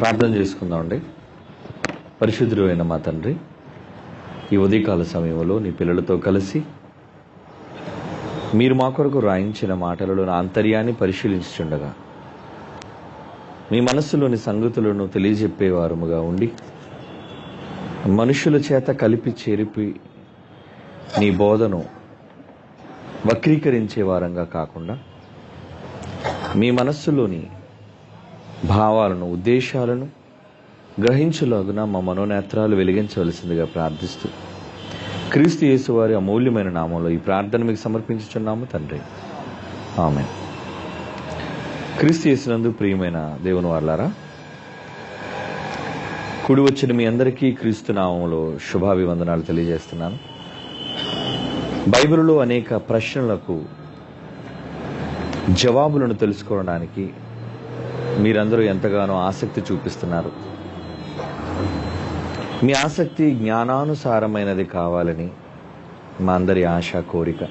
ప్రార్థన చేసుకుందామండి. పరిశుద్ధుడు అయిన మా తండ్రి, ఈ ఉదయకాల సమయంలో నీ పిల్లలతో కలిసి మీరు మా కొరకు రాయించిన మాటలలో నా ఆంతర్యాన్ని పరిశీలించుచుండగా మీ మనస్సులోని సంగతులను తెలియజెప్పేవారముగా ఉండి మనుషుల చేత కలిపి చేరిపి నీ బోధను వక్రీకరించే వారంగా కాకుండా మీ మనస్సులోని భావాలను, ఉద్దేశాలను గ్రహించలాగున మా మనోనేత్రాలు వెలిగించవలసిందిగా ప్రార్థిస్తూ క్రీస్తు యేసు వారి అమూల్యమైన నామంలో ఈ ప్రార్థన మీకు సమర్పించుచున్నాము తండ్రి, ఆమేన్. క్రీస్తు యేసునందు ప్రియమైన దేవుని వారలారా, కూడి వచ్చిన మీ అందరికీ క్రీస్తు నామంలో శుభాభివందనాలు తెలియజేస్తున్నాను. బైబిలులో అనేక ప్రశ్నలకు జవాబులను తెలుసుకోవడానికి మీరందరూ ఎంతగానో ఆసక్తి చూపిస్తున్నారు. మీ ఆసక్తి జ్ఞానానుసారమైనది కావాలని మా అందరి ఆశ, కోరిక.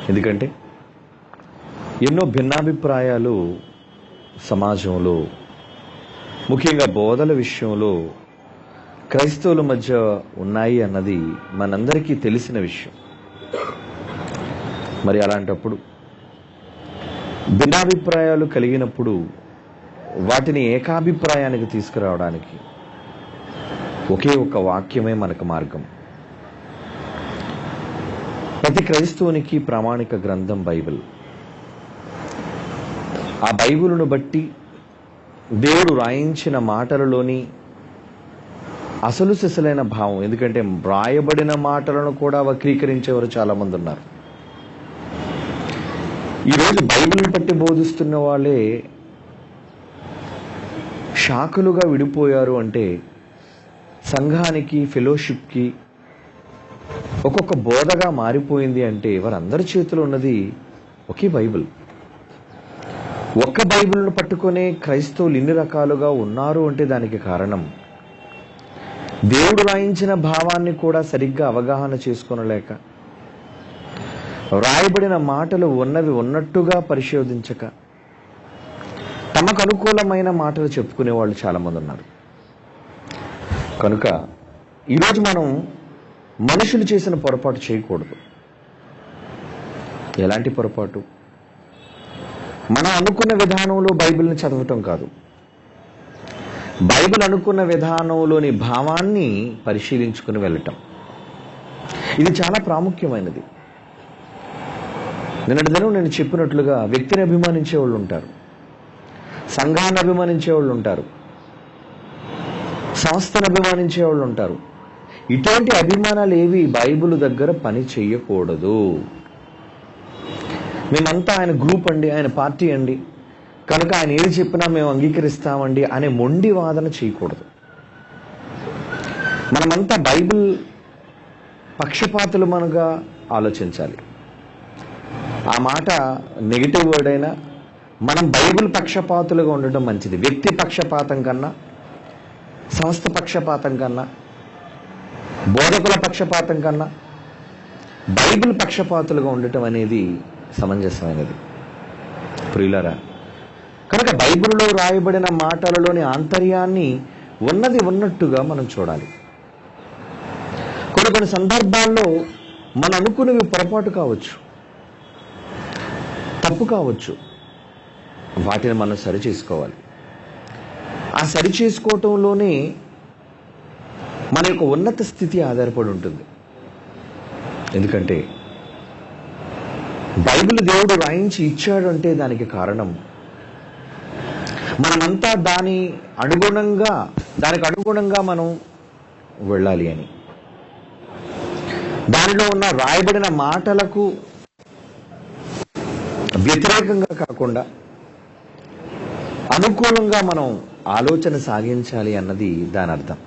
ఎందుకంటే ఎన్నో భిన్నాభిప్రాయాలు సమాజంలో, ముఖ్యంగా బోధల విషయంలో క్రైస్తవుల మధ్య ఉన్నాయి అన్నది మనందరికీ తెలిసిన విషయం. మరి అలాంటప్పుడు భిన్నాభిప్రాయాలు కలిగినప్పుడు వాటిని ఏకాభిప్రాయానికి తీసుకురావడానికి ఒకే ఒక వాక్యమే మనకు మార్గం. ప్రతి క్రైస్తవునికి ప్రామాణిక గ్రంథం బైబిల్. ఆ బైబిలును బట్టి దేవుడు రాయించిన మాటలలోని అసలు సిసలైన భావం, ఎందుకంటే వ్రాయబడిన మాటలను కూడా వక్రీకరించేవారు చాలా మంది ఉన్నారు. ఈరోజు బైబిల్ని బట్టి బోధిస్తున్న వాళ్ళే శాఖలుగా విడిపోయారు. అంటే సంఘానికి, ఫెలోషిప్కి ఒక్కొక్క బోధగా మారిపోయింది. అంటే వారందరి చేతిలో ఉన్నది ఒకే బైబిల్. ఒక్క బైబిల్ను పట్టుకునే క్రైస్తవులు ఇన్ని రకాలుగా ఉన్నారు అంటే దానికి కారణం దేవుడు రాయించిన భావాన్ని కూడా సరిగ్గా అవగాహన చేసుకోనలేక, వ్రాయబడిన మాటలు ఉన్నవి ఉన్నట్టుగా పరిశోధించక తమకు అనుకూలమైన మాటలు చెప్పుకునే వాళ్ళు చాలామంది ఉన్నారు. కనుక ఈరోజు మనం మనుషులు చేసిన పొరపాటు చేయకూడదు. ఎలాంటి పొరపాటు? మనం అనుకున్న విధానంలో బైబిల్ని చదవటం కాదు, బైబిల్ అనుకున్న విధానంలోని భావాన్ని పరిశీలించుకుని వెళ్ళటం. ఇది చాలా ప్రాముఖ్యమైనది. నిన్నటి దినం నేను చెప్పినట్లుగా వ్యక్తిని అభిమానించే వాళ్ళు ఉంటారు, సంఘాన్ని అభిమానించే వాళ్ళు ఉంటారు, సంస్థను అభిమానించే వాళ్ళు ఉంటారు. ఇటువంటి అభిమానాలు ఏవి బైబిల్ దగ్గర పని చెయ్యకూడదు. మేమంతా ఆయన గ్రూప్ అండి, ఆయన పార్టీ అండి, కనుక ఆయన ఏది చెప్పినా మేము అంగీకరిస్తామండి అనే మొండి వాదన చేయకూడదు. మనమంతా బైబిల్ పక్షపాతులముగా ఆలోచించాలి. ఆ మాట నెగిటివ్ వర్డ్ అయినా మనం బైబిల్ పక్షపాతులుగా ఉండటం మంచిది. వ్యక్తి పక్షపాతం కన్నా, సంస్థ పక్షపాతం కన్నా, బోధకుల పక్షపాతం కన్నా బైబిల్ పక్షపాతులుగా ఉండటం అనేది సమంజసమైనది. ప్రియులారా, కనుక బైబిల్లో రాయబడిన మాటలలోని ఆంతర్యాన్ని ఉన్నది ఉన్నట్టుగా మనం చూడాలి. కొన్ని సందర్భాల్లో మనం అనుకున్నవి పొరపాటు కావచ్చు, తప్పు కావచ్చు. వాటిని మనం సరి చేసుకోవాలి. ఆ సరి చేసుకోవటంలోనే మన యొక్క ఉన్నత స్థితి ఆధారపడి ఉంటుంది. ఎందుకంటే బైబిల్ దేవుడు రాయించి ఇచ్చాడు అంటే దానికి కారణం మనమంతా దానికి అనుగుణంగా మనం వెళ్ళాలి అని. దానిలో ఉన్న రాయబడిన మాటలకు వ్యతిరేకంగా కాకుండా అనుకూలంగా మనం ఆలోచన సాగించాలి అన్నది దాని అర్థం.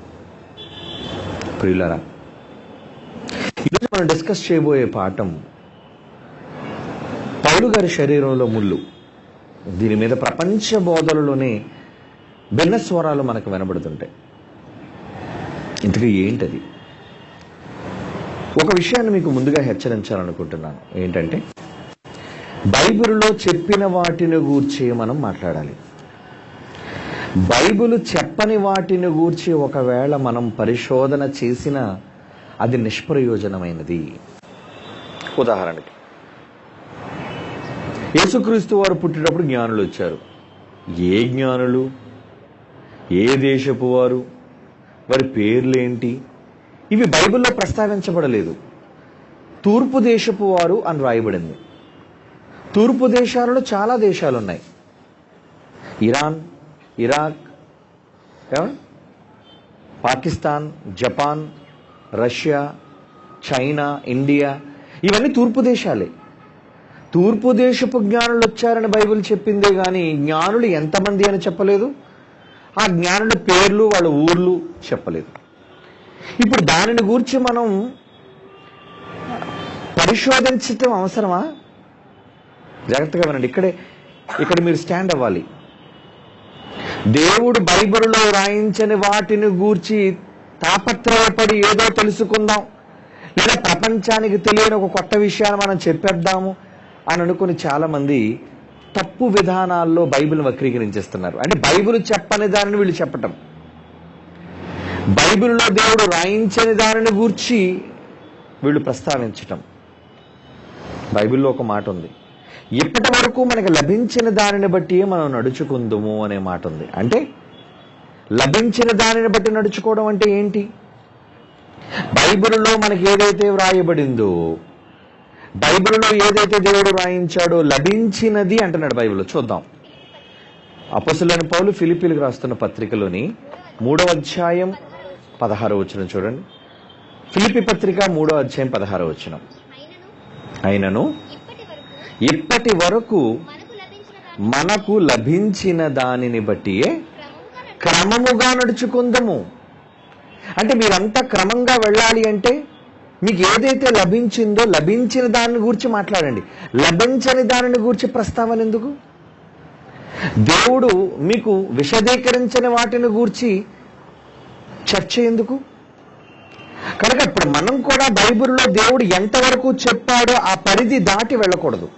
ప్రియులారా, ఈరోజు మనం డిస్కస్ చేయబోయే పాఠం పౌలు గారి శరీరంలో ముళ్ళు. దీని మీద ప్రపంచ బోధనలోనే భిన్న స్వరాలు మనకు వినబడుతుంటాయి. ఇంతకీ ఏంటది? ఒక విషయాన్ని మీకు ముందుగా హెచ్చరించాలనుకుంటున్నాను. ఏంటంటే బైబిల్లో చెప్పిన వాటిని గూర్చి మనం మాట్లాడాలి. బైబిలు చెప్పని వాటిని గూర్చి ఒకవేళ మనం పరిశోధన చేసినా అది నిష్ప్రయోజనమైనది. ఉదాహరణకి యేసుక్రీస్తు వారు పుట్టినప్పుడు జ్ఞానులు వచ్చారు. ఏ జ్ఞానులు, ఏ దేశపు వారు, వారి పేర్లేంటి, ఇవి బైబిల్లో ప్రస్తావించబడలేదు. తూర్పు దేశపు వారు అని రాయబడింది. తూర్పు దేశాలలో చాలా దేశాలు ఉన్నాయి. Iran, Iraq, Pakistan, Japan, Russia, China, India, ఇవన్నీ తూర్పు దేశాలే. తూర్పు దేశపు జ్ఞానులు వచ్చారని బైబిల్ చెప్పిందే కానీ జ్ఞానులు ఎంతమంది అని చెప్పలేదు. ఆ జ్ఞానుల పేర్లు, వాళ్ళ ఊర్లు చెప్పలేదు. ఇప్పుడు దానిని గూర్చి మనం పరిశోధించటం అవసరమా? జాగ్రత్తగా వినండి. ఇక్కడ మీరు స్టాండ్ అవ్వాలి. దేవుడు బైబిల్లో రాయించని వాటిని గూర్చి తాపత్రయపడి ఏదో తెలుసుకుందాం, లేదా ప్రపంచానికి తెలియని ఒక కొత్త విషయాన్ని మనం చెప్పేద్దాము అని అనుకుని చాలా మంది తప్పు విధానాల్లో బైబిల్ వక్రీకరించేస్తున్నారు. అంటే బైబిల్ చెప్పని దానిని వీళ్ళు చెప్పటం, బైబిల్లో దేవుడు రాయించని దానిని గూర్చి వీళ్ళు ప్రస్తావించటం. బైబిల్లో ఒక మాట ఉంది, ఇప్పటి వరకు మనకు లభించిన దానిని బట్టి మనం నడుచుకుందుము అనే మాట ఉంది. అంటే లభించిన దానిని బట్టి నడుచుకోవడం అంటే ఏంటి? బైబిల్లో మనకి ఏదైతే వ్రాయబడిందో, బైబిల్లో ఏదైతే దేవుడు రాయించాడో లభించినది అంటున్నాడు బైబిల్లో. చూద్దాం. అపొస్తలుడైన పౌలు ఫిలిప్పీలకు రాస్తున్న పత్రికలోని 3వ అధ్యాయం 16వ వచనం చూడండి. ఫిలిప్పీ పత్రిక 3వ అధ్యాయం 16వ వచనం. అయినను ఇప్పటి వరకు మనకు లభించిన దానిని బట్టియే క్రమముగా నడుచుకుందాము. అంటే మీరంతా క్రమంగా వెళ్ళాలి అంటే మీకు ఏదైతే లభించిందో లభించిన దాని గురించి మాట్లాడండి. లభించని దానిని గురించి ప్రస్తావన ఎందుకు? దేవుడు మీకు విశదీకరించని వాటిని గూర్చి చర్చ ఎందుకు? కనుక ఇప్పుడు మనం కూడా బైబిల్లో దేవుడు ఎంతవరకు చెప్పాడో ఆ పరిధి దాటి వెళ్ళకూడదు.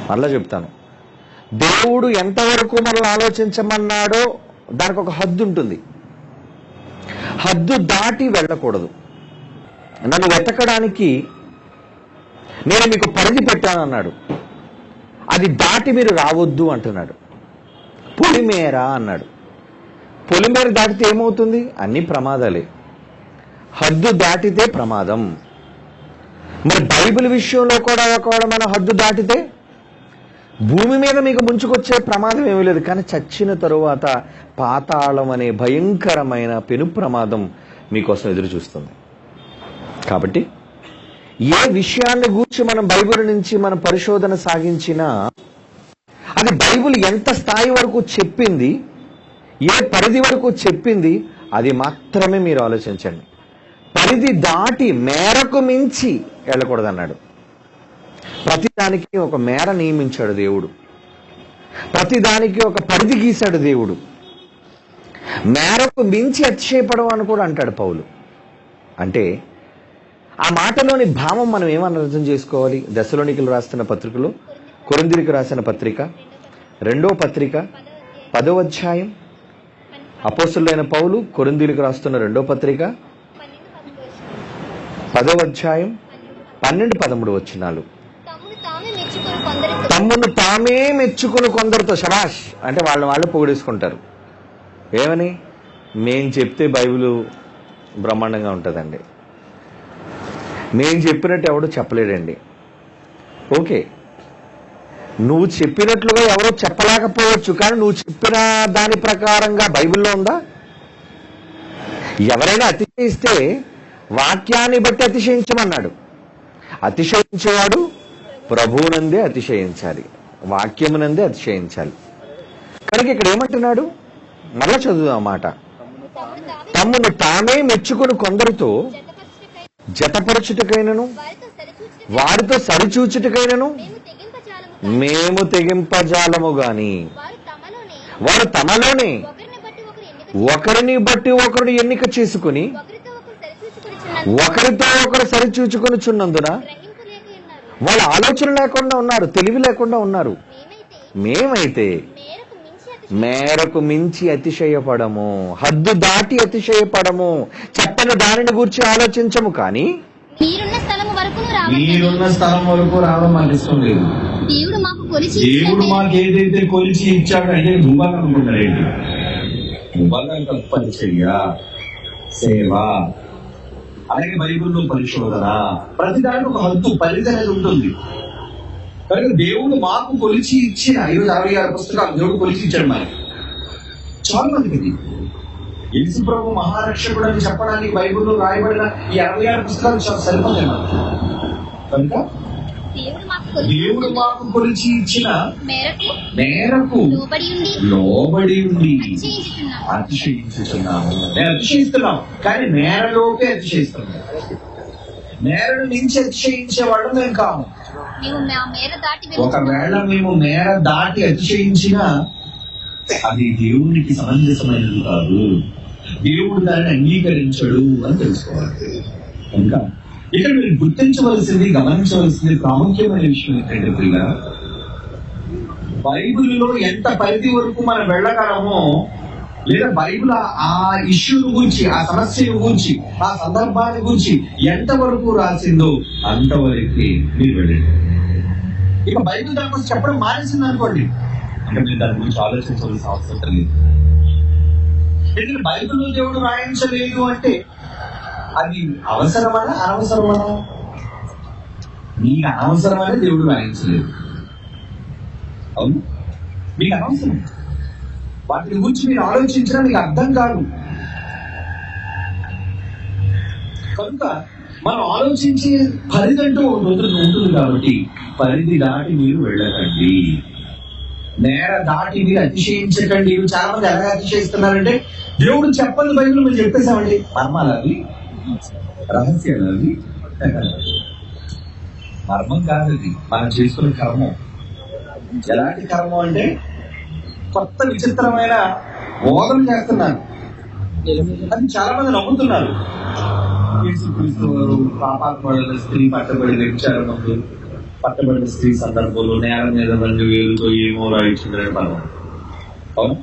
మరలా చెప్తాను, దేవుడు ఎంతవరకు మనల్ని ఆలోచించమన్నాడో దానికి ఒక హద్దు ఉంటుంది. హద్దు దాటి వెళ్ళకూడదు. నన్ను వెతకడానికి నేను మీకు పరిధి పెట్టాను అన్నాడు, అది దాటి మీరు రావద్దు అంటున్నాడు. పొలిమేర అన్నాడు. పొలిమేర దాటితే ఏమవుతుంది? అన్ని ప్రమాదాలే. హద్దు దాటితే ప్రమాదం. మరి బైబిల్ విషయంలో కూడా ఒకవేళ మన హద్దు దాటితే భూమి మీద మీకు ముంచుకొచ్చే ప్రమాదం ఏమీ లేదు, కానీ చచ్చిన తరువాత పాతాళం అనే భయంకరమైన పెను ప్రమాదం మీకోసం ఎదురు చూస్తుంది. కాబట్టి ఏ విషయాన్ని గూర్చి మనం బైబిల్ నుంచి మనం పరిశోధన సాగించినా అది బైబిల్ ఎంత స్థాయి వరకు చెప్పింది, ఏ పరిధి వరకు చెప్పింది, అది మాత్రమే మీరు ఆలోచించండి. పరిధి దాటి మేరకు మించి వెళ్ళకూడదన్నాడు. ప్రతిదానికి ఒక మేర నియమించాడు దేవుడు, ప్రతిదానికి ఒక పరిధి గీశాడు దేవుడు. మేరకు మించి అతిశయపడవు అని కూడా అంటాడు పౌలు. అంటే ఆ మాటలోని భావం మనం ఏమని అర్థం చేసుకోవాలి? దశలోనికలు రాస్తున్న పత్రికలు, కొరింథీయులకు రాసిన పత్రిక 2వ పత్రిక 10వ అధ్యాయం, అపోస్తలుడైన పౌలు కొరింథీయులకు రాస్తున్న 2వ పత్రిక 10వ అధ్యాయం 12-13 వచనాలు. తమ్మును తామే మెచ్చుకుని కొందరితో, శబాష్ అంటే వాళ్ళు పొగిడేసుకుంటారు. ఏమని? మేం చెప్తే బైబిల్ బ్రహ్మాండంగా ఉంటుందండి, నేను చెప్పినట్టు ఎవడో చెప్పలేడండి. ఓకే, నువ్వు చెప్పినట్లుగా ఎవరో చెప్పలేకపోవచ్చు, కానీ నువ్వు చెప్పిన దాని ప్రకారంగా బైబిల్లో ఉందా? ఎవరైనా అతిశయిస్తే వాక్యాన్ని బట్టి అతిశయించమన్నాడు. అతిశయించేవాడు ప్రభువునందే అతిశయించాలి, వాక్యమునందే అతిశయించాలి. కనుక ఇక్కడ ఏమంటున్నాడు? మళ్ళా చదువుదాం మాట. తమ్మును తామే మెచ్చుకుని కొందరితో జతపరచుటకైనను వారితో సరిచూచుటకైనను మేము తెగింపజాలము గాని వారు తమలోనే ఒకరిని బట్టి ఒకరు ఎన్నిక చేసుకుని ఒకరితో ఒకరు సరిచూచుకొనుచున్నందున వాళ్ళ ఆలోచన లేకుండా ఉన్నారు, తెలివి లేకుండా ఉన్నారు. మేమైతే మేరకు మించి అతిశయపడము, హద్దు దాటి అతిశయపడము, చెప్పని దానిని గురించి ఆలోచించము. కానీ మీరున్న స్థలం వరకు రావడం మాకు ఇష్టం లేదు. దేవుడు మాకు ఏదైతే కొలిచి ఇచ్చాడు అంటే భూభాగం అనుకుంటారేంటి? భూభాగం పరిచర్య, సేవ, అలాగే బైబిల్లో పరిశోధన, ప్రతి దానికి ఒక హద్దు పరిధి అనేది ఉంటుంది. కనుక దేవుడు మాకు కొలిచి ఇచ్చిన 566 పుస్తకాలు దేవుడు కొలిచి ఇచ్చాడు. మనకి చాలా మందికి యేసు ప్రభు మహారక్షకుడు అని చెప్పడానికి బైబిల్లో రాయబడిన ఈ 66 పుస్తకాలు చాలా సరిపోతాయి మనకి. కనుక దేవుడు మాకు కొలిచి ఇచ్చిన మేరకు లోబడి ఉండి అతిశయించుతున్నాము. నేను అతిశయిస్తున్నాం, కానీ నేరలోకే అతిశయిస్తున్నాం. నేరను మించి అతిశయించేవాడు మేము కాము. ఒకవేళ మేము మేర దాటి అతిశయించినా అది దేవునికి సమంజసమైనది కాదు, దేవుడు దాన్ని అంగీకరించడు అని తెలుసుకోవాలి. ఇంకా ఇక్కడ మీరు గుర్తించవలసింది, గమనించవలసింది ప్రాముఖ్యమైన విషయం ఏంటంటే, పిల్ల బైబిల్లో ఎంత పరిధి వరకు మనం వెళ్ళగలమో, లేదా బైబిల్ ఆ ఇష్యూ గురించి, ఆ సమస్య గురించి, ఆ సందర్భాన్ని గురించి ఎంతవరకు రాసిందో అంతవరకు మీరు వెళ్ళండి. ఇక బైబిల్ దానికోసం చెప్పడం మానేసింది అనుకోండి, అంటే మీరు దాని గురించి ఆలోచించవలసిన అవసరం లేదు. ఎందుకంటే బైబిల్లో దేవుడు రాయించలేదు అంటే అది అవసరమనా అనవసరమనా? మీకు అనవసరమనే దేవుడు రాయించలేదు. అవును, మీకు అనవసరం. వాటి గురించి మీరు ఆలోచించినా మీకు అర్థం కాదు. కనుక మనం ఆలోచించే పరిధి అంటూ ఉంటుంది కాబట్టి పరిధి దాటి మీరు వెళ్ళకండి, నేర దాటి మీరు అతిశయించకండి. చాలా మంది ఎలా అతిశయిస్తున్నారంటే, దేవుడు చెప్పని బైబిల్ మీరు చెప్పేసామండి. మర్మాలు అవి, రహస్యాలు అవి. మర్మం కాదు, అది మనం చేసుకునే కర్మం. ఎలాంటి కర్మం అంటే కొత్త విచిత్రమైన బోధన చేస్తున్నారు. అది చాలా మంది నమ్ముతున్నారు. పాపాత్మడైన స్త్రీ పట్టబడి వ్యభిచారం ముందు, పట్టబడిన స్త్రీ సందర్భంలో నేల మీద మంది వేలుతో ఏమో రాయించిందని పర్వం. అవును,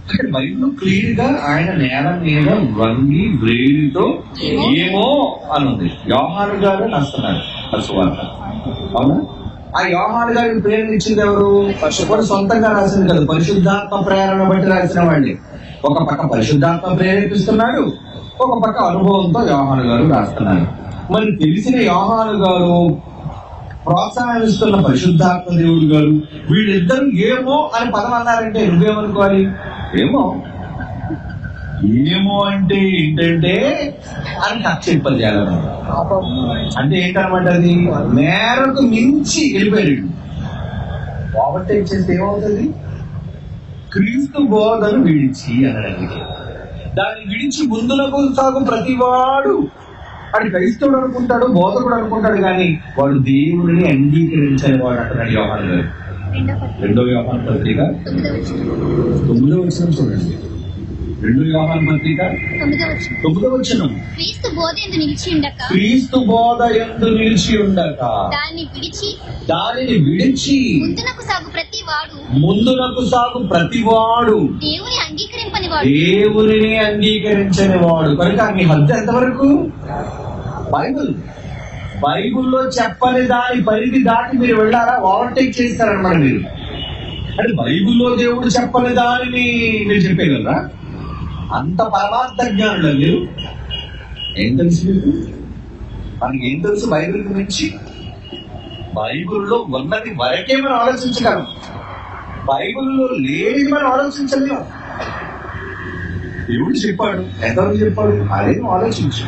అక్కడ బైబిల్ క్లియర్ గా ఆయన నేల మీద వంగి వేలితో ఏమో అని ఉంది. యోహాను గారు రాస్తున్నారు సువార్త. అవునా, ఆ యోహాను గారికి ప్రేరణించింది ఎవరు? సొంతంగా రాసింది కదా, పరిశుద్ధాత్మ ప్రేరణ బట్టి రాసిన వాళ్ళే. ఒక పక్క పరిశుద్ధాత్మ ప్రేరేపిస్తున్నాడు, ఒక పక్క అనుభవంతో యోహాను గారు రాస్తున్నారు. మరి తెలిసిన యోహాను గారు, ప్రోత్సాహిస్తున్న పరిశుద్ధాత్మ దేవుడు గారు, వీళ్ళిద్దరూ ఏమో అని పదం అన్నారంటే నువ్వేమనుకోవాలి? ఏమో ఏమో అంటే ఏంటంటే అని కక్షింపలు చేయాలి. అంటే ఏంటనమాట, అది మేరకు మించి వెళ్ళిపోయాడు. ఓవర్టేక్ చేస్తే ఏమవుతుంది? క్రీస్తు బోధను విడిచి అనడానికి, దాన్ని విడిచి ముందులకు సాగు ప్రతివాడు అది క్రైస్తవుడు అనుకుంటాడు, బోధకుడు అనుకుంటాడు, కానీ వాడు దేవుడిని అంగీకరించని వాడు అంటున్నాడు యోహాను గారు. 2వ యోహాను పత్రిక 9వ వచనం చూడండి. 2వ యోహాను పత్రిక 9వ వచనం. క్రీస్తు బోధ యందు నిలిచి ఉండక దానిని విడిచి ముందునకు సాగు ప్రతివాడు దేవుని అంగీకరించని వాడు. కనుక మీ హద్దు ఎంతవరకు? బైబిల్లో చెప్పని దాని పరిధి దాటి మీరు వెళ్ళారా? ఓవర్టేక్ చేస్తారన్నమాట మీరు. అంటే బైబిల్లో దేవుడు చెప్పని దానిని మీరు చెప్పేయగలరా? అంత పరమార్థ జ్ఞానులు మీరు. ఏం తెలుసు మీకు? మనకి ఏం తెలుసు బైబిల్ గురించి? బైబిల్లో ఉన్నది వరకే మనం ఆలోచించగలం, బైబిల్లో లేని మనం ఆలోచించలేము. దేవుడు చెప్పాడు, ఎంతవరకు చెప్పాడు అదేం ఆలోచించు.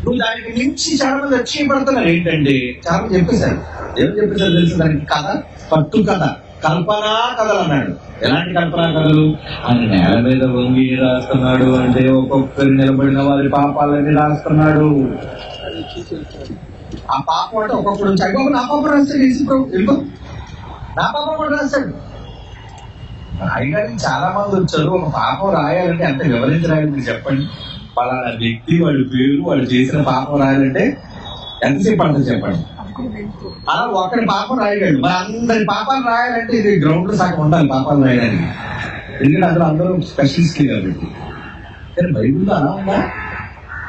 నువ్వు దానికి మించి చాలా మంది లక్ష్యపడుతున్నారు. ఏంటంటే చాలా మంది చెప్పేశారు. ఏమని చెప్పేశారు తెలుసు? దానికి కథ, పట్టు కథ, కల్పనా కథలు అన్నాడు. ఎలాంటి కల్పనా కథలు? ఆయన నేల మీద వంగి రాస్తున్నాడు అంటే ఒక్కొక్కరు నిలబడిన వారి పాపాలని రాస్తున్నాడు. ఆ పాపం అంటే ఒక్కొక్కడు చదివాడు. నా పాపం రాస్తాడు, వెళ్ళిపో నా పాపం కూడా రాస్తాడు. రాయడానికి చాలా మంది వచ్చారు. ఒక పాపం రాయాలంటే ఎంత వివరించి రాయాలి మీరు చెప్పండి? పలానా వ్యక్తి, వాళ్ళ పేరు, వాళ్ళు చేసిన పాపం రాయాలంటే ఎంతసేపు పడుతుంది చెప్పండి? అలా ఒక్కడి పాపం రాయగలడు. మరి అందరి పాపాలు రాయాలంటే ఇది గ్రౌండ్ లో సగం ఉండాలి పాపాలు రాయడానికి, ఎందుకంటే అందులో అందరూ స్పెషలిస్ట్ కాబట్టి. కానీ బైబిల్లో అలా ఉందా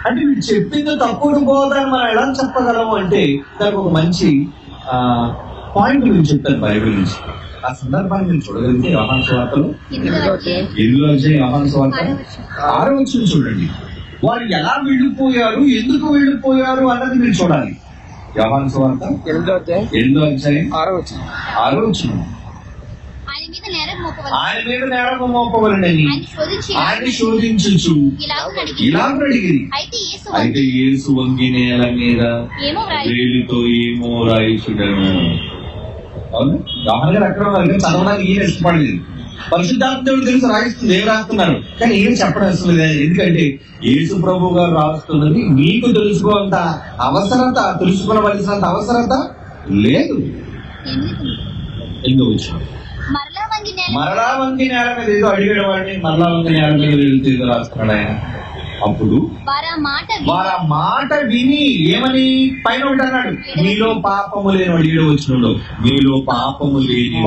అంటే వీళ్ళు చెప్పింది తప్పుడు పోదని మనం ఎలా చెప్పగలము అంటే దానికి ఒక మంచి పాయింట్ గురించి చెప్తాను బైబిల్ నుంచి. ఆ సందర్భాన్ని మీరు చూడగలిగితే యోహాను సువార్తలో 8వ అధ్యాయం యోహాను సువార్త 6వ వచనం చూడండి. వారు ఎలా వెళ్ళిపోయారు, ఎందుకు వెళ్ళిపోయారు అన్నది మీరు చూడాలి. యోహాను సువార్త 8వ అధ్యాయం 6వ వచనం. ఆయన మీద నేరము మోపవలనని ఆయన శోధించుచు ఇలాగ అడిగిరి. అయితే యేసు వంగి నేల మీద వేలితో ఏమో రాయిచుడను. అవును, యోహాను గారు అక్కడ చదవడానికి ఈయన ఇష్టపడలేదు. పరిశుద్ధాత్మ దేవుడు తెలుసు రాయిస్తుంది, ఏం రాస్తున్నారు, కానీ ఏం చెప్పడం ఇష్టం లేదు. ఎందుకంటే యేసు ప్రభు గారు రాస్తున్నది మీకు తెలుసుకోవాలంత అవసరత, తెలుసుకోవలసినంత అవసరత లేదు. ఎందుకు వచ్చిన మరలా వంగి నేల మీద ఏదో అడిగాడు వాడిని, మరలా వంగి నేల మీద వెళ్తే ఏదో రాస్తున్నాడు ఆయన. అప్పుడు వారు ఆ మాట విని ఏమని పైన ఒకటి అన్నాడు, మీలో పాపము లేని అడిగాడు వచ్చినాడు, మీలో పాపము లేని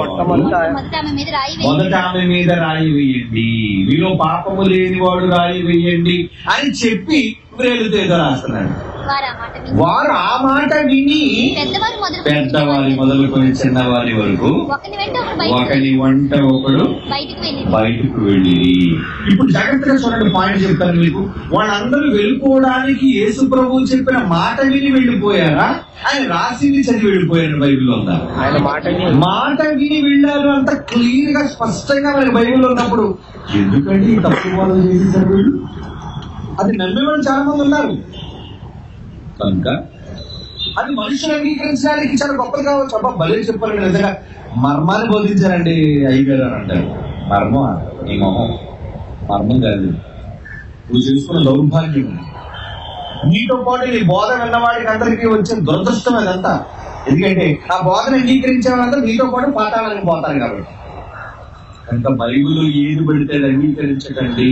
మొదట ఆమె మీద రాయి వేయండి, మీలో పాపము లేని వాడు రాయి వేయండి అని చెప్పి వేలుతో ఏదో రాస్తున్నాడు. వారు ఆ మాట విని పెద్దవారి మొదలుకొని చిన్నవారి వరకు ఒకని వంట ఒకడు బయటకు వెళ్ళి. ఇప్పుడు జాగ్రత్తగా చూడండి, పాయింట్ చెప్తాను మీకు. వాళ్ళందరూ వెళ్ళిపోవడానికి యేసు ప్రభువు చెప్పిన మాట విని వెళ్ళిపోయారా, ఆయన రాసింది చదివి వెళ్ళిపోయారు బైబిల్లో ఉందా? మాట విని వెళ్ళారు అంత క్లియర్ గా స్పష్టంగా మనకి బైబిల్లో ఉన్నప్పుడు ఎందుకంటే ఈ తప్పు వాళ్ళు చేసేసారు వీళ్ళు? అది నమ్మేవాళ్ళు చాలా మంది ఉన్నారు కనుక అది మనుషులు అంగీకరించడానికి చాలా గొప్పలు కావచ్చు. అబ్బా భలే చెప్పారండి, నిజంగా మర్మాన్ని బోధించారండి అయ్యగారు అని అంటారు. మర్మం నీ మొహం, మర్మం కాదు, నువ్వు చేసుకున్న దౌర్భాగ్యం. నీతో పాటు నీ బోధ విన్నవాడికి అందరికీ వచ్చిన దురదృష్టం అదంతా. ఎందుకంటే ఆ బోధన అంగీకరించే వాళ్ళందరూ నీతో పాటు పాతాళానికి పోతారు కాబట్టి. కనుక బైబిల్ ఏది పడితే అంగీకరించకండి,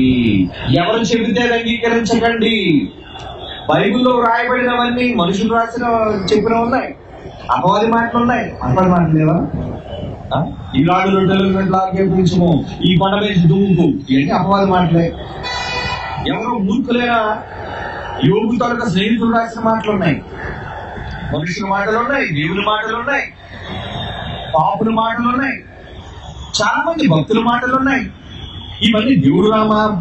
ఎవరు చెబితే అంగీకరించకండి. బైబిల్లో రాయబడినవన్నీ మనుషులు చెప్పిన ఉన్నాయి, అపవాది మాటలు ఉన్నాయి. అపవాది మాటలు లేవా? ఈ రాడు రొట్టెలు ఈ కొండ మీద దుమ్ముకు, ఇవన్నీ అపవాది మాటలే. ఎవరు మూర్ఖులైనా యోగు తాలూకా స్నేహితులు రాసిన మాటలు ఉన్నాయి, మనుషుల మాటలు ఉన్నాయి, దేవుని మాటలు ఉన్నాయి, పాపుల మాటలు ఉన్నాయి, చాలా మంది భక్తుల మాటలు ఉన్నాయి. ఇవన్నీ దేవుడు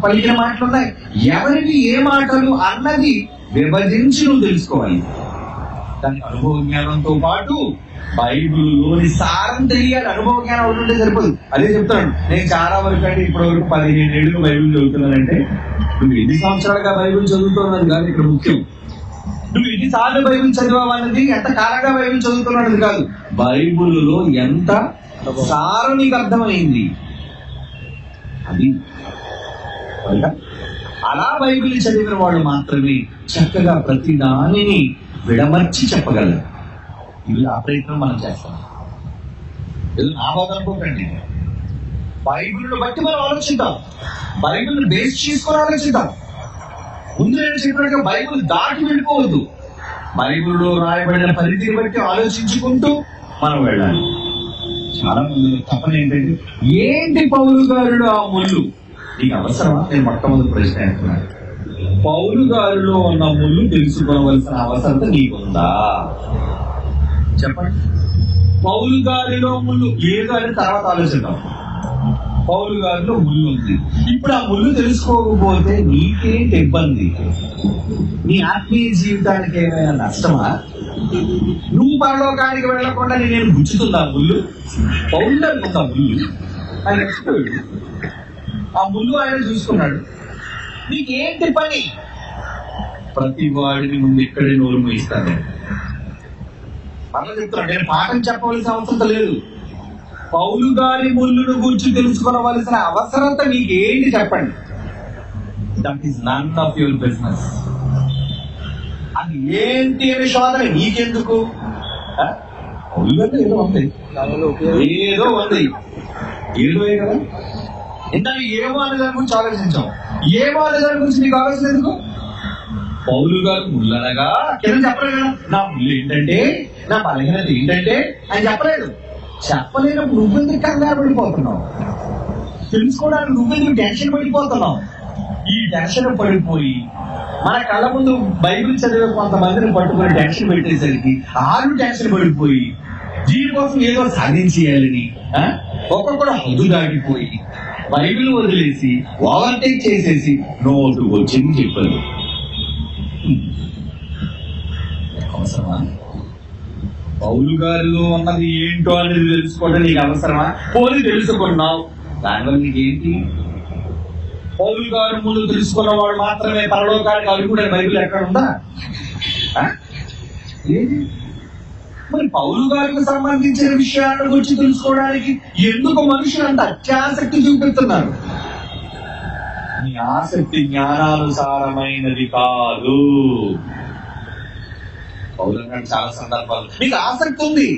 పలికిన మాటలు ఉన్నాయి. ఎవరికి ఏ మాటలు అన్నది విభజించి నువ్వు తెలుసుకోవాలి. దాని అనుభవ జ్ఞానంతో పాటు బైబిల్లోని సారం తెలియాలి. అనుభవ జ్ఞానం అవుతుంటే సరిపోదు. అదే చెప్తాను, నేను చాలా వరకు అంటే ఇప్పటి వరకు 15 ఏళ్ళు బైబిల్ చదువుతున్నానంటే నువ్వు ఎన్ని సంవత్సరాలుగా బైబిల్ చదువుతున్నది కాదు ఇక్కడ ముఖ్యం. నువ్వు ఎన్నిసార్లు బైబిల్ చదివావన్నది, ఎంత కాలంగా బైబిల్ చదువుతున్నది కాదు, బైబిల్లో ఎంత సారం నీకు అర్థమైంది అది. అలా బైబిల్ చదివిన వాళ్ళు మాత్రమే చక్కగా ప్రతి దానిని విడమర్చి చెప్పగలరు. ఇది ఆ ప్రయత్నం మనం చేస్తాం. నా బాధ అనుకోకండి, బైబిల్ని బట్టి మనం ఆలోచిద్దాం, బైబిల్ని బేస్ చేసుకొని ఆలోచిద్దాం. ముందు నేను చెప్పినట్టుగా బైబిల్ దాటి వెళ్ళిపోవద్దు, బైబిల్లో రాయబడిన పరిధిని బట్టి ఆలోచించుకుంటూ మనం వెళ్ళాలి. చాలా మంది తప్పన ఏంటంటే, ఏంటి పౌలు గారుడు ఆ ముళ్ళు నీకు అవసరమా? నేను మొట్టమొదటి ప్రశ్న అంటున్నాను, పౌలు గారిలో ఉన్న ముళ్ళు తెలుసుకోవలసిన అవసరత నీకుందా? చెప్పండి. పౌలు గారిలో ముళ్ళు ఏదో అని తర్వాత ఆలోచిద్దాం. పౌలు గారిలో ముళ్ళు ఉంది, ఇప్పుడు ఆ ముళ్ళు తెలుసుకోకపోతే నీకేంటి ఇబ్బంది? నీ ఆత్మీయ జీవితానికి ఏమైనా నష్టమా? నువ్వు పరలోకానికి వెళ్ళకుండా నేను గుచ్చుతుందా ముళ్ళు? పౌలు గారికి ఉందా ముళ్ళు? ఆయన ఎక్స్పర్ట్, ఆ ముళ్ళు ఆయన చూసుకున్నాడు. నీకేంటి పని? ప్రతి వాడిని ముందు ఇక్కడే నోరు మూయిస్తాను. అట్లా చెప్తున్నాడు, నేను పాఠం చెప్పవలసిన అవసరం లేదు. పౌలు గారి ముళ్ళును గురించి తెలుసుకోవలసిన అవసరత నీకేంటి చెప్పండి. That is none of your business. అది ఏంటి అనే శోధన నీకెందుకు? పౌలు గారు ఏదో ఉంది, ఏదో ఉంది, ఏదో కదా. ఇంత ఏమో అనే దాని గురించి ఆలోచించాం, ఏమో అనే దాని గురించి నీకు ఆలోచన ఎందుకు? పౌలు గారు ముళ్ళనగా కింద చెప్పలేదు కదా, నా ముళ్ళు ఏంటంటే, నా బలహీనత ఏంటంటే అని చెప్పలేదు. చెప్పలేనప్పుడు నువ్వెందుకు కంగారు పడిపోతున్నావు? తెలుసుకోవడానికి నువ్వెందుకు టెన్షన్ పడిపోతున్నావు? ఈ టెన్షన్ పడిపోయి మన కళ్ళ ముందు బైబిల్ చదివే కొంతమందిని పట్టుకుని టెన్షన్ పెట్టేసరికి ఆరు టెన్షన్ పడిపోయి దీని కోసం ఏదో సాధించేయాలని ఒక్కొక్కడు హద్దు దాటిపోయి బైబిల్ వదిలేసి ఓవర్టేక్ చేసేసి నోటు వచ్చింది చెప్పారు. అవసరమా? పౌలు గారిలో ఉన్నది ఏంటో అనేది తెలుసుకోవడం నీకు అవసరమా? పోనీ తెలుసుకున్నావు, దానివల్ల నీకేంటి? పౌలు గారు ముందు తెలుసుకున్నవాడు మాత్రమే పరలోకానికి అర్హుడు అని బైబిల్ ఎక్కడ ఉందా? మరి పౌలు గారికి సంబంధించిన విషయాల గురించి తెలుసుకోవడానికి ఎందుకు మనుషులు అంత అత్యాసక్తి చూపిస్తున్నారు? మీ ఆసక్తి జ్ఞానానుసారమైనది కాదు. పౌలు గారు చాలా సందర్భాలు మీకు ఆసక్తి ఉంది,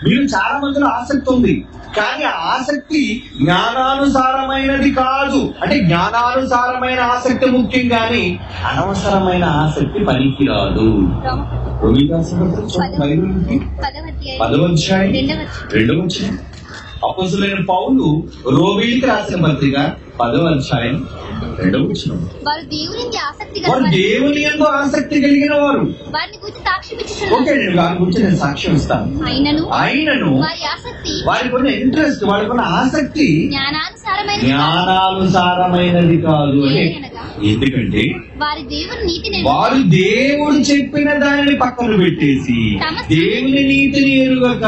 మీరు చాలా మందిలో ఆసక్తి ఉంది, కానీ ఆసక్తి జ్ఞానానుసారమైనది కాదు. అంటే జ్ఞానానుసారమైన ఆసక్తి ముఖ్యం, కానీ అనవసరమైన ఆసక్తి పనికి రాదు. 10వ అపోస్తలుడైన పౌలు రోమీయులకు రాసిన పత్రిక 10వ అధ్యాయం 2వ వచనం. వారు దేవుని యందు ఆసక్తి కలిగిన వారు వారిని గురించి సాక్ష్యం ఓకే, నేను వారి గురించి నేను సాక్ష్యం ఇస్తాను. ఆయనను వారికి ఉన్న ఇంట్రెస్ట్, వారికి ఉన్న ఆసక్తి జ్ఞానానుసారమైనది కాదు. ఎందుకంటే వారు దేవుడు చెప్పిన దానిని పక్కన పెట్టేసి దేవుని నీతిని ఎరుగక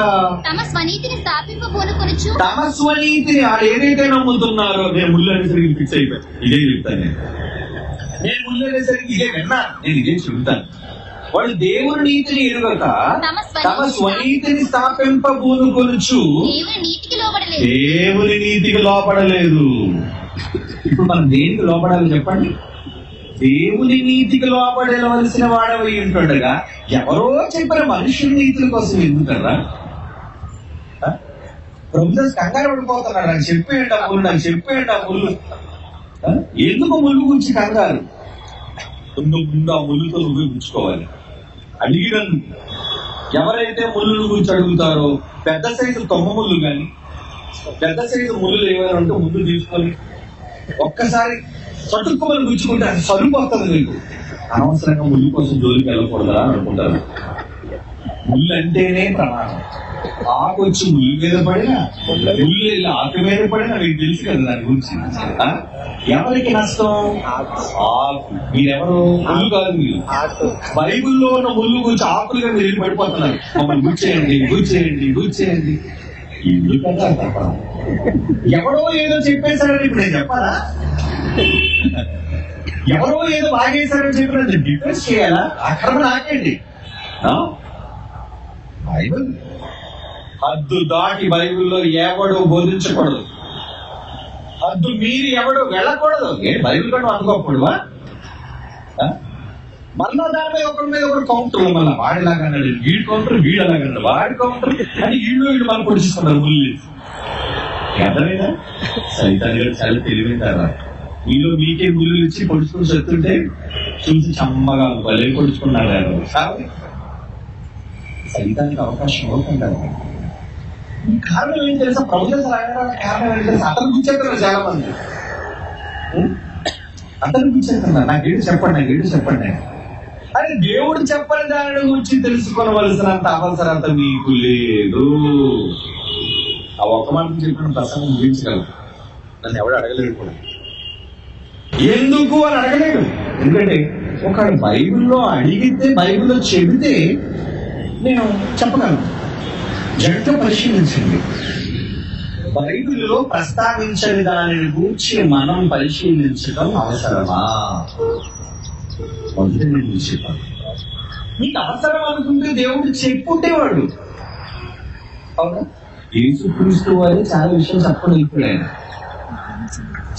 తమ స్వనీతిని స్థాపింపబోనుకొనుచు, తమ స్వనీతిని ఏదైతే నమ్ముతున్నారో, నేను ముళ్ళు అనేసరికి ఫిక్స్ అయిపోయాను, ఇదే చెప్తాను. నేను ముళ్ళు అనేసరికి ఇదే విన్నా, నేను ఇదే చెబుతాను. వాళ్ళు దేవుని నీతిని ఎరుగక తమ స్వనీతిని స్థాపింపబోనుకొనుచు దేవుని నీతికి లోపడలేదు. ఇప్పుడు మనం దేనికి లోపడాలి చెప్పండి? దేవుని నీతికి లోపడవలసిన వాడవై ఉంటుండగా ఎవరో చెప్పిన మనుషుల నీతుల కోసం ఎందుకరా? ప్రభుత్వం కంగారు పడిపోతున్నాడు, నాకు చెప్పేయండి ఆ ముళ్ళు, నాకు చెప్పేయండి ఆ ముళ్ళు. ఎందుకు ముళ్ళు గురించి కంగారు? ముందు ఆ ముళ్ళుతో నువ్వే గుచ్చుకోవాలి. అడిగినందు ఎవరైతే ముళ్ళు గురించి అడుగుతారో పెద్ద సైజు తొమ్మ ముళ్ళు కానీ పెద్ద సైజు ముళ్ళు ఏమైనా ఉంటే ముందు తీసుకొని ఒక్కసారి చటుక్కుమని గుచ్చుకుంటే అది సరుకు వస్తుంది మీకు. అనవసరంగా ముళ్ళు కోసం జోలికి వెళ్ళకూడదా అనుకుంటారు. ముళ్ళు అంటేనే ప్రమాదం. ఆకు వచ్చి ముళ్ళు మీద పడినా, ముళ్ళు వెళ్ళి ఆకు మీద పడినా మీకు తెలుసు కదా దాని గురించి. ఎవరికి నష్టం? ఆకు. మీరెవరు? ముళ్ళు కాదు మీరు. బైబుల్లో ఉన్న ముళ్ళు గురించి ఆకులుగా మీరు వెళ్ళి పడిపోతున్నారు. మమ్మల్ని గుచ్చేయండి, గుచ్చేయండి, గుచ్చేయండి. ఎందుకంటే తప్ప ఎవరో ఏదో చెప్పేశారని ఇప్పుడు నేను చెప్పాలా? ఎవరో ఏదో బాగేశారని చెప్పిన డిఫెన్స్ చేయాలా? అక్రమణ ఆగండి. బైబిల్ హద్దు దాటి బైబిల్లో ఎవడు బోధించకూడదు, హద్దు మీరి ఎవడు వెళ్ళకూడదు. బైబిల్ కూడా అనుకోకూడవా? మళ్ళా దానిపై ఒకరి మీద ఒకరు కౌంటర్, మళ్ళీ వాడిలాగా అన్నాడు, వీడి కౌంటర్, వీడు అలాగ అన్నాడు, వాడి కౌంటర్ అని వీళ్ళు మనం పొడిచిస్తున్నారు ముళ్ళు. అర్థమైనా? సైతాన్ గారు చాలా తెలివైందారా. మీలో మీకే ముళ్ళు ఇచ్చి పొడుచుకుని చెప్తుంటే చూసి చమ్మగా భలే పొడుచుకున్నారు. సైతానికి అవకాశం అవుతుంటారు. ఈ కారణం ఏం తెలుసా? ప్రభుత్వం కారణం ఏం తెలుసా? అతను కూర్చేస్తున్నారు చాలా మంది. అతను కూర్చేస్తున్నారు, నాకేంటి చెప్పండి, నాకేంటి చెప్పండి. అరే దేవుడు చెప్పని దాని గురించి తెలుసుకోవలసినంత అవసరత మీకు లేదు. ఆ ఒక్క మాట చెప్పిన ప్రసంగం ముగించగలరు. నన్ను ఎవడు అడగలేదు కూడా. ఎందుకు అని అడగలేదు. ఎందుకంటే ఒకడు బైబిల్లో అడిగితే, బైబిల్లో చెబితే నేను చెప్పగలను. జగత్తులో పరిశీలించండి. బైబిల్లో ప్రస్తావించని దానిని గురించి మనం పరిశీలించడం అవసరమా? మొదటి నేను చెప్పాను. నీకు అవసరం అనుకుంటే దేవుడు చెప్పుంటేవాడు. అవునా? యేసుక్రీస్తు వారు చాలా విషయం చెప్పండి. ఇప్పుడు ఆయన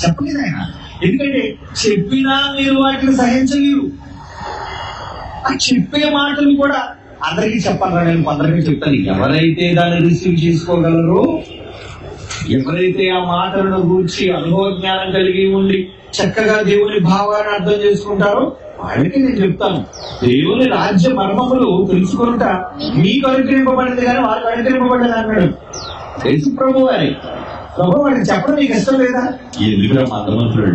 చెప్పలేదు. ఆయన ఎందుకంటే చెప్పినా మీరు వాటిని సహించలేరు. ఆ చెప్పే మాటలు కూడా అందరికీ చెప్పాలరా, నేను కొందరికి చెప్తాను. ఎవరైతే దాన్ని రిసీవ్ చేసుకోగలరో, ఎవరైతే ఆ మాటలను గురించి అనుభవ జ్ఞానం కలిగి ఉండి చక్కగా దేవుని భావాన్ని అర్థం చేసుకుంటారో వాళ్ళకి నేను చెప్తాను, దేవుని రాజ్య మర్మములు తెలుసుకుంటా మీకు అనుగ్రహింపబడింది కానీ వాళ్ళకి అనుగ్రహింపబడ్డది అన్నాడు యేసు ప్రభు వారి. ప్రభు వాడికి చెప్పడం నీకు ఇష్టం లేదా? ఎందుకురా మందమంతుడు,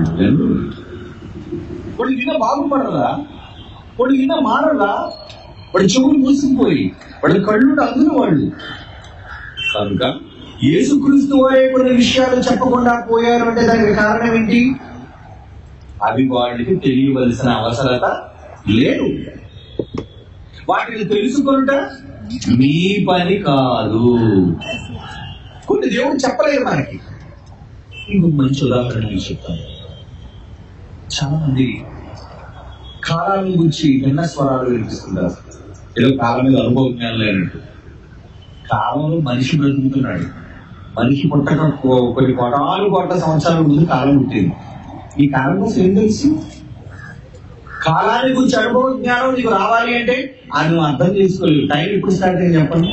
వాడు విన్న బాగుపడదా, వాడు విన్న మారదా, వాడి చెవులు మూసుకుపోయి వాడి కళ్ళు అందులో వాళ్ళు. కనుక యేసుక్రీస్తు వారే కొన్ని విషయాలు చెప్పకుండా పోయారు అంటే దానికి కారణం ఏంటి? అవి వాడికి తెలియవలసిన అవసరత లేదు. వాటిని తెలుసుకుంట మీ పని కాదు. కొన్ని దేవుడు చెప్పలేదు మనకి. ఇంకొక మంచి ఉదాహరణ నేను చెప్తాను. చాలా మంది కాలాల గురించి భిన్న స్వరాలు వినిపిస్తుంటారు. ఏదో కాలం మీద అనుభవ జ్ఞానం లేనట్టు. కాలంలో మనిషి బ్రతుకుతున్నాడు. మనిషి పుట్టక కొన్ని కోట్ల సంవత్సరాల ముందు కాలం పుట్టింది. ఈ కాలం కోసం ఏం తెలుసు? కాలాన్ని గురించి అనుభవ జ్ఞానం నీకు రావాలి అంటే అది నువ్వు అర్థం చేసుకోలేవు. టైం ఎప్పుడు స్టార్ట్ అయింది చెప్పండి,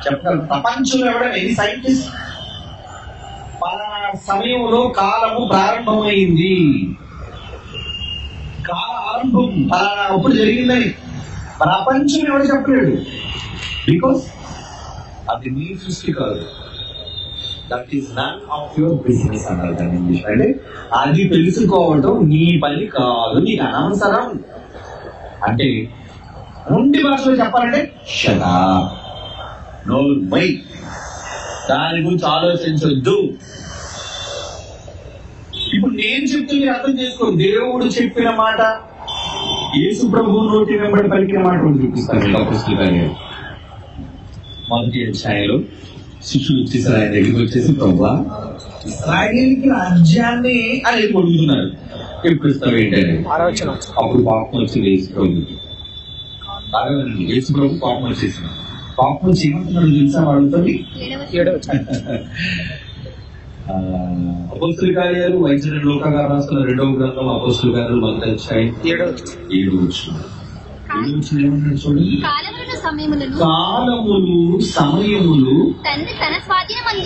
చెప్పగలరు? ప్రపంచంలో ఎవరైనా ఎన్ని సైంటిస్ట్ పలానా సమయంలో కాలము ప్రారంభమైంది, కాల ఆరంభం పలానా అప్పుడు జరిగిందని ప్రపంచం ఎవరు చెప్పలేడు. బికాస్ అది నీ సృష్టి కాదు. That is none of your business అన్నారు దాని ఇంగ్లీష్. అంటే అది తెలుసుకోవటం నీ పని కాదు, నీకు అనవసరం. అంటే ముందు భాషలో చెప్పాలంటే షటా, నో మై, దాని గురించి ఆలోచించొద్దు. ఇప్పుడు నేను చెప్తే మీరు అర్థం చేసుకో. దేవుడు చెప్పిన మాట, యేసు ప్రభు నోటి వెంబడి పలికిన మాట చూపిస్తాను. అపోస్తలుల మొదటి అధ్యాయంలో శిష్యులు వచ్చేసారు ఆయన దగ్గరికి వచ్చేసి, ప్రభువా ఇశ్రాయేలుకి రాజ్యాన్ని అని అడుగుతున్నారు, ఎప్పుడు ఇస్తావు ఏంటని. అప్పుడు పాపం వచ్చి యేసు ప్రభు, యేసు ప్రభు పాపం వచ్చేసింది. పాపం వచ్చి ఏమంటున్నాడు తెలుసా అడుగుతుంది? అపోస్తలుల కార్యాలు వైద్య లోకంగా రాస్తున్న 2వ గ్రంథం అపోస్తలుల కార్యాలు మొదటి అధ్యాయం 7వ వచనం. చూడండి, కాలములు సమయములు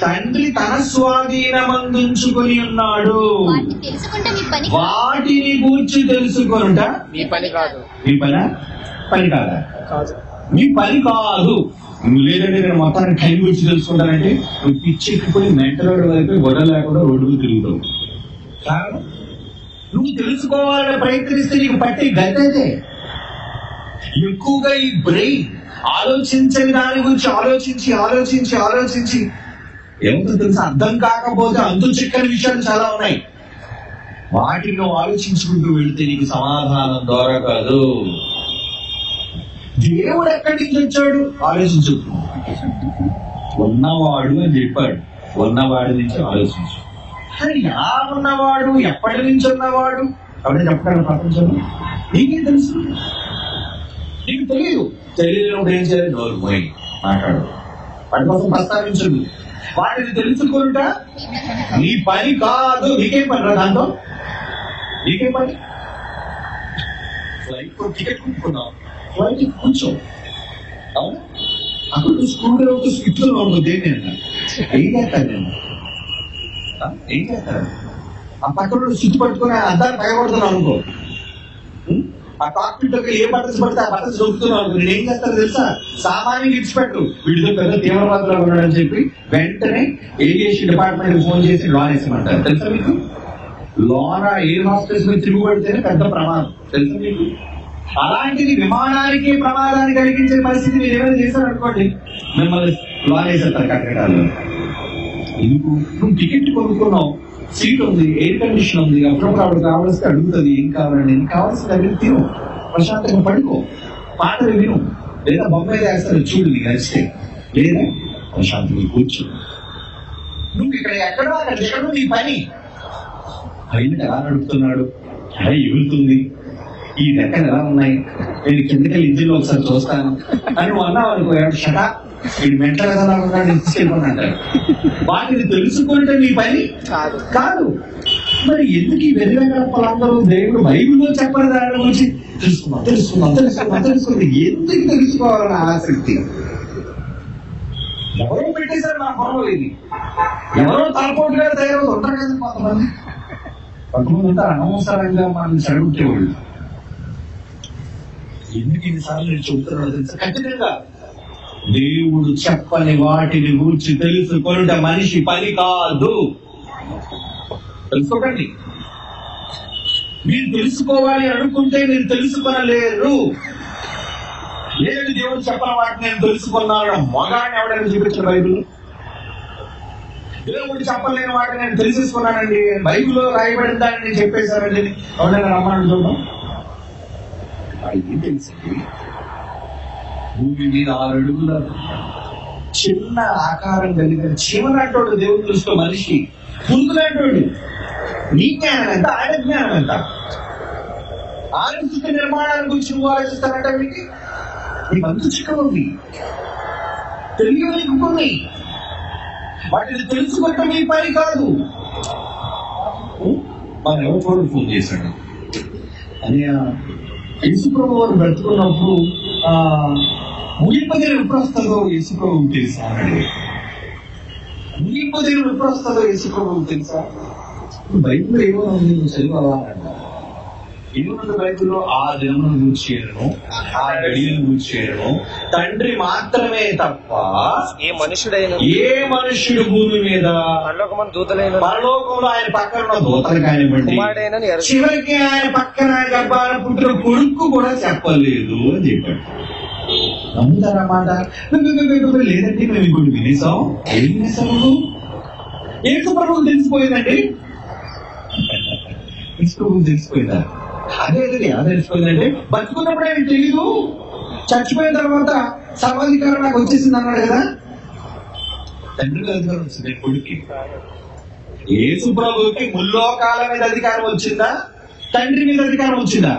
తండ్రి తన స్వాధీనమందుంచుకొని ఉన్నాడు. వాటిని గూర్చి తెలుసుకొనుట మీ పని కాదు. మీ పని కాదా? మీ పని కాదు. లేదంటే నేను మొత్తాన్ని టైం గురించి తెలుసుకుంటానంటే నువ్వు పిచ్చెక్కిపోయి మెంటల్ వైపు గొడవ లేకుండా రోడ్డు మీద తిరుగుతావు. కారణం నువ్వు తెలుసుకోవాలని ప్రయత్నిస్తే నీకు పట్టే గతే. ఎక్కువగా ఈ బ్రెయిన్ ఆలోచించని దాని గురించి ఆలోచించి ఆలోచించి ఆలోచించి ఏమవుతుందో తెలుసా? అర్థం కాకపోతే అంతు చిక్కని విషయాలు చాలా ఉన్నాయి. వాటిని నువ్వు ఆలోచించుకుంటూ వెళితే నీకు సమాధానం దొరకదు. దేవుడు ఎక్కడి నుంచి వచ్చాడు ఆలోచించు. ఉన్నవాడు అని చెప్పాడు, ఉన్నవాడి నుంచి ఆలోచించు. కానీ ఎలా ఉన్నవాడు, ఎప్పటి నుంచి ఉన్నవాడు ఎవరైనా చెప్పగలరు ప్రపంచంలో? నీకేం తెలుసు? నీకు తెలియదు. తెలియనప్పుడు ఏం చేయాలి? నోరు పోయి మాట్లాడు. వాటి కోసం ప్రస్తావించదు. వాటిని తెలుసుకుంటా నీ పని కాదు. నీకేం పని రా దాంతో? నీకేం పని? ఫ్లైట్ టికెట్ కొనుక్కున్నావు, ఫ్లైట్ కూర్చో. అవునా? అక్కడ స్కూల్లో స్కిప్లో ఉంటుంది. ఏం చేస్తాను నేను? ఏం చేస్తాను? ఆ పక్కన సిగ్గు పట్టుకుని అద్దాన్ని పగబడుతున్నాను అనుకో. ఆ కాక్పిట్ లోకి ఏ బట్టలు పడితే ఆ బట్టలు దొరుకుతున్నావు. నేను ఏం చేస్తాను తెలుసా? సామాన్యులు ఇచ్చిపెట్టు, వీడితో పెద్ద తీవ్రవాదులో ఉన్నాడని చెప్పి వెంటనే ఏవియేషన్ డిపార్ట్మెంట్ ఫోన్ చేసి లోన్ వేసమంటారు. తెలుసా మీకు? లోన ఎయిర్ హాస్టల్స్ మీద తిరుగుబడితేనే పెద్ద ప్రమాదం. తెలుసా మీకు? అలాంటిది విమానానికి ప్రమాదాన్ని కలిగించే పరిస్థితి మీరు ఏమైనా చేశారనుకోండి, మిమ్మల్ని లోన్ వేసేస్తారు కట్టడాల్లో. ఎందుకు? నువ్వు టికెట్ కొనుక్కున్నావు, సీట్ ఉంది, ఎయిర్ కండిషన్ ఉంది, అప్పుడప్పుడు ఆవిడ కావాల్సి అడుగుతుంది ఏం కావాలని. నీకు కావాల్సిన దగ్గర తిను, ప్రశాంతంగా పడుకో, పాటలు విను, లేదా బొమ్మాయి వేస్తారు చూడు నీకు నచ్చితే, లేదా ప్రశాంతంగా కూర్చో. నువ్వు ఇక్కడ ఎక్కడో ఎక్కడో నీ పని. పైన ఎలా నడుపుతున్నాడు, ఎలా ఎగురుతుంది, ఈ రెక్కలు ఎలా ఉన్నాయి, నేను కిందకెళ్ళి ఇంజిన్లో ఒకసారి చూస్తాను అని నువ్వు అన్నావు అనుకో, షటా వీడు మెంటల్ కదా ఉన్నాడు తీసుకెళ్ళిపోయి అంటారు. వాటిని తెలుసుకుంటే నీ పని కాదు. మరి ఎందుకు ఈ వెర్రిగడపలందరూ దేవుడు బైబిల్లో చెప్పని దాని గురించి తెలుసుకుంది? ఎందుకు తెలుసుకోవాలని ఆసక్తి? ఎవరో పెట్టేశారు నా పొరలో. ఇది ఎవరో తలపోటుగా తయారవుతూ ఉంటారు కదా కొంతమంది ఉంటారు అనవసరంగా మనల్ని చదువుతేవాళ్ళు. ఎందుకు ఇన్నిసార్లు నేను చెబుతున్నాను తెలుసా? ఖచ్చితంగా దేవుడు చెప్పని వాటిని గూర్చి తెలుసుకొనుట మనిషి పని కాదు. తెలుసుకోకండి. మీరు తెలుసుకోవాలి అనుకుంటే మీరు తెలుసుకొనలేరు. లేదు దేవుడు చెప్పని వాటిని నేను తెలుసుకున్నాను మగాడిని ఎవడైనా చూపించిన బైబిల్? దేవుడు చెప్పలేని వాటిని నేను తెలిసేసుకున్నానండి, బైబిల్లో రాయబడిన దాన్ని నేను చెప్పేశానండి, ఎవరైనా రమ్మని చూద్దాం. ఏం తెలిసింది? భూమి మీద 6 అడుగుల చిన్న ఆకారం కలిగిన చీమలాంటోడు దేవుడు దృష్టిలో మనిషి, పురుగులాంటోడు. నీ జ్ఞానం ఎంత, ఆయన జ్ఞానం ఎంత? ఆయన స్థితి నిర్మాణాన్ని గురించి నువ్వు ఆలోచిస్తానంటే మీకు అంత చిక్క ఉంది, తెలియని వాటిని తెలుసుకుంటే మీ పని కాదు. మన ఎవరు ఫోన్ చేశాడు అని యేసుప్రభు వారు బ్రతుకున్నప్పుడు ముగింపు దినం ఎప్పుడు వస్తుందో యేసుప్రభువు తెలుసా అన్నాడు. ముగింపు దినం ఎప్పుడు వస్తుందో యేసుప్రభువు తెలుసా? బైబిల్లో ఏమో ఉంది, నువ్వు చదివావా అన్నాడు. ఏమున్నది బైబిల్లో? ఆ దినమును గూర్చేయను, ఆ గడియను గూర్చేయను తండ్రి మాత్రమే తప్ప ఏ మనుష్యుడు భూమి మీద పరలోకంలో ఆయన పక్కన ఉన్న దూతలు కానివ్వండి, చివరికి ఆయన పక్కన గర్భాన పుట్టిన కొడుకు కూడా చెప్పలేదు అని చెప్పాడు. నమ్ముతారన్నమాట? లేదంటే మేము ఇంకోటి వినేసాం. ఏం వినేసాము? యేసుప్రభువుకు తెలిసిపోయిందండి. యేసుప్రభువుకు తెలిసిపోయిందా? అదే ఎలా తెలిసిపోయిందంటే, బతుకున్నప్పుడు ఆయన తెలీదు, చచ్చిపోయిన తర్వాత సర్వాధికారం నాకు వచ్చేసింది అన్నాడు కదా. తండ్రికి అధికారం వచ్చింది కొడుక్కి. యేసుప్రభువుకి ముల్లోకాల మీద అధికారం వచ్చిందా, తండ్రి మీద అధికారం వచ్చిందా?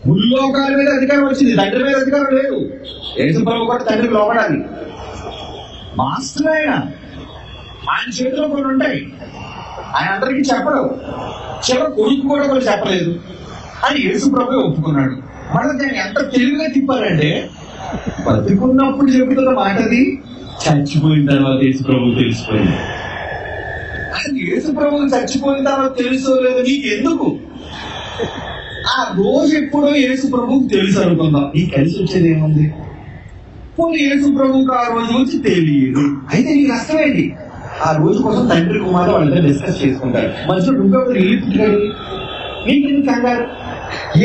ముల్లోకాల మీద అధికారం వచ్చింది, తండ్రి మీద అధికారం లేదు. యేసుప్రభు కూడా తండ్రికి లోపడాలి. మాస్టర్ ఆయన చేతిలో కొన్ని ఉంటాయి, ఆయన అందరికీ చెప్పడు. చివరి కొడుకు కూడా కొన్ని చెప్పలేదు అని యేసుప్రభు ఒప్పుకున్నాడు. మళ్ళీ దాన్ని ఎంత తెలివిగా తిప్పారంటే, బతుకున్నప్పుడు చెబుతున్న మాటది చచ్చిపోయిన తర్వాత యేసుప్రభు తెలిసిపోయింది. అది యేసుప్రభు చచ్చిపోయిన తర్వాత తెలుసుకోలేదు, నీకెందుకు? ఆ రోజు ఎప్పుడో యేసుప్రభుకు తెలుసు అనుకుందాం, నీకు కలిసి వచ్చేది ఏముంది? పోనీ యేసుప్రభుకు ఆ రోజు వచ్చి తెలియదు, అయితే నీకు నష్టమేంటి? ఆ రోజు కోసం తండ్రి కుమారుడు వాళ్ళిద్దరు డిస్కస్ చేసుకుంటారు. మధ్యలో ఇంకొకరు రిలీఫ్ నీకెందుకు కంగారు?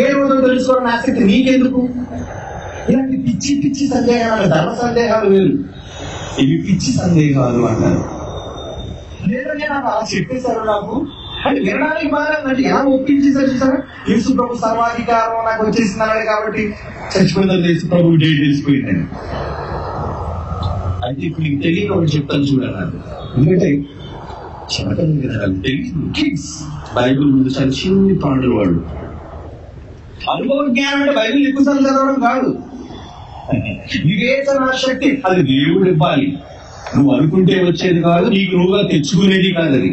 ఏ రోజు తెలుసుకోవాలని ఆసక్తి నీకెందుకు? ఇలాంటి పిచ్చి పిచ్చి సందేహాలు, ధర్మ సందేహాలు వేరు, ఇవి పిచ్చి సందేహాలు అంటారు. లేదంటే నాకు అలా చెప్పేశారు నాకు అంటే వినడానికి బాగా అంటే ఎలా ఒప్పించేసారు చూసారా? యేసుప్రభు సర్వాధికారం నాకు వచ్చేసిందన్నాడు కాబట్టి చచ్చిపోయిందని యేసుప్రభు డేట్ తెలిసిపోయిందని. అయితే ఇప్పుడు నీకు తెలియక ఒకటి చెప్తాను చూడాలి. ఎందుకంటే చిన్నపిల్లలు కదా, తెలియదు. కిడ్స్ బైబిల్ ముందు చాలా చిన్ని పాండులు వాళ్ళు. అనుభవ జ్ఞానం అంటే బైబిల్ ఎక్కువసార్లు చదవడం కాదు, వివేచన శక్తి అది దేవుడు ఇవ్వాలి. నువ్వు అనుకుంటే వచ్చేది కాదు, నీకు నువ్వుగా తెచ్చుకునేది కాదు అది.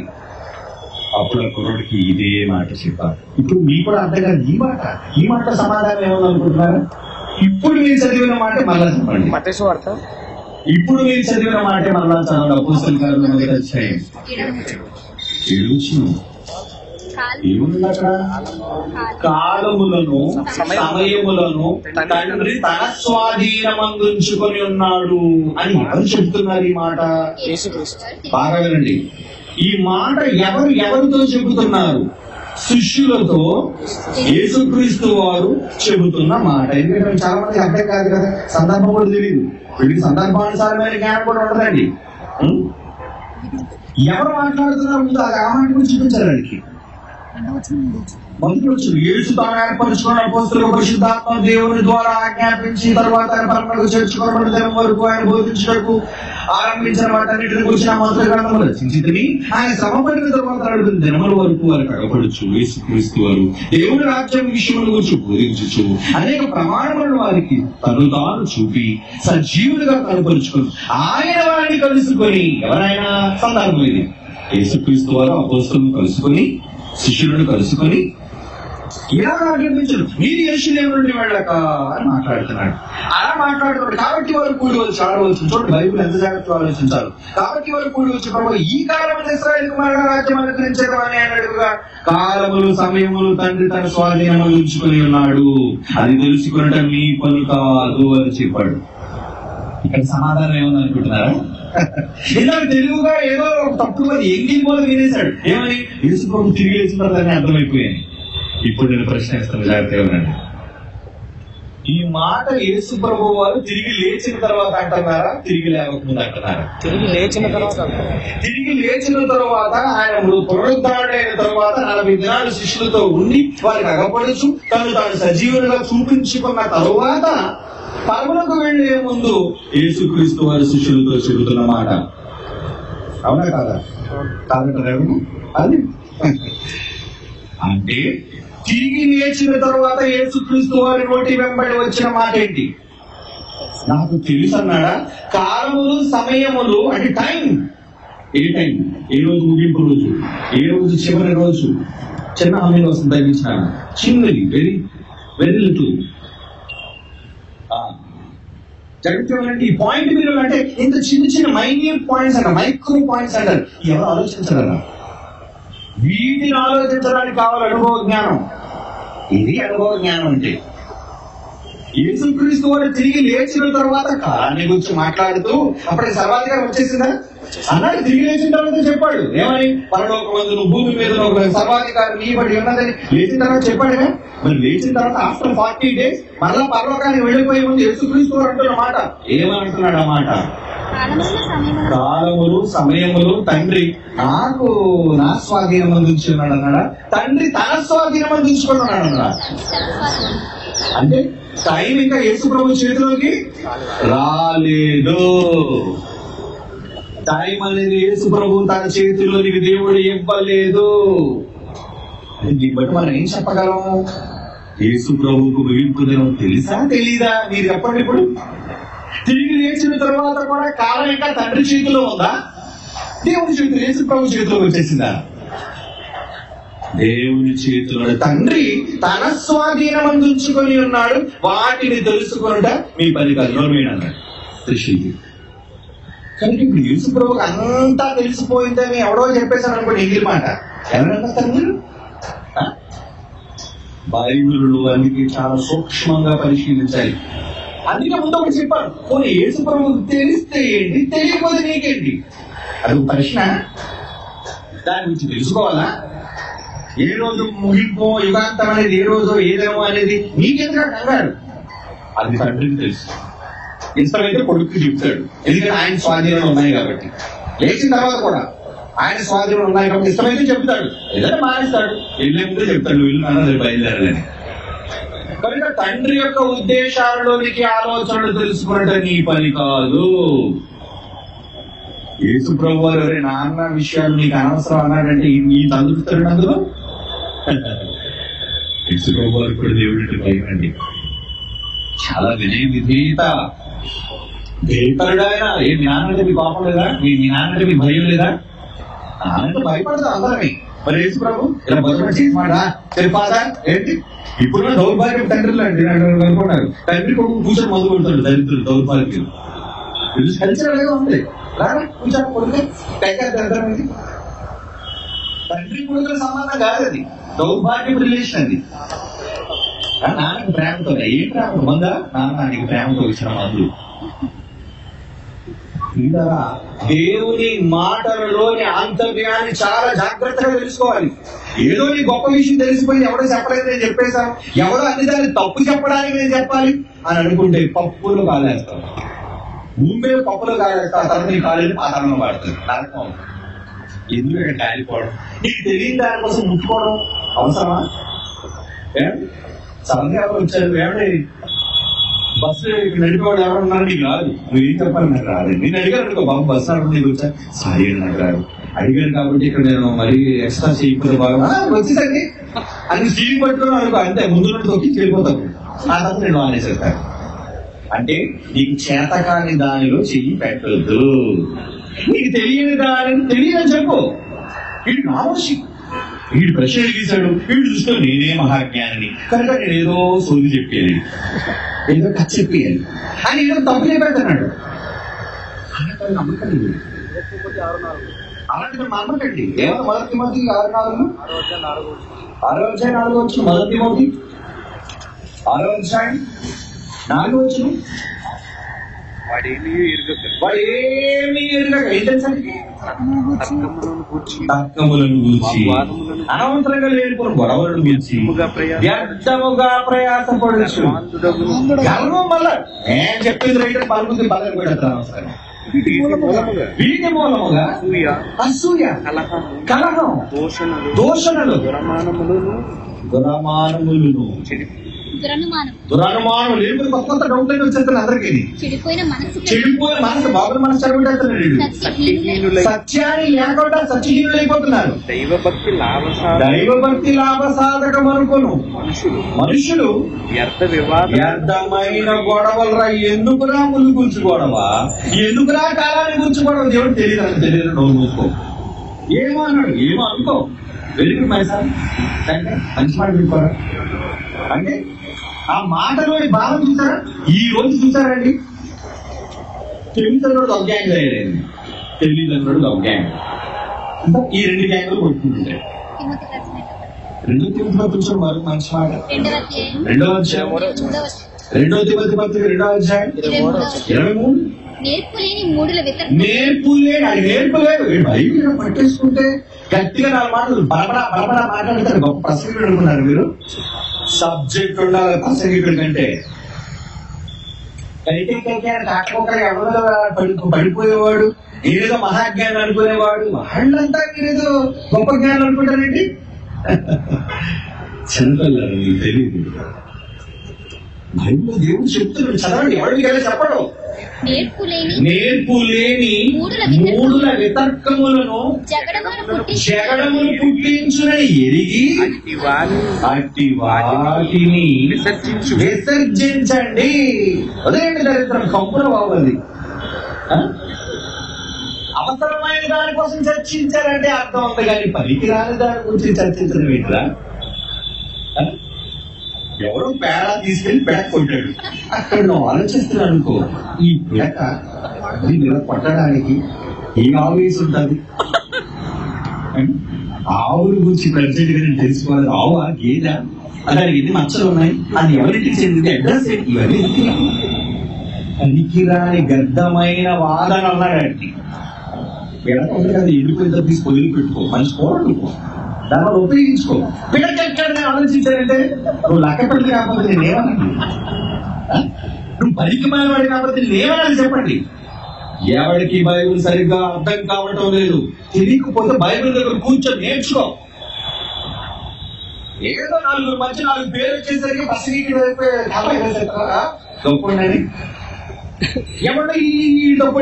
అప్పుడు ఆ కుర్రోడికి ఇదే మాట చెప్పాలి. ఇప్పుడు మీకు కూడా అర్థం కాదు ఈ మాట సమాధానం ఏమని అనుకుంటున్నారా? ఇప్పుడు మీరు చదివిన మాట మళ్ళా చెప్పండి. ఇప్పుడు మీరు చదివిన మాట మళ్ళా చదవండి. అపోస్తలుల కార్యాలు 1వ అధ్యాయం 7వ వచనం. ఏముంది అక్కడ? కాలములను సమయములను తండ్రి తన స్వాధీనమందుంచుకొని ఉన్నాడు అని ఎవరు చెబుతున్నారు ఈ మాట? బాగా వినండి. ఈ మాట ఎవరితో చెబుతున్నారు? శిష్యులతో యేసుక్రీస్తు వారు చెబుతున్న మాట. ఎందుకంటే చాలా మంది అర్థం కాదు కదా, సందర్భం కూడా తెలియదు. వీళ్ళకి సందర్భానుసారమైన జ్ఞానం కూడా ఉండదండి. ఎవరు మాట్లాడుతున్నారు ముందు అది ఆ మాట కూడా చూపించాలండి. మొదటి వచ్చింది యేసు తాను ఏర్పరచుకున్న అపోస్తలుల పరిశుద్ధాత్మ దేవుని ద్వారా ఆజ్ఞాపించి తర్వాత ఆయన పరమకు చేర్చుకోవడం దినం వరకు ఆయన బోధించడానికి ఆరంభించిన వాటన్నిటిని గురించి మంత్ర గ్రంథములు రచించితిని. ఆయన శ్రమపడిన తర్వాత అడుగుతున్న దినముల వరకు వారు కడపడుచు యేసుక్రీస్తు వారు దేవుని రాజ్యం విషయముల గురించి బోధించు అనేక ప్రమాణములను వారికి తను తాను చూపి సజీవులుగా కనపరుచుకుని ఆయన వారిని కలుసుకొని, ఎవరైనా సందర్భం ఇది, యేసుక్రీస్తు వారు అపోస్తలులను కలుసుకొని శిష్యులను కలుసుకొని ఇలా ఆజ్ఞాపించను, మీరు యెరూషలేము నుండి వెళ్ళక అని మాట్లాడుతున్నాడు. అలా మాట్లాడుతున్నాడు. కాబట్టి వారు కూడి వచ్చి ఆలోచించారు. చూడండి బైబిల్ ఎంత జాగ్రత్తగా ఆలోచించారు. కాబట్టి వారు కూడి వచ్చి ప్రభు ఈ కాలంలో ఇశ్రాయేలు కుమారుడు రాజ్యం అనుగ్రహించడం అని అడుగుగా, కాలములు సమయములు తండ్రి తన స్వాధీనము ఉంచుకొని ఉన్నాడు, అది తెలుసుకునటం మీ పని కాదు అని చెప్పాడు. ఇక్కడ సమాధానం ఏమని అనుకుంటున్నారా? ఇలా తెలుగుగా ఏదో తప్పుడు ఎంగిల్ పోలు వినేశాడు. ఏమని? యేసు ప్రభు తిరిగి లేచిన తర్వాత అర్థమైపోయాయి. ఇప్పుడు నేను ప్రశ్న ఇస్తాను, జాగ్రత్తగా ఉండండి. ఈ మాట యేసు ప్రభు వారు తిరిగి లేచిన తర్వాత అంటున్నారా, తిరిగి లేవకముందు అంటున్నారా? తిరిగి లేచిన తర్వాత తిరిగి లేచిన తర్వాత ఆయన పునరుద్ధరణైన తర్వాత 40 దినాలు శిష్యులతో ఉండి వారికి అగపడుచు తాను సజీవులుగా చూపించుకున్న తరువాత పరములకు వెళ్లే ముందు యేసుక్రీస్తు వారి శిష్యులతో చెబుతున్న మాట. అవునా కాదా? కాదంటారు అది. అంటే తిరిగి లేచిన తర్వాత యేసుక్రీస్తు వారి నోటి వెంబడి వచ్చిన మాట ఏంటి? నాకు తెలుసు అన్నాడా? కాలములు సమయములు అంటే టైం. ఏ టైం? ఏ రోజు ముగింపు రోజు, ఏ రోజు చివరి రోజు. చిన్న హామీలో వస్తుంది తగ్గించిన చిన్నది, వెరీ వెరీ లిటిల్. జరుగుతుంది ఈ పాయింట్ మీరు అంటే ఇంత చిన్న చిన్న మైన్యూట్ పాయింట్స్ అంటారు, మైక్రో పాయింట్స్ అంటారు. ఎవరు ఆలోచించగలరా? వీటిని ఆలోచించడానికి కావాలి అనుభవ జ్ఞానం. ఇది అనుభవ జ్ఞానం అంటే. యేసుక్రీస్తు వారు తిరిగి లేచిన తర్వాత కాలాన్ని గురించి మాట్లాడుతూ అప్పటికి సర్వాధికారం వచ్చేసిందా అన్నాడు. తిరిగి లేచిన తర్వాత చెప్పాడు ఏమని? పరలోకమందును భూమి మీద ఒక సర్వాధికారం నీబడి ఉన్నదని లేచిన తర్వాత చెప్పాడుగా. మరి లేచిన తర్వాత ఆఫ్టర్ 40 days మళ్ళా పరలోకానికి వెళ్ళిపోయే ముందు యేసుక్రీస్తు వారు అంటున్న మాట ఏమంటున్నాడు? ఆ మాట కాలములు సమయములు తండ్రి నాకు నా స్వాధీనం అందించుకున్నాడు అన్నాడా? తండ్రి తన స్వాధీనం అందించుకున్నాడు అన్నాడా? అంటే టైం ఇంకా యేసు ప్రభు చేతిలోకి రాలేదు. టైం అనేది యేసు ప్రభు తన చేతిలోనికి దేవుడు ఇవ్వలేదు. దీన్ని బట్టి మనం ఏం చెప్పగలం? యేసు ప్రభువుకు ముగింపు దినం తెలుసా తెలీదా? మీరు చెప్పండి. ఇప్పుడు తిరిగి లేచిన తర్వాత కూడా కాలం ఇంకా తండ్రి చేతిలో ఉందా, దేవుని చేతిలో, యేసు ప్రభు చేతిలో వచ్చేసిందా? దేవుని చేతిలో. తండ్రి తన స్వాధీనం అందించుకొని ఉన్నాడు, వాటిని తెలుసుకున్నట మీ పని కాదు అన్నాడు ఋషికి. కనుక ఇప్పుడు యేసు ప్రభువుకి అంతా తెలిసిపోయిందని ఎవడో చెప్పేశారు అనుకోండి, ఎంగిలి మాట. ఎవరన్నారు మీరు? బైబిలు అందుకే చాలా సూక్ష్మంగా పరిశీలించాలి. అందుకే ముందు ఒకటి చెప్పారు, పోనీ యేసు ప్రభువుకి తెలిస్తే ఏంటి, తెలియకపోతే నీకేంటి? అది ప్రశ్న. దాని గురించి తెలుసుకోవాలా? ఏ రోజు ముగింపు యుగాంతం అనేది ఏ రోజు ఏదేమో అనేది నీకెందుకు కంగారు? అది తండ్రికి తెలుసు. ఇష్టమైతే కొడుకు చెప్తాడు, ఎందుకంటే ఆయన స్వాధీనంలో ఉన్నాయి కాబట్టి. లేచిన తర్వాత కూడా ఆయన స్వాధీనం ఉన్నాయి కాబట్టి ఇష్టమైతే చెప్తాడు, ఏదైనా మానేస్తాడు. వెళ్ళే ముందే చెప్తాడు వీళ్ళు అన్నది బయలుదేరాలని. కనుక తండ్రి యొక్క ఉద్దేశాలలోనికి ఆలోచనలు తెలుసుకున్నట్టు నీ పని కాదు. యేసు ప్రభు వారు ఎవరే నాన్న విషయాలు నీకు అనవసరం అన్నాడంటే ఈ తండ్రి అందులో యేసు ప్రభు వారు కూడా దేవుడి భయమండి, చాలా వినయ విధేయత. భయపడు ఆయన. ఏ మీ నాన్నంటే మీ పాపం లేదా? మీ నాన్నంటే మీ భయం లేదా? నాన్నంటే భయపడతా అందరమే. మరి యేసు ప్రభు ఇలా భజన చేసి మాట తెలిపాదా ఏంటి? ఇప్పుడు దౌర్భాగ్యం తండ్రిలో అండి అనుకున్నారు. తండ్రి కొడుకు కూర్చొని మొదలు పెడతాడు దరిద్రులు, దౌర్భాగ్యం. కల్చరల్గా ఉంది. రారా కూర్చొని కొడుకు కైకాంతి. తండ్రి కొడుకుల సంబంధం కాదు అది, దౌర్భాగ్యం రిలేషన్ అది. నాన్నకి ప్రేమతో ఏ ప్రేమ మందా? నాన్న నీకు ప్రేమతో ఇచ్చిన మందు. దేవుని మాటలలోని ఆంతర్యాన్ని చాలా జాగ్రత్తగా తెలుసుకోవాలి. ఏదో నీ గొప్ప విషయం తెలిసిపోయింది, ఎవడో చెప్పలేదు నేను చెప్పేశాను, ఎవడో అన్ని దాన్ని తప్పు చెప్పడానికి నేను చెప్పాలి అని అనుకుంటే పప్పులు కాలేస్తావు. ముందే పప్పులు కాలేస్తా, ఆ తర్వాత నీ కాలేజీ పాతాళంలో పడుతుంది, నరకం. ఎందుకంటే కాలిపోవడం, నీకు తెలియని దానికోసం ముట్టుకోవడం అవసరమా? సడన్గా ఎవరు వచ్చారు, ఏమంటే బస్సు నడిపేవాడు ఎవరు ఉన్నారు నీకు రాదు, నువ్వేం చెప్పాలి నాకు రాదు. నేను అడిగాను అనుకో, బాబు బస్సు నడపడం నీకు వచ్చా, సారీ అని నాకు రాదు. అడిగాను కాబట్టి ఇక్కడ నేను మరీ ఎక్స్ట్రా చేయకపోతే బాగా వచ్చేసండి అని సీల్ పట్టుకున్నాను అనుకో, అంతే ముందు నుండి తొక్కి వెళ్ళిపోతాను. ఆ తర్వాత నేను ఆనేసేస్తాను. అంటే నీకు చేతకాని దానిలో చెయ్యి పెట్టద్దు. నీకు తెలియని దానిని తెలియని చెప్పు. ఇది నామోషి. వీడు ప్రశ్న అడిగేశాడు, వీడు చూస్తే నేనే మహాజ్ఞానిని కనుక నేను ఏదో సోది చెప్పేది, ఏదో కథ చెప్పేయాలి అని ఏదో తప్పు చెప్పేస్తున్నాడు. అలాంటి నమ్మకండి, అలాంటి నమ్మకండి. ఏమన్నా మొదటి తిమోతి 6:4 6:4 మొదటి తిమోతి 6:4 వాడేమీ ఎరుగక ఏంటంటే తర్కములను గూర్చి అనవసరంగా లేనిపోయిన గొడవలను గూర్చి వ్యర్థముగా ప్రయాసపడచ్చు. గర్వం వల్ల నేను చెప్పింది రైట్ పలుకుతుంది పదవి పెడతాను. వీటి మూలముగా అసూయ, కలహం, దూషణలు, దురమానములను లేకపోతే కొత్త డౌట్ అని వచ్చేస్తారు అందరికీ. చెడిపోయిన మనసు బాబుల మనసు చెడగొట్టేస్తున్నాడు. సత్యాన్ని లేకుండా సత్యహీనులు అయిపోతున్నారు. దైవభక్తి లాభసాధకం అనుకోను మనుషులు వ్యర్థమైన గొడవలరా. ఎందుకురా ముళ్ళు గురించి గొడవ, ఎందుకురా కాలాన్ని గురించి గొడవ, దేవుడు తెలియదు నోరు మూసుకో. ఏమో అన్నాడు, ఏమో అనుకో, వెలుగు మైసారి మంచి మాట వినుకోరా అంటే ఆ మాటలోని భావం చూసారా? ఈ రోజు చూసారండి, తెలివితేటోడు ఒక గ్యాంగ్ అయ్యాడండి, తెలివితేటోడు ఒక గ్యాంగ్. ఈ 2 గ్యాంగులు కొట్టుకుంటుంటాయి. 2 తిమోతి పత్రిక మరొక మంచి మాట, 2వ అధ్యాయం 2 తిమోతి పత్రిక 2వ అధ్యాయం 23. నేర్పులేడు బైబిల్ పట్టేసుకుంటే గట్టిగా 4 మాటలు బలబడా మాట్లాడతారు. గొప్ప ప్రసంగుడు అనుకున్నారు మీరు. సబ్జెక్ట్ ఉండాలి ప్రసంగికుడి కంటే. ఎవరు పడిపోయేవాడు, నేనేదో మహాజ్ఞానం అనుకునేవాడు, వాళ్ళంతా మీరేదో గొప్ప జ్ఞానం అనుకుంటారండి. చిన్నపిల్లలు మీకు తెలియదు. బైబిల్లో దేవుడు చెప్తున్నాడు, చదవండి. ఎవరికి ఎలా చెప్పడం? నేర్పులేని మూడుల వితర్కములను జగడమును పుట్టించునని ఎరిగి అట్టి వాటిని విసర్జించండి. అదేంటి దరిద్రం, కంపున బాగుంది. అవసరమైన దానికోసం చర్చించారంటే అర్థం ఉంది, కానీ పనికి రాని దాని గురించి చర్చించడం ఏంటిరా? ఎవరో పేడ తీసుకెళ్లి పిడక కొట్టాడు, అక్కడ నువ్వు ఆలోచిస్తున్నావు అనుకో, ఈ పిడక దీన్ని కొట్టడానికి ఏం ఆవేసి ఉంటుంది? ఆవుల గురించి ప్రజెంట్ గా నేను తెలుసుకోవాలి. ఆవా గేదె, దానికి ఎన్ని మచ్చలు ఉన్నాయి, అది ఎవరింటికి చెందింది, అడ్రస్ ఏంటి, ఇవన్నీ పనికిరాని గద్దమైన వాదన అన్నాడండి. పిడక ఉంది కదా, ఎండిపోయిన తీసి పొయ్యిలు పెట్టుకో, మంచి కూరడుకో, దానివల్ల ఉపయోగించుకో. పిడకెక్కడనే ఆలోచించారంటే నువ్వు లక్కపెళ్ళి కాకపోతే నేనేమన్నాను, నువ్వు పనికి మానవాడి కాకపోతే నేనేమన్నాను చెప్పండి. ఎవరికి బైబిల్ సరిగ్గా అర్థం కావటం లేదు, తెలియకపోతే బైబిల్ దగ్గర కూర్చొని నేర్చుకో. ఏదో 4 మంచి 4 పేరు వచ్చేసరికి ప్రసంగికుడు గొప్పని ఎవడో ఈ డబ్బు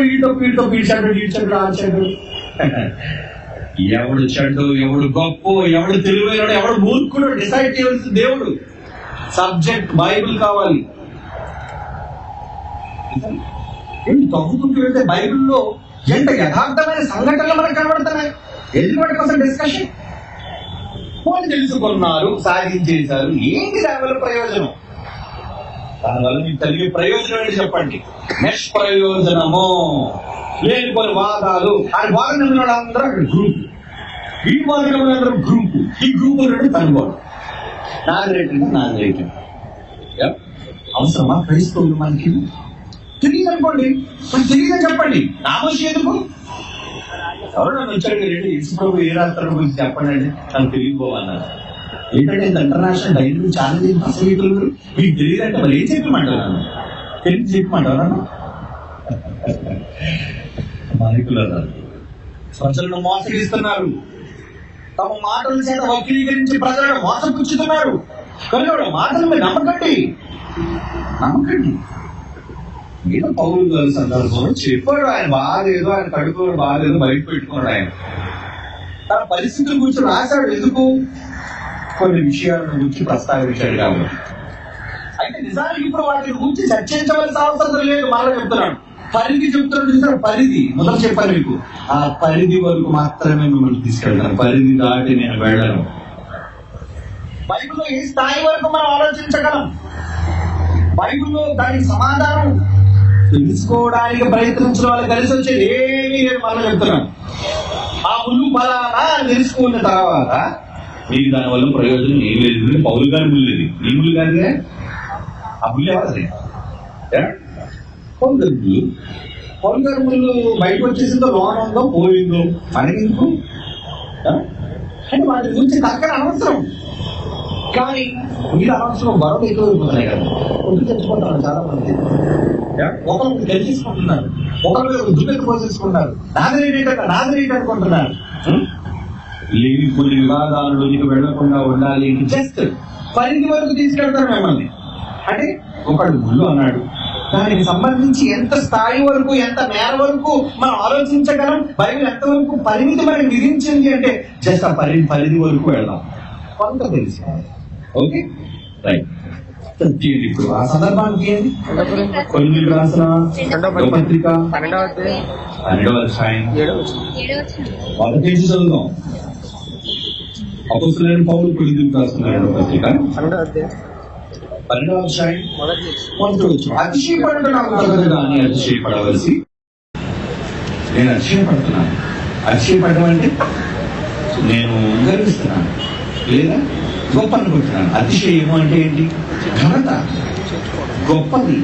ఈడ్చాడు ఆచాడు. ఎవడు చెడ్డు, ఎవడు గొప్ప, ఎవడు తెలివైనడు, ఎవడు మూర్ఖుడు డిసైడ్ చేయవలసిన దేవుడు. సబ్జెక్ట్ బైబిల్ కావాలి. తగ్గుకుంటూ వెళ్తే బైబిల్లో ఎంత యథార్థమైన సంఘటనలు మనకు కనబడుతున్నాయి. ఎదుటి కోసం డిస్కషన్. వాళ్ళు తెలుసుకున్నారు, సాధించేశారు, ఏంటి దానివల్ల ప్రయోజనం? దానివల్ల మీకు కలిగే ప్రయోజనం ఏంటి చెప్పండి? నిష్ప్రయోజనము, లేనిపోయిన వాదాలు. ఆయన వాదన అందరూ అక్కడ గ్రూప్, ఈ వాదన అందరూ గ్రూప్, ఈ గ్రూప్ 2 కనుగోలు. నాది రేట్ అవసరమా? క్రైస్తవులు మనకి తెలియదు అనుకోండి, మనకి తెలియదని చెప్పండి. నామోషి ఎందుకు? ఎవరు వచ్చాడు 2 ఇసుప్రభు ఏ రాష్ట్రం గురించి చెప్పండి అండి, నాకు తెలియకపోవన్నారు. ఏంటంటే ఇంటర్నేషనల్ డైరీ ఛాలెంజ్ ప్రసంగికులు మీకు తెలియదంటే మరి ఏం చెప్పమంటారు? తెలిసి చెప్పమంటారు. ప్రజలను మోసగిస్తున్నారు, తమ మాటల చేత వక్రీకరించి ప్రజలను మోసపుచ్చుతున్నారు. కనుక మాటలు మీరు నమ్మకండి. ఏదో పౌరులు గారి సందర్భంలో చెప్పాడు, ఆయన బాగాలేదు, ఆయన కడుపు బాగాలేదు, బయట పెట్టుకున్నాడు. ఆయన తన పరిస్థితుల గురించి రాశాడు. ఎందుకు? కొన్ని విషయాలను గురించి ప్రస్తావించాడు కాబట్టి. అయితే నిజానికి ఇప్పుడు వాటి గురించి చర్చించవలసిన అవసరం లేదు, మళ్ళీ చెప్తున్నాడు. పరిధి చెప్తాడు చూసారు, పరిధి మొదలు చెప్పాను మీకు. ఆ పరిధి వరకు మాత్రమే మిమ్మల్ని తీసుకెళ్తాను, పరిధి దాటి నేను వెళ్ళను. బైబిల్లో ఏ స్థాయి వరకు మనం ఆలోచించగలం? బైబిల్లో దానికి సమాధానం తెలుసుకోవడానికి ప్రయత్నించిన వాళ్ళు కలిసి వచ్చేది ఏమీ లేదు. మనం చెప్తున్నాం ఆ ముళ్ళు ఫలానా తెలుసుకున్న తర్వాత మీకు దానివల్ల ప్రయోజనం ఏం లేదు. పౌలు గారి ముళ్ళు ఇది, ఈ ముళ్ళు కాదుగా. ఆ ముళ్ళు ఎవరిది? పౌలు గారి ముళ్ళు. పౌలు గారి ముళ్ళు బయటకు వచ్చేసిందో లోన ఉందో పోయిందో మనకెందుకు అంటే వాటి గురించి తగ్గ అనవసరం. కానీ మీరు అనవసరం గొడవ ఎక్కువ అయిపోతున్నాయి కదా, ఒడ్డు తెచ్చుకుంటారు చాలా మంది. ఒకరికి తెలిసేసుకుంటున్నారు, ఒకరు దుమ్మెత్తి పోసేసుకుంటారు, నాదరేట్ అనుకుంటున్నారు. లేని కొన్ని వివాదాలలోకి వెళ్లకుండా ఉండాలి. జస్ట్ పరిధి వరకు తీసుకెళ్తారు మిమ్మల్ని. అంటే ఒకడు ముళ్ళు అన్నాడు, దానికి సంబంధించి ఎంత స్థాయి వరకు, ఎంత మేర వరకు మనం ఆలోచించగలం, బైబిల్ ఎంతవరకు పరిమితి మనకి విధించింది అంటే జస్ట్ ఆ పరిధి వరకు వెళ్దాం, కొంత తెలుసుకోవాలి. Okay right. ఇప్పుడు ఆ సందర్భానికి ఏంటి? కొరింథీయులకు రాసిన పత్రిక 12వ అధ్యాయం 7వ పేజీ చదువుదాం. అపోస్తలుడైన పౌలు కొరింథీయులకు రాసిన పత్రిక 12వ అధ్యాయం 1వ వచనం. అతిశయపడటం నాకు తగదు కానీ అతిశయపడవలసి నేను అతిశయపడుతున్నాను. అతిశయపడడం అంటే నేను గర్విస్తున్నాను లేదా గొప్ప అనుకుంటున్నాను. అతిశయము అంటే ఏంటి? ఘనత, గొప్పది,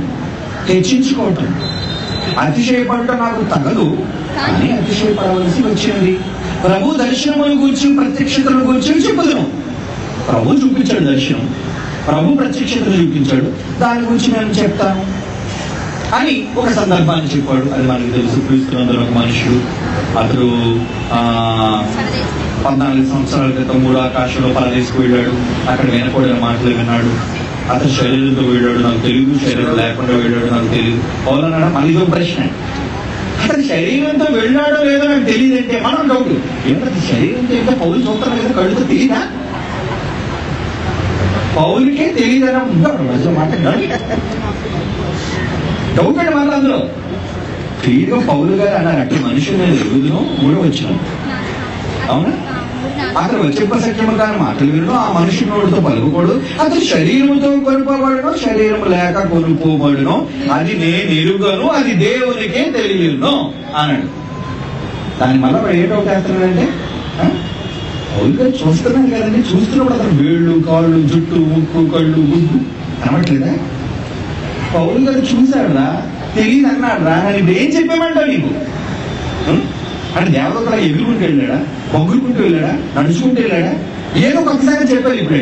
హెచ్చించుకోవటం. అతిశయపడటం నాకు తగదు కానీ అతిశయపడవలసి వచ్చింది. ప్రభు దర్శనముల గురించి, ప్రత్యక్షతల గురించి చెప్పుదును. ప్రభు చూపించాడు దర్శనం, ప్రభు ప్రత్యక్షతలు చూపించాడు, దాని గురించి నేను చెప్తాను అని ఒక సందర్భాన్ని చెప్పాడు. అది మనకు తెలుసు. క్రీస్తునందున ఒక మనుషుడు, అతడు 14 సంవత్సరాల క్రితం 3 ఆకాశంలో పరదేశకు వెళ్ళాడు. అక్కడ వినకూడని మాటలు విన్నాడు. అతను శరీరంతో వెళ్ళాడు, నాకు తెలియదు. శరీరం లేకుండా వెళ్ళాడు, నాకు తెలియదు. పౌలన్నాడా? మళ్ళీ ఒక ప్రశ్న, అతను శరీరంతో వెళ్ళాడో లేదో నాకు తెలియదు అంటే మనం డౌట్. ఏంటంటే శరీరంతో ఏంటో పౌలు చూస్తాను కదా, కడుతో తెలియదా? పౌలుకే తెలియదన్నా ఉందా మాట డౌట్ అండి. మళ్ళీ అందులో క్లియర్గా పౌలు గారు అన్నారు, అట్టి మనుషులు నేను ఎరుగుదును 3వ వచనం. అవునా? అతను వచ్చే సత్యము కాని మాటలు వినడం, ఆ మనుషుడు నోటితో పలుకుకోడు, అతను శరీరముతో కొనుకోబడను, శరీరము లేక కొనుక్కోబడును, అది నేను ఎరుగను, అది దేవునికే తెలియను అన్నాడు. దాన్ని మళ్ళీ ఏ డౌట్ వేస్తున్నాడంటే, పౌలు గారు చూస్తున్నాను కదండి, చూస్తున్నప్పుడు అతను వేళ్ళు, కాళ్ళు, జుట్టు, ముక్కు, కళ్ళు, గుడ్డు అనవట్లేదా? పౌలు గారు చూశాడురా, తెలియదు అన్నాడురా, నేను ఏం చెప్పామంటావు నీకు? అంటే దేవతలా ఎగురుకుంటూ వెళ్ళాడా, పొగురుకుంటూ వెళ్ళాడా, నడుచుకుంటూ వెళ్ళాడా? ఏదో ఒకసారి చెప్పాలి. ఇప్పుడు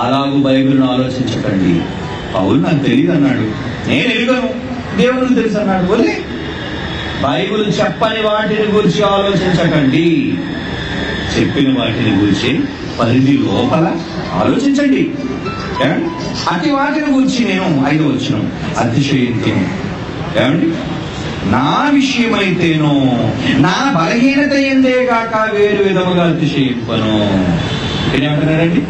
అలాగూ బైబిల్ను ఆలోచించకండి. పౌలు నాకు తెలియదు అన్నాడు, నేను ఎరుగను, దేవునికి తెలుసు అన్నాడు. వదిలే. బైబిల్ చెప్పని వాటిని గురించి ఆలోచించకండి, చెప్పిన వాటిని గురించి పరిధి లోపల ఆలోచించండి. అతి వాటిని గురించి నేను 5వ వచనం అతిశయించేను. ఏమండి? నా విషయమైతేనో నా బలహీనత ఎందే కాక వేరు విధముగా అతిశయింపను. ఏమంటున్నారండి?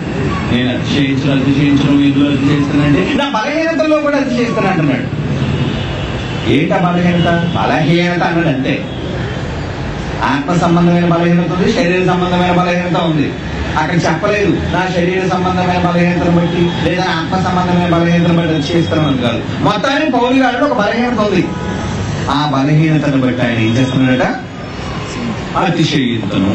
నేను అతిశయించను వీధిలో అతిశయిస్తానంటే నా బలహీనతలో కూడా అతిశయిస్తాను అంటున్నాడు. ఏంటా బలహీనత? బలహీనత అన్నాడు అంతే. ఆత్మ సంబంధమైన బలహీనత ఉంది, శరీర సంబంధమైన బలహీనత ఉంది. అక్కడ చెప్పలేదు నా శరీర సంబంధమైన బలహీనతను బట్టి లేదా ఆత్మ సంబంధమైన బలహీనతను బట్టి అతిశయిస్తాను కాదు. మొత్తానికి పౌలు గారిలో ఒక బలహీనత ఉంది. ఆ బలహీనతను బట్టి ఆయన ఏం చేస్తున్నాడట? అతిశయించను.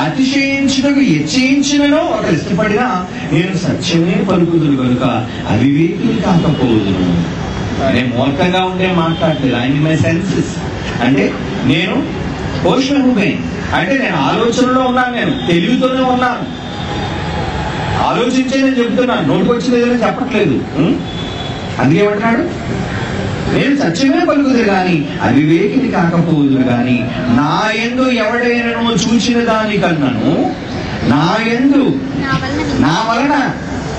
అతిశయించుటకు హెచ్చయించినను ఒకరు ఇష్టపడినా నేను సత్యమే పలుకుదును కనుక అవివేకులు కాకపోదును. నేను మూర్ఖంగా ఉండే మాట్లాడలేదు. ఆయన మై సెన్సెస్ అంటే నేను పోషణమే అంటే నేను ఆలోచనలో ఉన్నాను, నేను తెలివితోనే ఉన్నాను, ఆలోచించే నేను చెప్తున్నాను, నోటికి వచ్చింది ఏదైనా చెప్పట్లేదు. అందుకే ఏమంటున్నాడు? నేను సత్యమే పలుకుదు గాని అవివేకిని కాకపోదు గాని నా యందు ఎవడైనా చూచిన దానికన్నాను, నా యందు నా వలన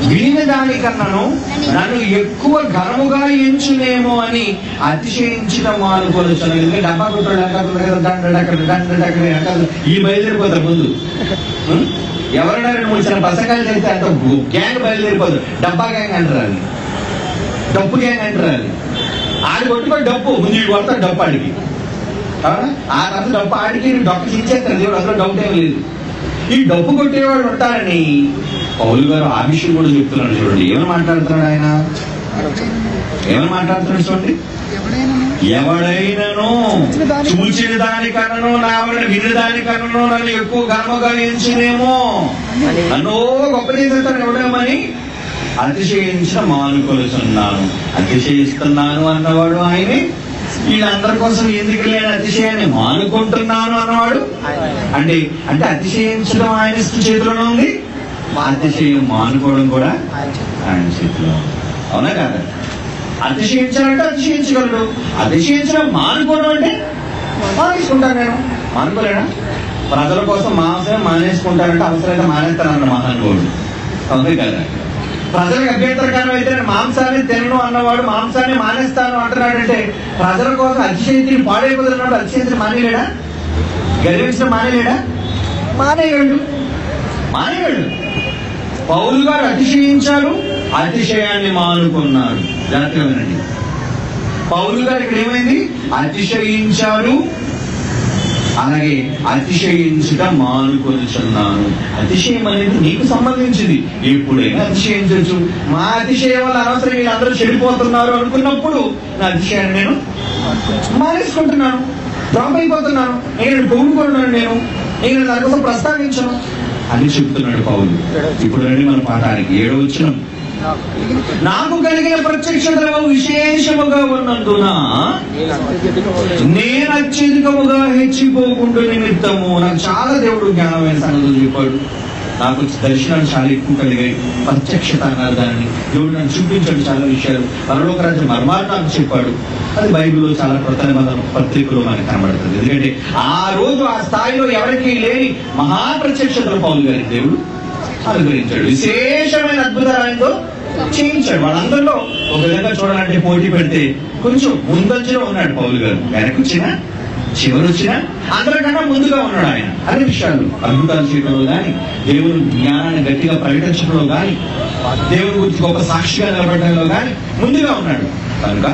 వినిన దానికన్నాను నన్ను ఎక్కువ ఘనముగా ఎంచునేమో అని అతిశయించిన మానుకోవచ్చు. డబ్బా కొట్టాడు ఈ బయలుదేరిపోతారు ముందు. ఎవరైనా 2-3 చిన్న ప్రసంగాలు చేస్తే అంత గ్యాంగ్ బయలుదేరిపోతారు. డబ్బా గ్యాంగ్ అంటారు, అది డప్పు గ్యాంగ్ అంటారు. అది ఆడి కొట్టుకొని డప్పు ముందు కొడతాడు డప్పు ఆడికి. ఆ తర్వాత డప్పు ఆడికి డప్పు ఇచ్చేస్తాడు దేవుడు, అందులో డౌట్ ఏం లేదు. ఈ డప్పు కొట్టేవాడు ఉంటారని పౌలు గారు ఆ విషయం కూడా చెప్తున్నాడు. చూడండి ఏమని మాట్లాడుతున్నాడు ఆయన, ఏమని మాట్లాడుతున్నాడు చూడండి. ఎవడైనాను చూచిన దానికన్నా నా విని దానికన్నా నన్ను ఎక్కువ ఘనముగా ఎంచినేమో, నన్ను గొప్ప చేసేస్తాను ఎవడేమని అతిశయించిన మానుకొలుచున్నాను. అతిశయిస్తున్నాను అన్నవాడు ఆయనే. వీళ్ళందరి కోసం ఎందుకు లేని అతిశయాన్ని మానుకుంటున్నాను అన్నవాడు అంటే అతిశయించడం ఆయన చేతిలోనే ఉంది, అతిశయం మానుకోవడం కూడా ఆయన చేతిలో ఉంది. అవునా కాదా? అతిశయించాలంటే అతిశయించగలడు, అతిశయించడం మానుకోవడం అంటే మానేసుకుంటాను. నేను మానుకోలేనా? ప్రజల కోసం మాంసం మానేసుకుంటానంటే అవసరమైతే మానేస్తానన్న మహానుభావుడు. అవునే కదా? ప్రజలకు అభ్యంతరకరం అయితే నేను మాంసాన్ని తినను అన్నవాడు మాంసాన్ని మానేస్తాను అంటున్నాడంటే ప్రజల కోసం అతిశయించి పాడైపోతున్నప్పుడు అతిశయించి మానేయలేడా? గర్వించడం మానేయలేడా? మానేయడు. పౌలు గారు అతిశయించారు, అతిశయాన్ని మానుకున్నారు. జాగ్రత్తగా వినండి. పౌలు గారు ఇక్కడ ఏమైంది? అతిశయించారు, అలాగే అతిశయించడం మానుకొనుచున్నాను. అతిశయం అనేది నీకు సంబంధించింది. ఎప్పుడైనా అతిశయించవచ్చు. మా అతిశయం వల్ల అనవసరం వీళ్ళందరూ చెడిపోతున్నారు అనుకున్నప్పుడు నా అతిశయాన్ని నేను మానేసుకుంటున్నాను, డ్రాప్ అయిపోతున్నాను. నేను పొగుడుకున్నాను, నేను దానికోసం ప్రస్తావించను అని చెప్తున్నాడు పౌలు. ఇప్పుడు రండి మన పాఠానికి. 7వ వచనం. నాకు కలిగిన ప్రత్యక్షత విశేషముగా ఉన్నందున నేను అత్యధికముగా హెచ్చిపోకుండా నిమిత్తము. నాకు చాలా దేవుడు జ్ఞానమైన సంగతులు చెప్పాడు. నాకు దర్శనాలు చాలా ఎక్కువ కలిగాయి. ప్రత్యక్షత అన్నారు దాన్ని. దేవుడు నన్ను చూపించాడు చాలా విషయాలు. పరలోక రాజ్య మర్మాలు నాకు చెప్పాడు. అది బైబిల్లో చాలా పత్రికలో మనకు కనబడుతుంది. ఎందుకంటే ఆ రోజు ఆ స్థాయిలో ఎవరికి లేని మహాప్రత్యక్షతలు పౌలు గారికి దేవుడు అనుగ్రహించాడు. విశేషమైన అద్భుతాలతో చేయించాడు. వాళ్ళందరిలో ఒక విధంగా చూడాలంటే పోటీ పెడితే కొంచెం ముందంజలో ఉన్నాడు పౌలు గారు. వెనక్కి వచ్చినా చివరి వచ్చినా అందరికన్నా ముందుగా ఉన్నాడు ఆయన. అన్ని విషయాలు అద్భుతాలు చేయడంలో కానీ, దేవుని జ్ఞానాన్ని గట్టిగా ప్రకటించడంలో కానీ, దేవుని గురించి గొప్ప సాక్షిగా నిలబడడంలో కానీ ముందుగా ఉన్నాడు. కనుక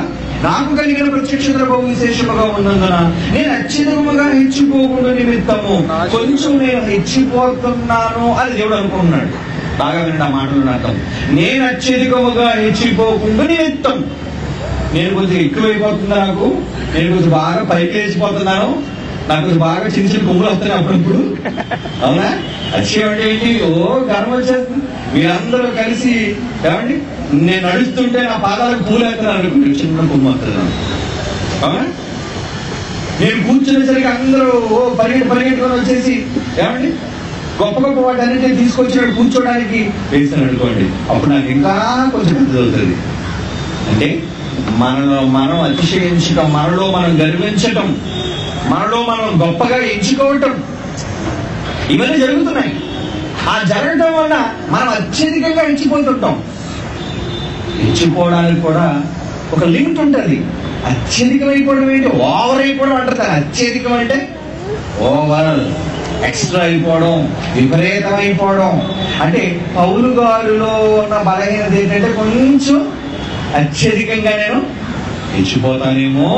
నాకు కలిగిన ప్రత్యక్షత విశేషముగా ఉన్నందున నేను అత్యధికముగా హెచ్చిపోకుండా నిమిత్తము కొంచెం నేను హెచ్చిపోతున్నాను అని దేవుడు అనుకుంటున్నాడు. బాగా వినండి ఆ మాటలు అర్థం. నేను అత్యధికముగా హెచ్చిపోకుండా నిమిత్తం. నేను కొంచెం ఎక్కువైపోతుందా, నేను కొంచెం బాగా పైకి లేచిపోతున్నాను, నాకు కొంచెం బాగా చిన్న చిన్న కొమ్ములు వస్తున్నాయి అప్పుడప్పుడు. అవునా? అతిశయం అంటే ఏంటి? గర్వం వచ్చేస్తుంది. మీరందరూ కలిసి ఏమండి నేను నడుస్తుంటే నా పాదాలకు పూలు వేస్తున్నాను అనుకుంటే చిన్న కొమ్ము వస్తున్నాను. అవునా? నేను కూర్చునేసరికి అందరూ పరిగెట్టుకొని వచ్చేసి ఏమండి గొప్ప గొప్ప వాటి అన్నింటినీ తీసుకొచ్చినట్టు కూర్చోడానికి వేస్తాను అనుకోండి. అప్పుడు నాకు ఇంకా కొంచెం పెద్దది అవుతుంది. అంటే మనలో మనం అతిశయించటం, మనలో మనం గర్వించటం, మనలో మనం గొప్పగా ఎంచుకోవటం, ఇవన్నీ జరుగుతున్నాయి. ఆ జరగటం వల్ల మనం అత్యధికంగా ఎంచిపోతుంటాం. ఎంచిపోవడానికి కూడా ఒక లిమిట్ ఉంటుంది. అత్యధికం అయిపోవడం ఏంటి? ఓవర్ అయిపోవడం అంటారు. అత్యధికం అంటే ఓవర్, ఎక్స్ట్రా అయిపోవడం, విపరీతం అయిపోవడం. అంటే పౌలు గారిలో ఉన్న బలహీనత ఏంటంటే కొంచెం అత్యధికంగా నేను ఎంచిపోతానేమో.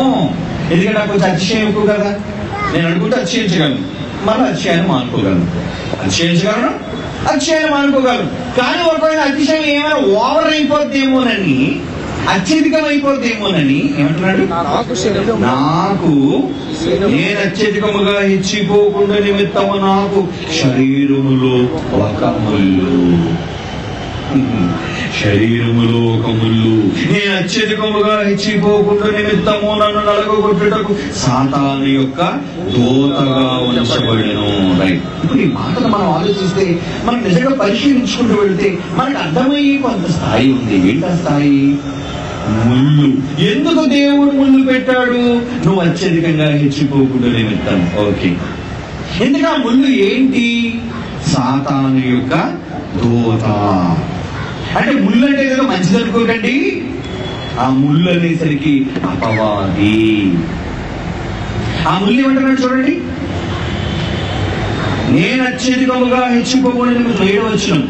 ఎందుకంటే నాకు కొంచెం అతిశయం ఎక్కువ కదా. నేను అనుకుంటే అతిశయించగలను, మళ్ళీ అతిశయాన్ని మానుకోగలను. అతిశయాన్ని మానుకోగలను. కానీ ఒకవేళ అతిశయం ఏమైనా ఓవర్ అయిపోద్దేమోనని, అత్యధికం అయిపోద్దేమోనని ఏమంటున్నాడు? నాకు నేను అత్యధికముగా హెచ్చిపోకుండా నిమిత్తము నాకు శరీరములో ఒక ముళ్ళు, శరీరములో ఒక ముళ్ళు. నేను అత్యధికముగా హెచ్చిపోకుండా నిమిత్తము నన్ను నలగొట్టుటకు సాతాను యొక్క దూతగా ఉంచబడెను. రైట్. ఇప్పుడు ఈ మాటను మనం ఆలోచిస్తే, మనం నిజంగా పరిశీలించుకుంటూ వెళితే మనకు అర్థమయ్యే కొంత స్థాయి ఉంది. ఏంటా స్థాయి? ముళ్ళు. ఎందుకు దేవుడు ముళ్ళు పెట్టాడు? నువ్వు అత్యధికంగా హెచ్చిపోకుండా నిమిత్తం. ఓకే. ఎందుకు ఆ ముళ్ళు ఏంటి? సాతాను యొక్క దూత. అంటే ముళ్ళు అంటే ఏదో మంచిది అనుకోకండి. ఆ ముళ్ళు అనేసరికి అపవాది. ఆ ముళ్ళు ఏమంటున్నాడు చూడండి. నేను అత్యధికముగా హెచ్చిపోకుండా 7వ వచనం.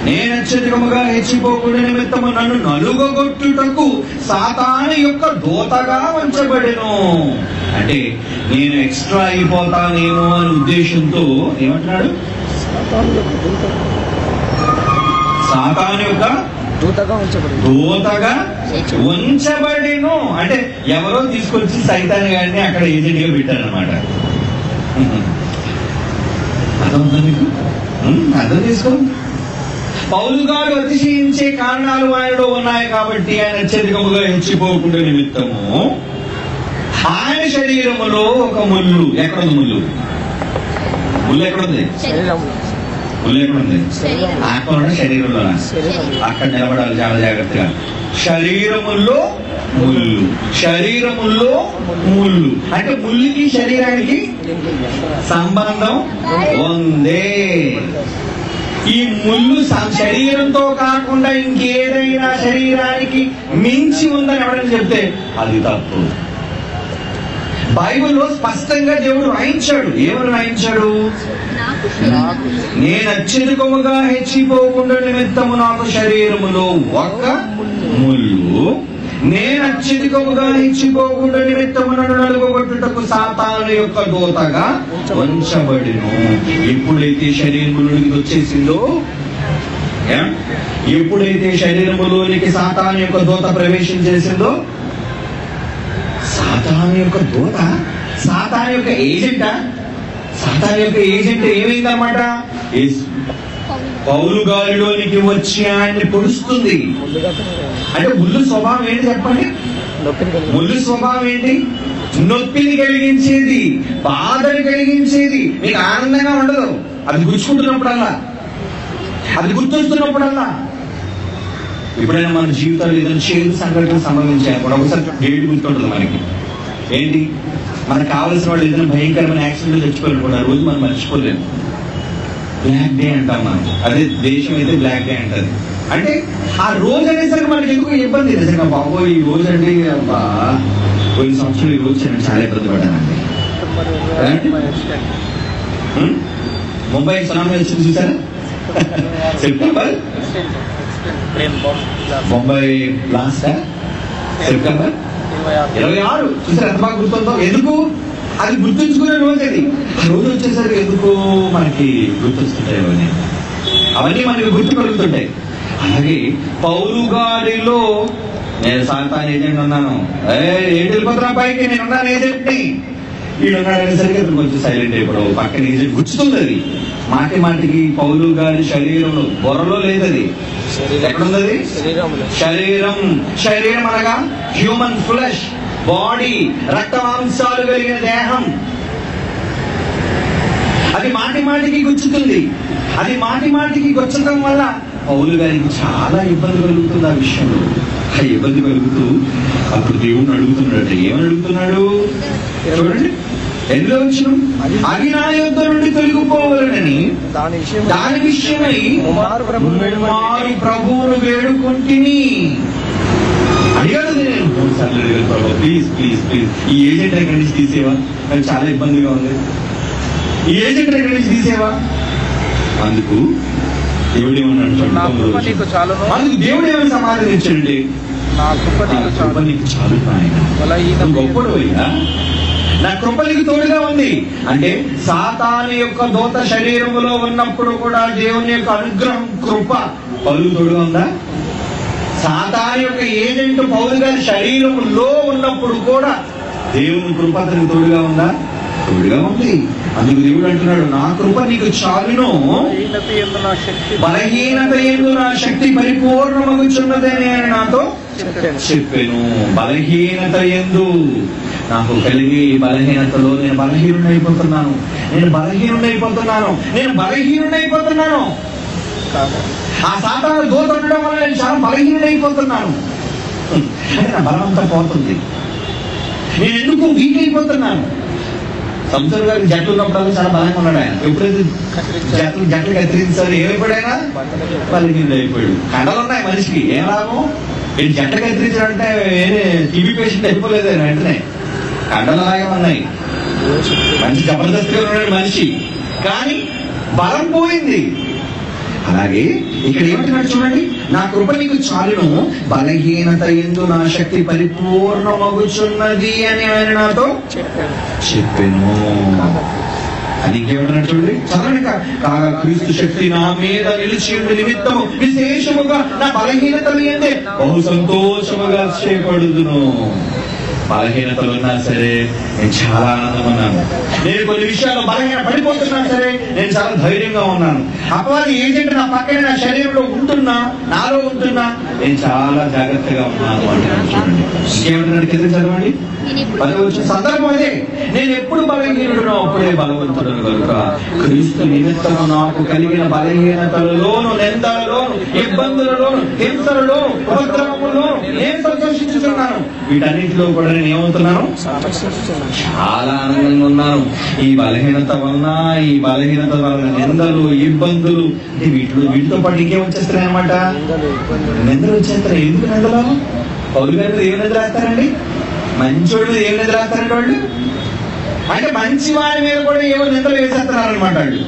నేను అత్యధికముగా హెచ్చిపోకుండా నిమిత్తము నన్ను నలుగొట్టుటకు సాతాను యొక్క దూతగా ఉంచబడెను. అంటే నేను ఎక్స్ట్రా అయిపోతానేమో అనే ఉద్దేశంతో ఏమంటున్నాడు? సాతాను యొక్క దూతగా ఉంచబడెను. అంటే ఎవరో తీసుకొచ్చి సైతాన్ గారిని అక్కడ ఏజెంట్ గా పెట్టారనమాట. అర్థం మీకు? అర్థం చేసుకోండి. పౌలు గారు అతిశయించే కారణాలు ఆయనలో ఉన్నాయి కాబట్టి ఆయన అత్యధికముగా హెచ్చిపోకుండా నిమిత్తము ఆయన శరీరములో ఒక ముళ్ళు. ఎక్కడుంది ముళ్ళు? ముళ్ళు ఎక్కడుంది? ముళ్ళు ఎక్కడుంది? ఆత్మలోనే, శరీరంలోనా? అక్కడ నిలబడాలి చాలా జాగ్రత్తగా. శరీరముల్లో ముళ్ళు, శరీరముల్లో ముళ్ళు. అంటే ముళ్ళుకి శరీరానికి సంబంధం ఉందే. ఈ ముళ్ళు శరీరంతో కాకుండా ఇంకేదైనా శరీరానికి మించి ఉందని ఎవరైనా చెప్తే అది తప్పు. బైబిల్లో స్పష్టంగా దేవుడు రాయించాడు. ఏమని రాయించాడు? నేను అత్యధికముగా హెచ్చిపోకుండా నిమిత్తము నాకు శరీరములో ఒక ముళ్ళు, నేను అత్యధికముగా హెచ్చిపోకుండా నిమిత్తము నన్ను నలుగొట్టుటకు సాతాను యొక్క దూతగా ఉంచబడిను. ఎప్పుడైతే శరీరములోనికి వచ్చేసిందో, ఎప్పుడైతే శరీరములోనికి సాతాను యొక్క దూత ప్రవేశం చేసిందో, సాతాను యొక్క దూత సాతాను యొక్క ఏజెంటా? సాతాను యొక్క ఏజెంట్ ఏమైందన్నమాట? పౌలు గారిలోనికి వచ్చి ఆయన్ని పొడుస్తుంది. అంటే ముళ్ళు స్వభావం ఏంటి చెప్పండి? ముళ్ళు స్వభావం ఏంటి? నొప్పిని కలిగించేది, బాధని కలిగించేది. మీకు ఆనందంగా ఉండదు అది గుచ్చుకుంటున్నప్పుడల్లా, అది గుర్తొస్తున్నప్పుడల్లా. ఎప్పుడైనా మన జీవితంలో ఏదైనా చేదు సంఘటన సంభవించాయి కూడా ఒకసారి డేట్ గుర్తుంటుంది మనకి. ఏంటి? మనకు కావాల్సిన వాళ్ళు ఏదైనా భయంకరమైన యాక్సిడెంట్ చచ్చిపోయిన రోజు మనం మర్చిపోలేము. బ్లాక్ డే అంటాం మనం. అదే దేశం అయితే బ్లాక్ డే అంటది. అంటే ఆ రోజు అనేసరికి మనకి ఎందుకు ఇబ్బంది. నిజంగా బాబో ఈ రోజు అంటే కొన్ని సంవత్సరాలు ఈ రోజు నేను చాలా ఇబ్బంది పడ్డానండి. ముంబై సునామీ వచ్చింది చూసారా? సెప్టెంబర్ ముంబై లాస్ట్ సెప్టెంబర్ 26 చూసారు ఎంత బాగా గుర్తుందో. ఎందుకు? అది గుర్తుంచుకునే రోజు. అది ఆ రోజు వచ్చేసరికి ఎందుకు మనకి గుర్తొస్తుంటాయి అవన్నీ మనకి గుర్తు కలుగుతుంటాయి. అలాగే పౌలు గారిలో నేను సాతాను ఏజెంట్ ఉన్నాను, ఏంటి వెళ్ళిపోతున్నా పైకి, నేను ఉన్నాను ఏజెంట్ని. వీళ్ళున్నాడనేసరికి అతను కొంచెం సైలెంట్ అయిపోవడం, పక్కన ఏజెంట్ గుచ్చుతుంది. అది మాటి మాటికి పౌలు గారి శరీరంలో, బొర్రలో లేదది. ఎక్కడుంది? శరీరం. శరీరం అనగా హ్యూమన్ ఫ్లెష్, బాడీ, రక్త మాంసాలు కలిగిన దేహం. అది మాటి మాటికి గుచ్చుతుంది. అది మాటి మాటికి గుచ్చడం వల్ల పౌలు గారికి చాలా ఇబ్బంది కలుగుతుంది. ఆ విషయంలో ఆ ఇబ్బంది కలుగుతూ అప్పుడు దేవుణ్ణి అడుగుతున్నాడు. ఏమని అడుగుతున్నాడు చూడండి. ఎందులో వచ్చిన అది నా యొద్ద నుండి తొలగిపోవాలని దాని విషయమై ప్రభువును వేడుకుంటుని అడిగాడు. నేను 3 సార్లు అడిగాను, ప్రభు ప్లీజ్ ప్లీజ్ ప్లీజ్ ఈ ఏజెంట్ ఎక్కడి నుంచి తీసేవా, నాకు చాలా ఇబ్బందిగా ఉంది, ఈ ఏజెంట్ ఎక్కడి నుంచి తీసేవా. అందుకు దేవుడు ఏమన్నాడు? అందుకు దేవుడు ఏమని సమాధానం ఇచ్చాడండి? నా కృప నీకు చాలు ఆయన, గొప్పడు అయ్యా, నా కృప నీకు తోడుగా ఉంది. అంటే సాతాను యొక్క దూత శరీరములో ఉన్నప్పుడు కూడా దేవుని యొక్క అనుగ్రహం, కృప పౌలు తోడుగా ఉందా? సాతాను యొక్క ఏజెంట్ పౌలు గారి శరీరములో ఉన్నప్పుడు కూడా దేవుని కృప అతనికి తోడుగా ఉందా? తోడుగా ఉంది. అందుకు దేవుడు అంటున్నాడు, నా కృప నీకు చాలును, బలహీనత యందు నా శక్తి పరిపూర్ణమగుచున్నదని ఆయన నాతో చెప్పాను. బలహీనత యందు నాకు కలిగే బలహీనతలో నేను బలహీనుడైపోతున్నాను, నేను బలహీనుడైపోతున్నాను, నేను బలహీనుడైపోతున్నాను. ఆ సాతాను దూత ఉండడం వల్ల నేను చాలా బలహీనుడైపోతున్నాను. అంటే నా బలమంతా పోతుంది. నేను ఎందుకు వీక్ అయిపోతున్నాను. సంవత్సరం గారికి జట్లు ఉన్నప్పుడు చాలా బలంగా ఉన్నాడు ఆయన. ఎప్పుడైతే జట్లు కత్తిరించారు ఏమైపోయాడైనా బలహీనుడు అయిపోయాడు. కండలు ఉన్నాయి మనిషికి, ఏం లాభం? నేను జట్లు కత్తిరించాడంటే టీబీ పేషెంట్ అయిపోలేదు ఆయన. వెంటనే కండలు అలాగే ఉన్నాయి, మంచి జబర్దస్త్గా ఉన్నాడు మనిషి. కానీ బలం పోయింది. అలాగే ఇక్కడ ఏమంటున్నాడు చూడండి, నా కృప నీకు చాలును, బలహీనత యందు నా శక్తి పరిపూర్ణమగుచున్నది అని ఆయన నాతో చెప్పెను. అది ఇంకేమంటున్నాడు చూడండి, చదవండి. కాగా క్రీస్తు శక్తి నా మీద నిలిచి ఉండి నిమిత్తము విశేషముగా నా బలహీనతలు ఏందే బహు సంతోషముగా చేపడుదును. బలహీనతలు ఉన్నా సరే నేను చాలా ఆనందంగా ఉన్నాను. నేను కొన్ని విషయాల్లో బలహీన పడిపోతున్నా సరే నేను చాలా ధైర్యంగా ఉన్నాను. అపవాది ఏజెంట్ నా పక్కన నా శరీరంలో ఉంటున్నా, నాలో ఉంటున్నా, నేను చాలా జాగ్రత్తగా ఉన్నాను అంటున్నాను. చూడండి ఇంకేమంటున్నాడు, కింద చదవండి. అది వచ్చిన సందర్భం అదే, నేను ఎప్పుడు బలహీనుడునో అప్పుడే బలవంతుడు కనుక క్రీస్తు నిమిత్తము నాకు కలిగిన బలహీనతలలోను, నిందలలోను, ఇబ్బందులలోను, హింసలలోను, ఉపద్రవములోను నేను సంతోషించుతున్నాను. వీటన్నిటిలో కూడా నేను ఏమవుతున్నాను, చాలా ఆనందంగా ఉన్నాను. ఈ బలహీనత వలన, ఈ బలహీనత వలన నిందలు, ఇబ్బందులు, వీటితో పాటు ఇంకేం వచ్చేస్తున్నాయి అనమాట, నిందలు వచ్చేస్తాయి. ఎందుకు నిందలు? పౌలు గారి మీద ఏం నిందలు వేస్తారండి? మంచోడి మీద ఏం నిందలు వేస్తారండి వాళ్ళు? అంటే మంచి వారి మీద కూడా ఏమో నిందలు వేసేస్తున్నారు అనమాట వాళ్ళు.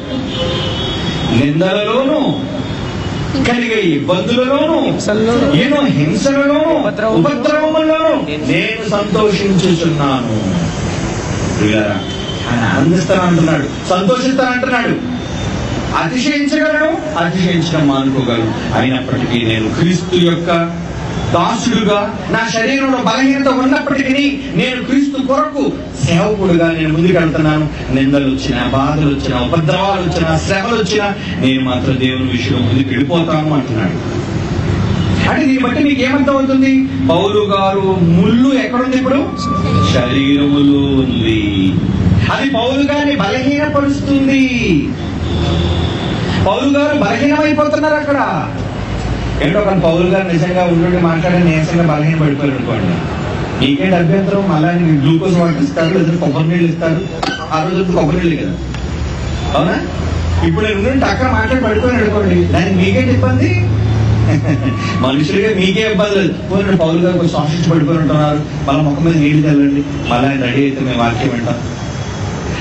నిందలలోను, కలిగే ఇబ్బందులలోను, ఏమో హింసలలోను, ఉపద్రవములలోను నేను సంతోషించుచున్నాను. ఆయన ఆనందిస్తానంటున్నాడు, సంతోషిస్తానంటున్నాడు. అతిశయించగలను, అతిశయించడం మానుకోగలను. అయినప్పటికీ నేను క్రీస్తు యొక్క దాసుడుగా, నా శరీరంలో బలహీనత ఉన్నప్పటికీ నేను క్రీస్తు కొరకు సేవకుడుగా నేను ముందుకెళ్తున్నాను. నిందలు వచ్చినా, బాధలు వచ్చినా, ఉపద్రవాలు వచ్చినా, శ్రమలు వచ్చినా నేను మాత్రం దేవుని విషయంలో ముందుకు వెళ్ళిపోతాను అంటున్నాడు. అంటే దీన్ని బట్టి మీకు ఏమర్థం అవుతుంది? పౌలు గారు ముళ్ళు ఎక్కడుంది ఇప్పుడు? శరీరములో ఉంది. అది పౌలు గారిని బలహీనపరుస్తుంది. పౌలు గారు బలహీనమైపోతున్నారు అక్కడ. ఏంటో కానీ పౌలు గారు నిజంగా ఉండి మాట్లాడే నీరసంగా బలహీన పడిపోయారు అనుకోండి, నీకేంటి అభ్యంతరం? మళ్ళా గ్లూకోజ్ వాటర్ ఇస్తారు, లేదా కొబ్బరి నీళ్ళు ఇస్తారు. ఆ రోజు కొబ్బరి నీళ్ళు కదా, అవునా? ఇప్పుడు నేను అక్కడ మాట్లాడి పడిపోయాను అనుకోండి, దానికి మీకేంటి ఇబ్బంది? మనుషులుగా మీకే ఇబ్బంది లేదు. పోయిన పౌలు గారు కొంచెం ఆశించి పడిపోయి ఉంటున్నారు, మళ్ళీ మొక్క మీద నీళ్లు చల్లండి, మళ్ళీ రెడీ అయితే మేము వాక్యం వింటాం.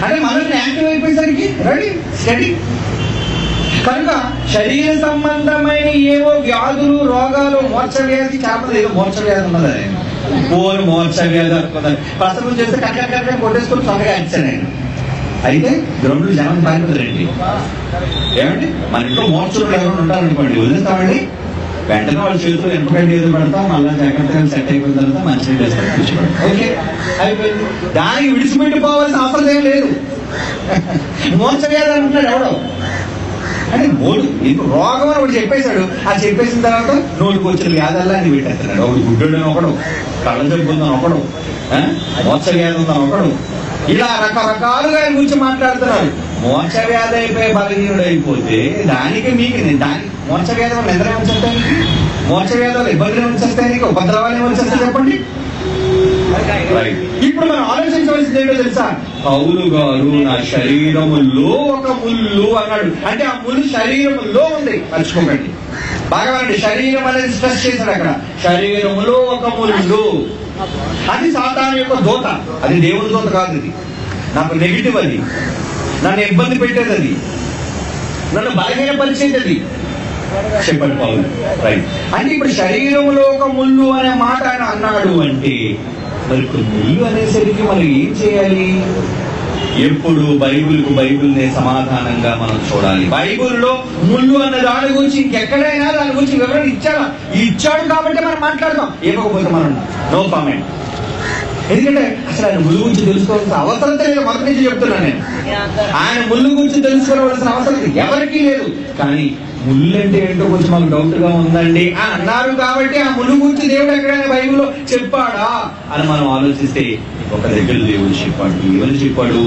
అంటే మనల్ని యాక్టివ్ అయిపోయేసరికి రెడీ స్టడీ. కనుక శరీర సంబంధమైన ఏవో వ్యాధులు, రోగాలు, మోర్చ వ్యాధి, కాకపోతే ఏదో మోర్చ వ్యాధి ఉన్నది, పోను మోర్చ వ్యాధి అనుకున్నారు. ప్రసవం చేస్తే కట్ట కొట్టేసుకొని త్వరగా ఇచ్చాను ఆయన. అయితే గ్రౌండ్లు జనం పారిపోతారండి. ఏమండి మన ఇంట్లో మోర్చలు ఎవరు ఉంటారనుకోండి, వదిలేస్తామండి, వెంటనే వాళ్ళ చేతులు ఎంపకడ్డ ఏదో పెడతాం, మళ్ళీ జాగ్రత్తగా సెట్ అయిపోయిన తర్వాత మంచిగా చేస్తాం, కూర్చోబెడతాం. ఓకే అయిపోయింది. దానికి విడిచిపెట్టిపోవాల్సిన అవసరం ఏం లేదు. మోర్చ వ్యాధి అంటున్నాడు ఎవడో, అంటే రోగం అని ఒకటి చెప్పేశాడు. ఆ చెప్పేసిన తర్వాత నోటికి వచ్చిన వ్యాధల్లా అని పెట్టేస్తున్నాడు. ఒకటి గుడ్డని ఒకడు, కళ్ళ జబ్బు ఉందని ఒకడు, మోక్ష వ్యాధి ఉందని ఒకడు, ఇలా రకరకాలుగా ఆయన గురించి మాట్లాడుతున్నారు. మోక్ష వ్యాధి అయిపోయి బలహీనుడు అయిపోతే దానికి మీకు దానికి మోక్ష వ్యాధి వల్ల నిద్ర ఏమొచ్చేస్తాయి? మోక్ష వ్యాధి వల్ల ఇబ్బందులు ఏమొచ్చేస్తాయి? ఉపద్రవాలు ఏమొచ్చేస్తాయి చెప్పండి. ఇప్పుడు మనం ఆలోచించవలసింది ఏంటో తెలుసా? పౌలు గారు నా శరీరములో ఒక ముళ్ళు అన్నాడు. అంటే ఆ ముళ్ళు శరీరములో ఉంది, మర్చిపోకండి. బాగా శరీరం అనేది స్ట్రెస్ చేశాడు అక్కడ. శరీరములో ఒక ముళ్ళు, అది సాతాను యొక్క దోత, అది దేవుని దోత కాదు. ఇది నాకు నెగిటివ్, అది నన్ను ఇబ్బంది పెట్టేది, అది నన్ను బలహీనపరిచేది, అది చెప్పండి పౌలు. రైట్. అంటే ఇప్పుడు శరీరంలో ఒక ముళ్ళు అనే మాట ఆయన అన్నాడు అంటే మరి ముళ్ళు అనేసరికి మనం ఏం చేయాలి? ఎప్పుడు బైబిల్నే సమాధానంగా మనం చూడాలి. బైబిల్లో ముళ్ళు అన్న దాని గురించి ఇంకెక్కడైనా దాని గురించి వివరణ ఇచ్చాడు కాబట్టి మనం మాట్లాడదాం. ఇవ్వకపోతే మనం నో కామెంట్. ఎందుకంటే అసలు ఆయన ముళ్ళు గురించి తెలుసుకోవాల్సిన అవసరం లేదు. మొదటి నుంచి చెప్తున్నాను నేను, ఆయన ముళ్ళు గురించి తెలుసుకోవాల్సిన అవసరం ఎవరికీ లేదు. కానీ ముళ్ళు అంటే ఏంటో కొంచెం మాకు డౌట్ గా ఉందండి అని అన్నారు కాబట్టి ఆ ముళ్ళు గురించి దేవుడు ఎక్కడైనా బైబిల్లో చెప్పాడా అని మనం ఆలోచిస్తే ఒక దగ్గర దేవుడు చెప్పాడు. ఏమని చెప్పాడు?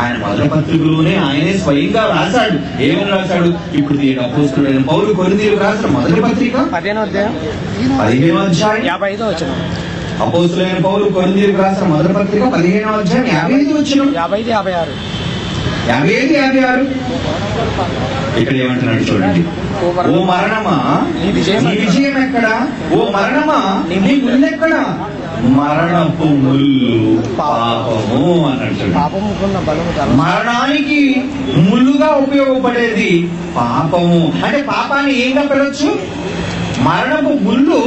ఆయన మొదటి పత్రికలోనే ఆయనే స్వయంగా రాశాడు. ఏమని రాశాడు? ఇప్పుడు నేను అపోస్తలుడైన పౌలు కొరింథీయులకు రాసిన మొదటి పత్రిక 15వ అధ్యాయం 55వ వచనం. అపోస్తలుడైన పౌలు కొరింథీయులకు రాసిన మొదటి పత్రిక 15వ అధ్యాయం 55వ వచనం, 55-56. ఇక్కడ ఏమంటున్నాడు చూడండి. ఓ మరణమా నీ విజయం ఎక్కడా? ఓ మరణమా నీ ముల్లెక్కడా? మరణపు ముళ్ళు పాపము అన్నట్టు. పాపముకున్న బలము మరణానికి ముళ్ళుగా ఉపయోగపడేది పాపము. అంటే పాపాన్ని ఏంగా పిలవచ్చు? మరణపు ముళ్ళు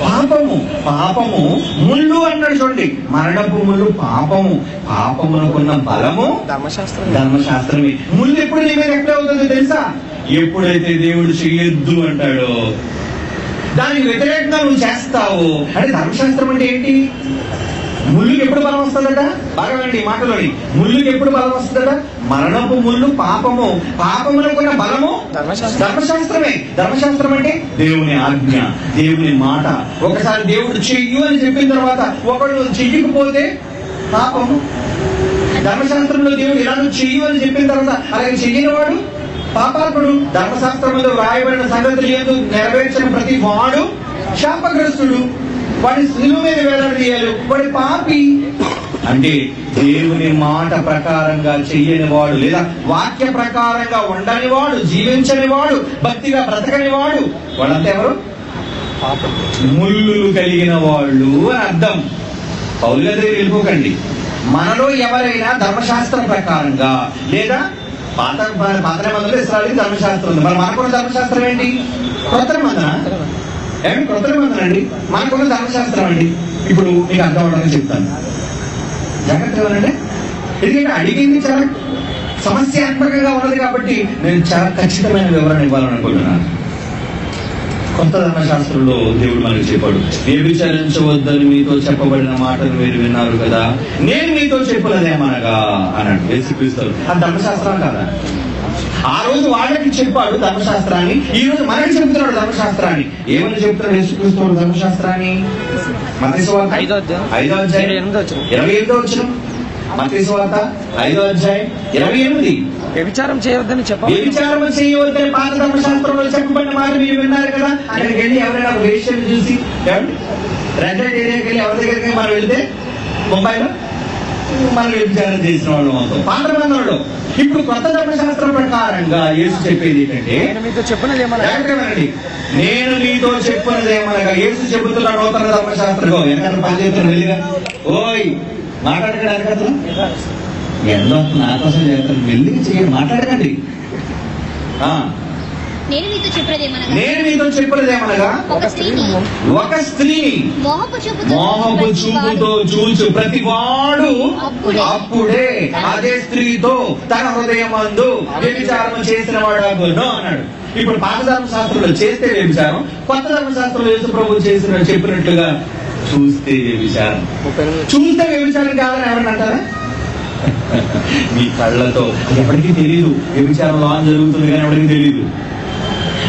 పాపము. పాపము ముళ్ళు అన్నాడు చూడండి. మరణపు ముళ్ళు పాపము. పాపమునకున్న బలము ధర్మశాస్త్రమే. ముళ్ళు ఎప్పుడు నీ మీద ఎక్కడ అవుతుందో తెలుసా? ఎప్పుడైతే దేవుడు చెయ్యొద్దు అంటాడో దానికి వ్యతిరేకంగా నువ్వు చేస్తావు. అంటే ధర్మశాస్త్రం అంటే ఏంటి? ముళ్ళుకి ఎప్పుడు బలం వస్తుందట? బాగా వినండి ఈ మాటలోని. ముళ్ళుకి ఎప్పుడు బలం వస్తుందట? మరణపు ముళ్ళు పాపము. పాపమునకున్న బలము ధర్మశాస్త్రమే. ధర్మశాస్త్రం అంటే దేవుని ఆజ్ఞ, దేవుని మాట. ఒకసారి దేవుడు చెయ్యు అని చెప్పిన తర్వాత ఒకడు చెయ్యకపోతే పాపము. ధర్మశాస్త్రంలో దేవుడు ఇలా చెయ్యు అని చెప్పిన తర్వాత అలాగే చెయ్యని వాడు పాపాత్ముడు. ధర్మశాస్త్రంలో రాయబడిన సంగతులు ఏదో నెరవేర్చిన ప్రతి వాడు శాపగ్రస్తుడు. వాడి శిలువ మీద వేలాడదీయాలి. వాడి పాపి. అంటే దేవుని మాట ప్రకారంగా చెయ్యని వాడు, లేదా వాక్య ప్రకారంగా ఉండని వాడు, జీవించని వాడు, భక్తిగా బ్రతకని వాడు, వాళ్ళంతా ఎవరు? ముళ్ళు కలిగిన వాళ్ళు అని అర్థం. పౌలు గారి దగ్గర వెళ్ళిపోకండి. మనలో ఎవరైనా ధర్మశాస్త్రం ప్రకారంగా, లేదా పాత నిబంధనలో ఇస్రాయేలు ధర్మశాస్త్రం ఉంది. మరి మనకున్న ధర్మశాస్త్రం ఏంటి? కొత్త నిబంధన. ఏమి కొత్త నిబంధన అండి? మనకున్న ధర్మశాస్త్రం అండి. ఇప్పుడు మీకు అర్థం అవడానికి చెప్తాను, జాగ్రత్తగా ఉండండి. ఎందుకంటే అడిగింది చాలా సమస్యాత్మకంగా ఉన్నది కాబట్టి నేను చాలా ఖచ్చితమైన వివరణ ఇవ్వాలని అనుకుంటున్నాను. కొత్త ధర్మశాస్త్రంలో దేవుడు మనకు చెప్పాడు, వ్యభిచరించవద్దని మీతో చెప్పబడిన మాటలు మీరు విన్నారు కదా, నేను మీతో చెప్పలేదేమనగా అన్నాడు యేసుక్రీస్తు. ఆ ధర్మశాస్త్రం కదా. ఆ రోజు వాళ్ళకి చెప్పాడు ధర్మశాస్త్రాన్ని, ఈ రోజు మనకి చెబుతున్నాడు ధర్మశాస్త్రాన్ని. ఏమని చెప్తున్నాడు యేసుక్రీస్తు ధర్మశాస్త్రాన్ని? మత్తయి సువార్త 5వ అధ్యాయం 28వ వచనం. మత్తయి సువార్త 5వ అధ్యాయం 28. వ్యభిచారం చేయవద్దని చెప్పాలి. వ్యభిచారం చేయవద్దని పాత ధర్మశాస్త్రంలో చెప్పబడిన మాట మీరు విన్నారు కదా. అక్కడికి వెళ్ళి ఎవరైనా ఒక వేశ్యను చూసి, రెడ్ లైట్ ఏరియాకి వెళ్ళి ఎవరి దగ్గరికి మనం వెళ్తే ముంబైలో మనం వ్యభిచారం చేసిన వాళ్ళు మొత్తం పాత నిబంధనలో. ఇప్పుడు కొత్త ధర్మశాస్త్రం ప్రకారంగా యేసు చెప్పేది ఏంటంటే, నేను మీతో చెప్పినదేమనగా యేసు చెబుతున్న నూతన ధర్మశాస్త్రం. వెనకాల పనిచేస్తున్న వెళ్ళిగా ఓయ్ మాట్లాడడానికి అతను ఎంతో నా కోసం చేస్తాను, మెల్లిగా చేయండి, మాట్లాడకండి. నేను మీతో చెప్పినదేమనగా ఒక స్త్రీని మోహపు చూపుతో చూచు ప్రతివాడు అప్పుడే అదే స్త్రీతో తన హృదయమందు వ్యభిచారం చేసిన వాడు అన్నాడు. ఇప్పుడు పాత ధర్మశాస్త్రంలో చేస్తే వ్యభిచారం, కొత్త ధర్మశాస్త్రంలో యేసు ప్రభువు చెప్పినట్లుగా చూస్తే వ్యభిచారం. చూస్తే వ్యభిచారం కాదని ఎవరన్నా అంటారా? మీ కళ్ళతో ఎవరికి తెలియదు వ్యభిచారం లాన్ జరుగుతుంది కానీ ఎవరికి తెలియదు.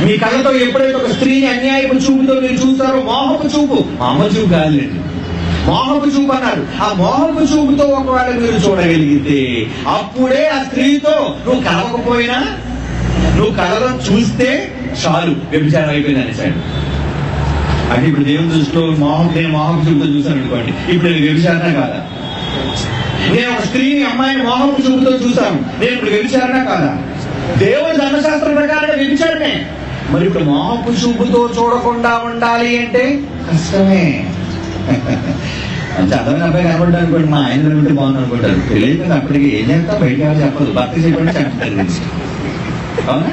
మీ కళ్ళతో ఎప్పుడైతే ఒక స్త్రీని అన్యాయపు చూపుతో మీరు చూస్తారో, మోహపు చూపు, మామూలు చూపు కాదులేండి, మోహపు చూపు అన్నారు. ఆ మోహపు చూపుతో ఒకవేళ మీరు చూడగలిగితే అప్పుడే ఆ స్త్రీతో నువ్వు కలవకపోయినా, నువ్వు కళలో చూస్తే చాలు వ్యభిచారం అయిపోయింది అనేసాడు. అంటే ఇప్పుడు దేవుని దృష్టిలో నేను మోహపు చూపుతో చూశాను అనుకోండి, ఇప్పుడు నేను వ్యభిచారణ కాదా? నేను ఒక స్త్రీని అమ్మాయిని మోహపు చూపుతో చూశాను, నేను ఇప్పుడు వ్యభిచారణ కాదా? దేవుని ధర్మశాస్త్రం ప్రకారంగా వ్యభిచారమే. మరి ఇప్పుడు మోహపు చూపుతో చూడకుండా ఉండాలి అంటే కష్టమే. చదవని అబ్బాయి కనబడ్డా అనుకోండి, మా ఆయన ఉంటే బాగుంది అనుకుంటారు. తెలియదు అప్పటికి ఏం చేస్తా బయటకి ఎవరు చెప్పదు, భర్త చెప్పండి చెప్తారు. అవునా?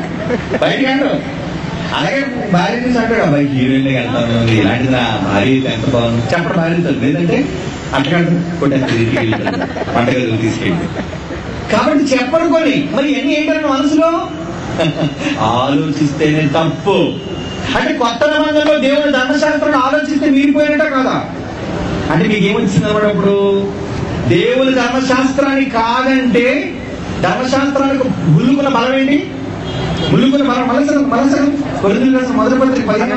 బయటకి అంటారు. అలాగే భార్య చూసి అంటాడు, అబ్బాయి హీరోయిన్ వెళ్తాను, ఇలాంటిది నా భార్య ఎంత బాగుంది చెప్పడం భార్య. లేదంటే అట్లా కొట్టేస్తారు పంటగదులు తీసుకెళ్ళి. కాబట్టి చెప్పనుకొని మరి ఎన్ని ఏంటన్న మనసులో ఆలోచిస్తేనే తప్పు. అంటే కొత్త నిబంధనలో దేవుని ధర్మశాస్త్రం ఆలోచిస్తే మీరిపోయినట్ట కదా. అంటే మీకు ఏమొచ్చింది అన్నమాట? ఇప్పుడు దేవుని ధర్మశాస్త్రాన్ని కాదంటే ధర్మశాస్త్రానికి ముళ్ళుకున్న బలం ఏంటి? ముళ్ళుకున్న బలం మనసు మొదటి పత్రిక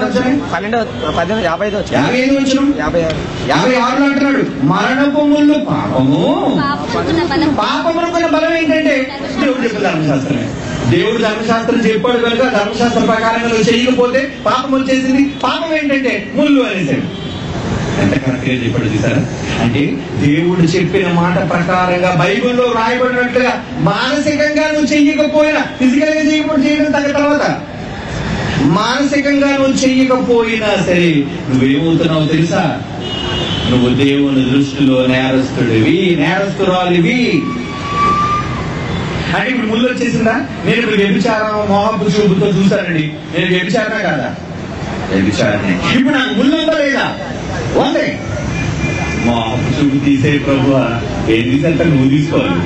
55 అంటున్నాడు, మరణపు ముళ్ళు పాపము, పాపమునకున్న బలం ఏంటంటే దేవుడు చెప్పిన ధర్మశాస్త్రమే. దేవుడు ధర్మశాస్త్రం చెప్పాడు కనుక ధర్మశాస్త్ర ప్రకారంగా నువ్వు చేయకపోతే పాపం వచ్చేసింది. పాపం ఏంటంటే ముళ్ళు అనేసాడు. ఎంత కరెక్ట్ గా చెప్పాడు చూసారా? అంటే దేవుడు చెప్పిన మాట ప్రకారంగా బైబిల్లో రాయబడినట్లుగా మానసికంగా నువ్వు చెయ్యకపోయినా, ఫిజికల్ గా చేయడం తగ్గ తర్వాత మానసికంగా నువ్వు చెయ్యకపోయినా సరే నువ్వేమవుతున్నావు తెలుసా? నువ్వు దేవుని దృష్టిలో నేరస్తుడివి, నేరస్తురాలివి. అంటే ఇప్పుడు ముళ్ళు వచ్చేసిందా? నేను ఇప్పుడు వ్యభిచారం మోహపు చూపుతో చూశానండి, నేను వ్యభిచారనా కాదా? వ్యభిచారనే. ఇప్పుడు నాకు ముళ్ళు ఉందా లేదా? ఉంది. మోహపు చూపు తీసే ప్రభువా, ఏం తీసేంత నువ్వు తీసుకోవాలి.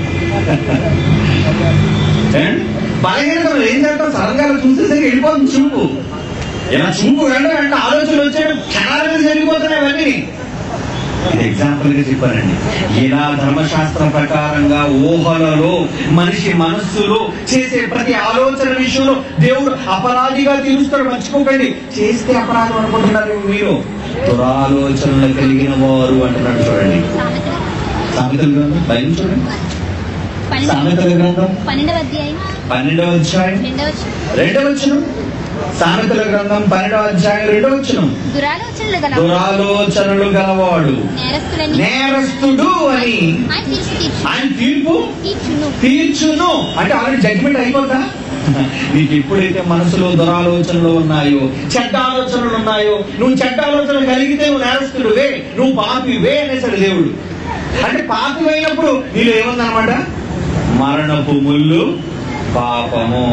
బలహీనతలు ఏం చేస్తాం? సడన్గా చూసేసరికి వెళ్ళిపోతుంది చూపు. ఇలా చూపు వెంట ఆలోచనలు వచ్చే క్షణాల మీద జరిగిపోతున్నాయి అవన్నీ. ఇది ఎగ్జాంపుల్ గా చెప్పానండి. ఇలా ధర్మశాస్త్రం ప్రకారంగా ఊహలలో మనిషి మనస్సులో చేసే ప్రతి ఆలోచన విషయంలో దేవుడు అపరాధిగా తీరుస్తాడు. మర్చిపోకండి. చేస్తే అపరాధం అనుకుంటున్నారు మీరు. దురాలోచనలు కలిగిన వారు అంటున్నాడు. చూడండి సామెతల గ్రంథం, బైబిల్ చూడండి. సామెతల గ్రంథం 12వ అధ్యాయం 12వ అధ్యాయం 2వ వచనం. సామెతల గ్రంథం 12వ అధ్యాయం 2వ వచనం. దురాలోచనలు గలవాడు నేరస్తుడు అని ఆయన తీర్పు తీర్చును. అంటే ఆల్రెడీ జడ్జిమెంట్ అయిపోతా. నీకు ఎప్పుడైతే మనసులో దురాలోచనలు ఉన్నాయో, చెడ్డ ఆలోచనలు ఉన్నాయో, నువ్వు చెడ్డ ఆలోచనలు కలిగితే నువ్వు నేరస్తుడువే, నువ్వు పాపివే అనేసాడు దేవుడు. అంటే పాపి అయినప్పుడు నీలో ఏముందనమాట? మరణపు ముళ్ళు, పాపము.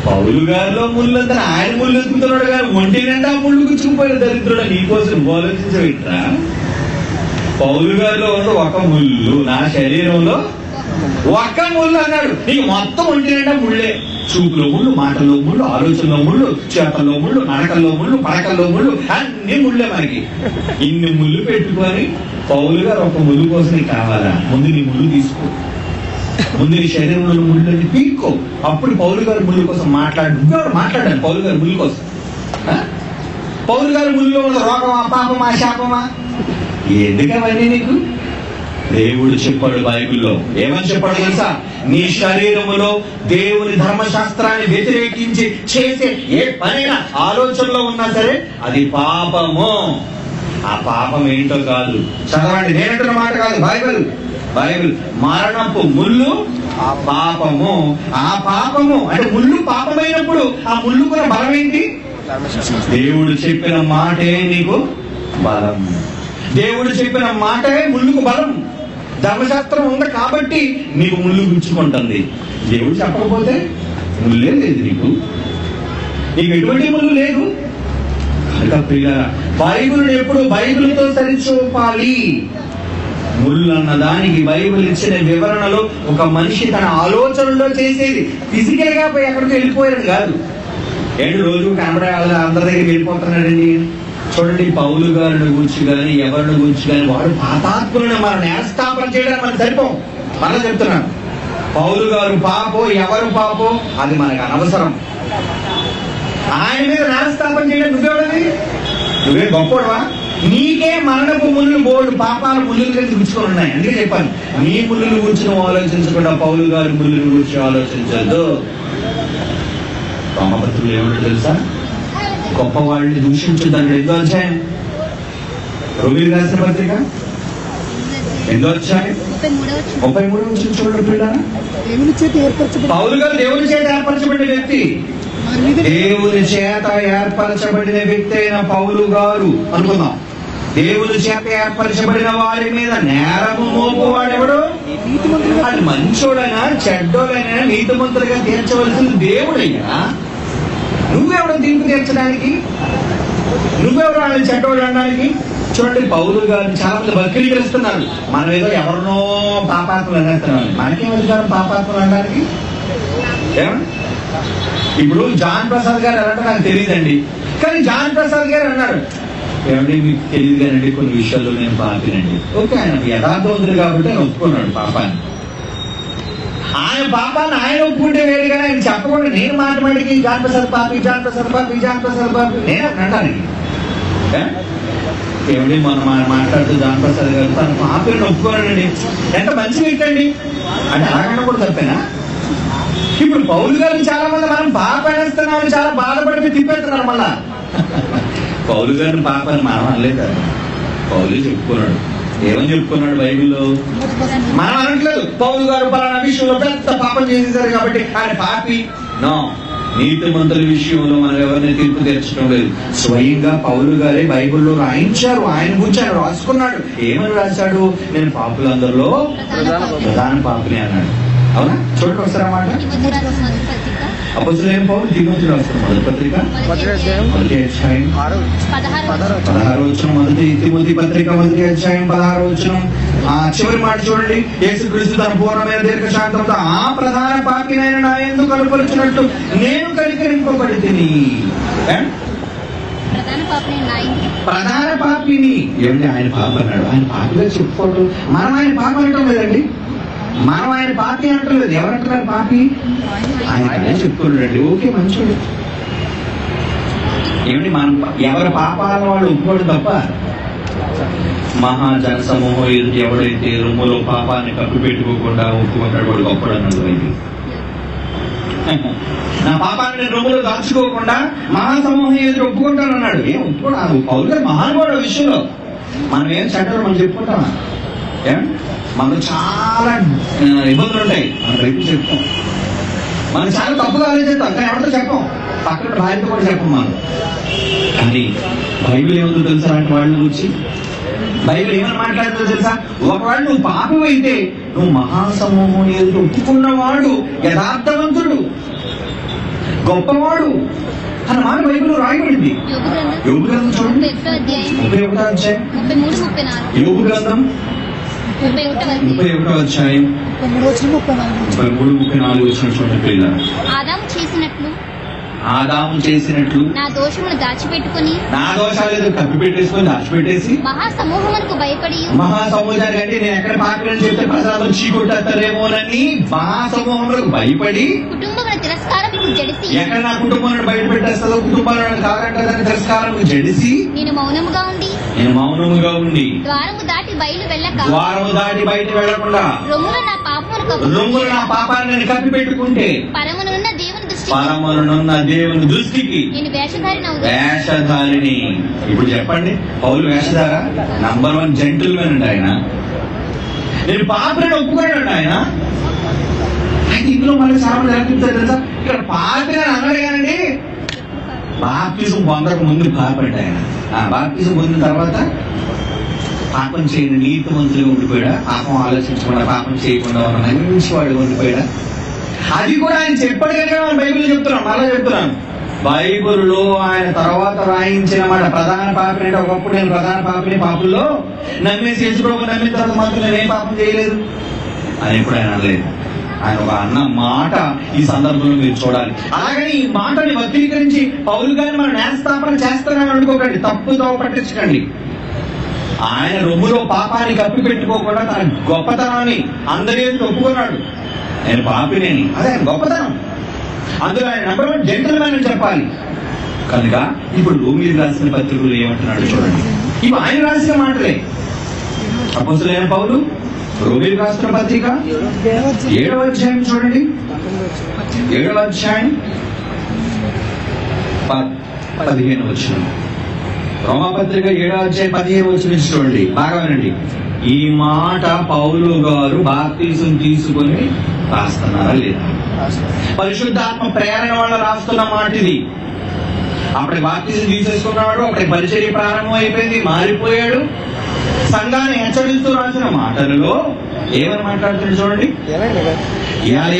పౌలు గారిలో ముళ్ళు అంతా ఆయన ముళ్ళు ఎత్తుకుతున్నాడు కానీ ఒంటి నిండా ముళ్ళు గుచ్చుకుపోయిన దరిద్రుడు. నీకోసం ఆలోచించబెట్టరా? పౌలు గారిలో ఉన్న ఒక ముళ్ళు, నా శరీరంలో ఒక్క ముళ్ళు అన్నాడు. నీకు మొత్తం ఒంటి నిండా ముళ్ళే. చూపులో ముళ్ళు, మాటల్లో ముళ్ళు, ఆలోచనలో ముళ్ళు, చేతల్లో ముళ్ళు, నడకల్లో ముళ్ళు, పడకల్లో ముళ్ళు, అన్ని ముళ్ళే మనకి. ఇన్ని ముళ్ళు పెట్టుకొని పౌలు గారు ఒక ముళ్ళు కోసం నీకు కావాలా? ముందు నీ ముళ్ళు తీసుకో, ముందు నీ శరీరంలో ముళ్ళని పీక్కో. అప్పుడు పౌలు గారి ముళ్ళు కోసం మాట్లాడాను. పౌలు గారి ముళ్ళు కోసం. పౌలు గారి ముళ్ళలో ఉన్న రోగమా, పాపమా, శాపమా, ఎందుకు అవన్నీ నీకు? దేవుడు చెప్పాడు బైబిల్లో. ఏమని చెప్పాడు తెలుసా? నీ శరీరములో దేవుని ధర్మశాస్త్రాన్ని వ్యతిరేకించి చేసే ఏ పనైనా ఆలోచనలో ఉన్నా సరే అది పాపము. ఆ పాపం ఏంటో కాదు, చదవండి. నేనంటున్న మాట కాదు, బైబిల్. మరణపు ముళ్ళు ఆ పాపము. ఆ పాపము అంటే ముళ్ళు పాపమైనప్పుడు ఆ ముళ్ళుకున్న బలం ఏంటి? దేవుడు చెప్పిన మాటే నీకు బలం. దేవుడు చెప్పిన మాటే ముళ్ళుకు బలం. ధర్మశాస్త్రం ఉంది కాబట్టి నీకు ముళ్ళు గుచ్చుకుంటుంది. దేవుడు చెప్పకపోతే ముళ్ళే లేదు నీకు ఎటువంటి ముళ్ళు లేదు. బైబిల్ ఎప్పుడు బైబిల్తో సరిచూపాలి. ముళ్ళు అన్న దానికి బైబిల్ ఇచ్చిన వివరణలో ఒక మనిషి తన ఆలోచనలో చేసేది ఫిజికల్ గా పోయి ఎక్కడికి వెళ్ళిపోయాడు కాదు. ఏంటి రోజు కనబడే అందరి దగ్గరికి వెళ్ళిపోతున్నాడండి. చూడండి, పౌలు గారిని గురించి కానీ ఎవరిని గురించి కానీ వాడు పాపాత్ములను మన నేరస్థాపన చేయడానికి మనకు సరిపోం. మళ్ళీ చెప్తున్నాను, పౌలు గారు పాపో ఎవరు పాపో అది మనకు అనవసరం. ఆయన మీద నేరస్థాపన చేయడం నువ్వే గొప్పవా? నీకే మరణపు ముళ్ళు బోర్డు పాపాల ముళ్ళు గురించి గుచ్చుకొని ఉన్నాయి. అందుకే చెప్పాను, నీ ముళ్ళు గురించి ఆలోచించకుండా పౌలు గారి ముళ్ళు గురించి ఆలోచించద్దు. రామభద్రులు ఏమిటో తెలుసా? గొప్ప వాళ్ళని దూషించొద్దండి. ఎందో అధ్యాయం? రోమిలి రాసిన పత్రిక ఎందో అధ్యాయం 33 చూడండి. పౌలు గారు దేవుని చేత ఏర్పరచబడిన వ్యక్తి. దేవుని చేత ఏర్పరచబడిన వ్యక్తి అయిన పౌలు గారు అనుకుందాం. దేవుని చేత ఏర్పరచబడిన వారి మీద నేరము మోపువాడెవడు? అది మంచోడైనా చెడ్డోడైనా నీతిమంతులుగా తీర్చవలసిన దేవుడయ్యా. నువ్వెవడో తీర్పు తీర్చడానికి? నువ్వెవరు వాళ్ళని చెడ్డోడు అనడానికి? చూడండి, పౌలు గారిని చాలా మంది వక్రీకరిస్తున్నారు. మనం ఏదో ఎవరినో పాపాత్మలు అనేస్తున్నాం. మనకేం అధికారం పాపాత్మలు అనడానికి? ఇప్పుడు జాన్ ప్రసాద్ గారు అంటే నాకు తెలియదండి, కానీ జాన్ ప్రసాద్ గారు అన్నారు, ఏమంటే మీకు తెలియదు కానండి కొన్ని విషయాల్లో నేను పాపినండి. ఓకే, ఆయన యథార్థవంతుడు కాబట్టి ఆయన ఒప్పుకున్నాడు పాపాన్ని. ఆయన పాపాన్ని ఆయన ఒప్పుకుంటే వేరు, కానీ ఆయన చెప్పకుండా నేను మాట్లాడికి జాన్ ప్రసాద్ పాపి నేను అనడానికి ఏమిటి మనం మాట్లాడుతూ జాన్ ప్రసాద్ గారు తన పాపిని ఒప్పుకోనండి. ఎంత మంచి వ్యక్తి అండి అంటే అలాగన్నా కూడా తప్పేనా? ఇప్పుడు పౌలు గారిని చాలా మంది మనం పాప అనేస్తున్నామని చాలా బాధపడి తిప్పేస్తున్నారు. మళ్ళా పౌలు గారిని పాపని మనం అనలేదు కదా, పౌలు చెప్పుకున్నాడు. ఏమని చెప్పుకున్నాడు బైబిల్లో? మనం అనట్లేదు పౌలు గారు పలానా విషయంలో పెద్ద పాపం చేసేసారు కాబట్టి ఆయన పాపి. నో, నీతిమంతుల విషయంలో మనం ఎవరిని తీర్పు తీర్చడం లేదు. స్వయంగా పౌలు గారే బైబిల్లో రాయించారు. ఆయన గురించి ఆయన రాసుకున్నాడు. ఏమని రాశాడు? నేను పాపులందరిలో ప్రధాన పాపుని అన్నాడు. అవునా? చూడండి ఒకసారి మాట. అపొస్తలుడైన పౌలు తిమోతికి రాసిన మొదటి పత్రిక 1వ అధ్యాయం 16వ వచనం. మొదటి తిమోతి పత్రిక 1వ అధ్యాయం 16వ వచనం. ఆ చివరి మాట చూడండి. యేసుక్రీస్తు తన పూర్ణమైన దీర్ఘశాంతంతో ఆ ప్రధాన పాపినైన నా యందు కనుపరుచినట్టు నేను కనికరింపబడి తిని. ప్రధాన పాపిని ఏమంటే ఆయన పాప అన్నాడు. ఆయన పాపిగా చెప్పుకోవడం, మనం ఆయన పాప అనటం లేదండి. మనం ఆయన పాపి అంటారు లేదు. ఎవరంటున్నారు పాపి? ఆయన అదే చెప్పుకున్నాడండి. ఓకే, మంచోడు. ఏమిటి మనం ఎవరి పాపాలను వాళ్ళు ఒప్పుకోడు తప్ప, మహాజన సమూహం ఎవడైతే రొమ్ములో పాపాన్ని కప్పు పెట్టుకోకుండా ఒప్పుకుంటాడు వాడు గొప్పడు అన్నాడు బైబిల్. నా పాపాన్ని నేను రొమ్ములో దాచుకోకుండా మహాసమూహం ఎదురు ఒప్పుకుంటాను అన్నాడు. ఏం ఒప్పుకోడు? పౌలు గారు మహానుభావుడు విషయంలో. మనం ఏం చెడ్డలు మనం చెప్పుకుంటామా? మనకు చాలా ఇబ్బందులు ఉంటాయి. మనం రైతు చెప్తాం. మనం చాలా తప్పుగా ఆలోచిస్తాం, కానీ ఎవరితో చెప్పం. పక్కన భార్యతో కూడా చెప్పం మనం. కానీ బైబిల్ ఏముందో తెలుసా? అంటే వాళ్ళని గురించి బైబిల్ ఏమని మాట్లాడుతుందో తెలుసా? ఒకవేళ నువ్వు పాపం అయితే నువ్వు మహాసమూహం ఎదురు ఒప్పుకున్నవాడు యథార్థవంతుడు, గొప్పవాడు అన్న మాట బైబిల్లో రాయబడింది. యోబు గ్రంథం చూడండి, 31వ అధ్యాయం. యోబు గ్రంథం 31వ అధ్యాయం 33-34 వచ్చిన చూడండి పిల్లలు. ఆదాము చేసినట్లు నా దోషమును దాచిపెట్టుకుని, నా దోషాలు కప్పి పెట్టేసుకొని దాచిపెట్టేసి, మహాసమూహమునకు భయపడి, మహాసమూహానికి అంటే నేను ఎక్కడ పాపిని చెప్తే ప్రజలు చీకొట్టేస్తారేమోనని మహాసమూహములకు భయపడి, కుటుంబమును తిరస్కారముకు జడిసి, ఎక్కడ నా కుటుంబాన్ని బయట పెట్టేస్తుందో కుటుంబాలను కాదంటే తిరస్కారముకు జడిసి, నేను మౌనముగా ఉండి ద్వారము దాటి బయట వెళ్ళకుండా రొమ్ములు నా పాపాన్ని నేను కప్పి పెట్టుకుంటే పరమనున్న దేవుని దృష్టికి వేషధారిని. ఇప్పుడు చెప్పండి, పౌలు వేషధార? నంబర్ 1 జెంటిల్మెన్ అండి ఆయన. నేను పాపిని ఒప్పుకున్నాడు ఆయన. అయితే ఇందులో మళ్ళీ చాలా మంది అనిపిస్తారు తెలుసా? ఇక్కడ పాపిని అన్నాడు కానండి, బాప్తిజం పొందక ముందు పాపండి ఆయన. బాప్తిజం పొందిన తర్వాత పాపం చేయని నీతిమంతులుగా ఉండిపోయాడా? పాపం ఆలోచించకుండా పాపం చేయకుండా ఉన్న మంచి వాడు ఉండిపోయాడా? అది కూడా ఆయన చెప్పాడు కనుక మనం బైబిల్ చెప్తున్నాం. మళ్ళా చెప్తున్నాను, బైబిల్లో ఆయన తర్వాత రాయించిన మాట ప్రధాన పాపిని అంటే, ఒకప్పుడు నేను ప్రధాన పాపిని, పాపుల్లో నమ్మేసి యేసుప్రభువుని నమ్మిన తర్వాత మాత్రం నేను ఏం పాపం చేయలేదు అని ఎప్పుడు ఆయన అనలేదు. ఆయన ఒక అన్న మాట ఈ సందర్భంలో మీరు చూడాలి. అలాగని ఈ మాటని వక్రీకరించి పౌలు గారిని మనం నేరస్థాపన చేస్తానని అనుకోకండి, తప్పుతో పట్టించకండి. ఆయన రొమ్ములో పాపాన్ని కప్పి పెట్టుకోకుండా తన గొప్పతనాన్ని అందరి ఒప్పుకున్నాడు. నేను పాపినేని, అదే ఆయన గొప్పతనం. అందులో ఆయన నంబర్ 1 జెంటిల్మెన్ అని చెప్పాలి. కనుక ఇప్పుడు రోమీయులకు రాసిన పత్రికలు ఏమంటున్నాడు చూడండి. ఇవి ఆయన రాసిన మాటలే. అపొస్తలుడైన పౌలు రోమీయులకు రాసిన పత్రిక 7వ అధ్యాయం చూడండి. 7వ అధ్యాయం 15వ వచనం. రోమాపత్రిక 7వ అధ్యాయం 15వ వచనం చూడండి, బాగా వినండి. ఈ మాట పౌలు గారు బాప్తిసం తీసుకొని రాస్తున్నారా లేదా? పరిశుద్ధాత్మ ప్రేరణ వల్ల రాస్తున్న మాట ఇది. అప్పటి బాప్తిసం తీసేసుకున్నాడు, అప్పటి పరిచర్య ప్రారంభం అయిపోయింది, మారిపోయాడు. సంఘాన్ని హెచ్చరిస్తూ రాసిన మాటలలో ఏమని మాట్లాడుతుంది చూడండి.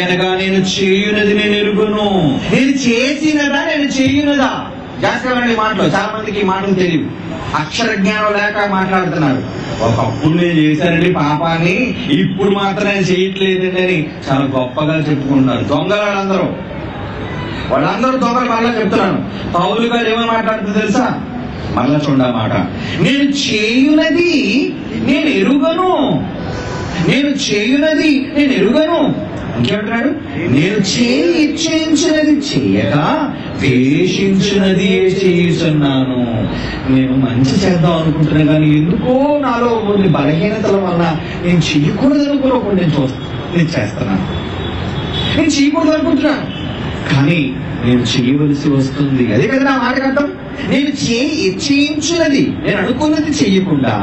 అనగా నేను చేయునది నేను ఎరుగును, నేను చేసినదా నేను చేయునదా. జాగ్రత్తగా మాటలు చాలా మందికి ఈ మాటలు తెలియదు, అక్షర జ్ఞానం లేక మాట్లాడుతున్నారు. ఒకప్పుడు నేను చేశానండి పాపాన్ని, ఇప్పుడు మాత్రం నేను చేయట్లేదండి అని చాలా గొప్పగా చెప్పుకుంటున్నారు. దొంగలు వాళ్ళందరూ దొంగలు. మళ్ళా చెప్తున్నాను, పౌలు గారు ఏమని మాట్లాడుతుంది తెలుసా? మళ్ళా చూడమాట, నేను చేయునది నేను ఎరుగను, నేను చేయునది నేను ఎరుగను. ఇంకేమంటున్నాడు? నేను ఇచ్చేయించినది చేయక ద్వేషించినది చేయుచున్నాను. నేను మంచి చేద్దాం అనుకుంటున్నాను, కానీ ఎందుకో నాలో కొన్ని బలహీనతల వల్ల నేను చెయ్యకూడదు అనుకున్నప్పుడు నేను చేస్తున్నాను. నేను చేయకూడదు అనుకుంటున్నాను, కానీ నేను చేయవలసి వస్తుంది. అదే కదా నా మాట అర్థం. నేను చేయించినది నేను అనుకున్నది చెయ్యకుండా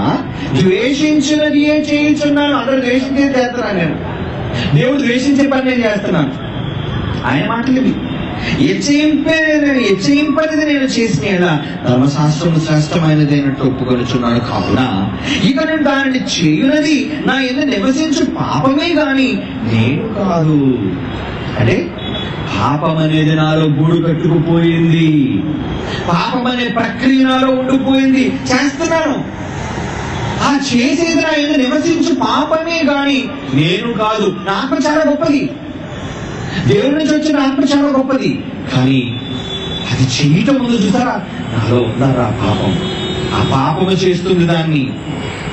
ద్వేషించినది చేయుచున్నాను. అందరూ ద్వేషించేది చేస్తున్నాను నేను, దేవుడు ద్వేషించే పని నేను చేస్తున్నాను. ఆయన మాటలు ఇవి. హెచ్చరింపనిది నేను చేసిన ఎలా ధర్మశాస్త్రము శ్రేష్టమైనది అయినట్టు ఒప్పుకొనుచున్నాను. కావున ఇక నేను దానిని చేయునది నా యందు నివసించు పాపమే గాని నేను కాదు. అంటే పాపం అనేది నాలో గూడు కట్టుకుపోయింది, పాపం అనే ప్రక్రియ నాలో ఉండిపోయింది, చేస్తున్నాను. ఆ చేసేది నా యందు నివసించు పాపమే గాని నేను కాదు. నా ఆత్మ చాలా గొప్పది, దేవుడి నుంచి వచ్చిన ఆత్మ చాలా గొప్పది. కానీ అది చేయటం ముందు చూసారా, నాలో ఉన్నారా పాపం, ఆ పాపము చేస్తుంది దాన్ని.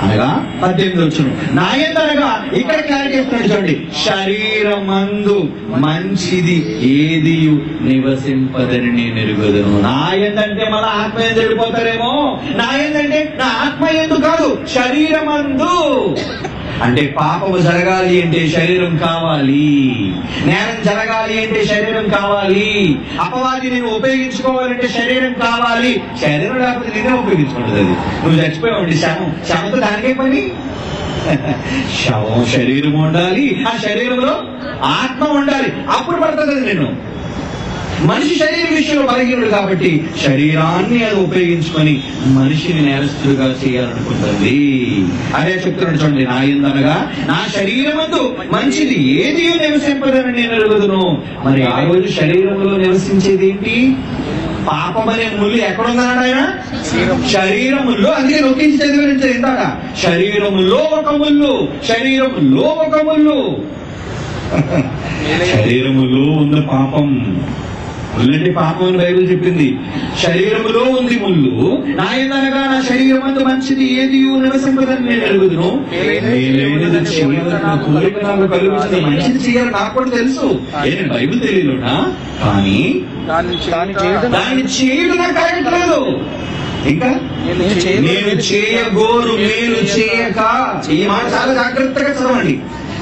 అనగా 18 వచ్చును నా యందనగా ఇక్కడ క్లారిటీ చెప్తున్నాడు చూడండి, శరీరమందు మంచిది ఏది నివసింపదని నేను ఎరుగుదును. నా యందంటే మన ఆత్మ యందు వెళ్ళిపోతారేమో. నా యందంటే నా ఆత్మ యందు కాదు, శరీరమందు. అంటే పాపము జరగాలి అంటే శరీరం కావాలి, నేరం జరగాలి అంటే శరీరం కావాలి, అపవాది నేను ఉపయోగించుకోవాలంటే శరీరం కావాలి. శరీరం లేకపోతే నేనే ఉపయోగించుకుంటుంది. అది నువ్వు చచ్చిపోయావండి, శవంతో దానికే పని. శవం శరీరం ఉండాలి, ఆ శరీరంలో ఆత్మ ఉండాలి, అప్పుడు పడుతుంది అది. నేను మనిషి శరీరం విషయంలో బలహీనుడు కాబట్టి శరీరాన్ని అది ఉపయోగించుకొని మనిషిని నేరస్తుడుగా చేయాలనుకుంటుంది. అదే చెప్తున్నాడు చూడండి, నా యందనగా నా శరీరమందు మంచిది ఏది నివసింపదని నేను ఎరుగుదును. మరి ఆ రోజు శరీరంలో నివసించేది ఏంటి? పాపం అనే ముళ్ళు ఎక్కడున్నాడు ఆయన? శరీరములో. అందుకే నొక్కించి చదివించే ఇందాక, శరీరములో ఒక ముళ్ళు, శరీరములో ఒక ముళ్ళు. శరీరములో ఉన్న పాపం, ముళ్ళంటే పాపం అని బైబిల్ చెప్పింది. శరీరములో ఉంది ముళ్ళు. నా యందనగా నా శరీరమందు మంచిది ఏది నివసింపదని నేను ఎరుగుదును. కోరిక నాకు కలుగుతుంది, మంచిది చేయాలి నాకు కూడా తెలుసు. నేను బైబిల్ తెలియదునా, కానీ దాన్ని చేయడం నాకు కలగట్లేదు. ఇంకా నేను చేయగోరు మేలు చేయక, ఈ మాట చాలా జాగ్రత్తగా చదవండి.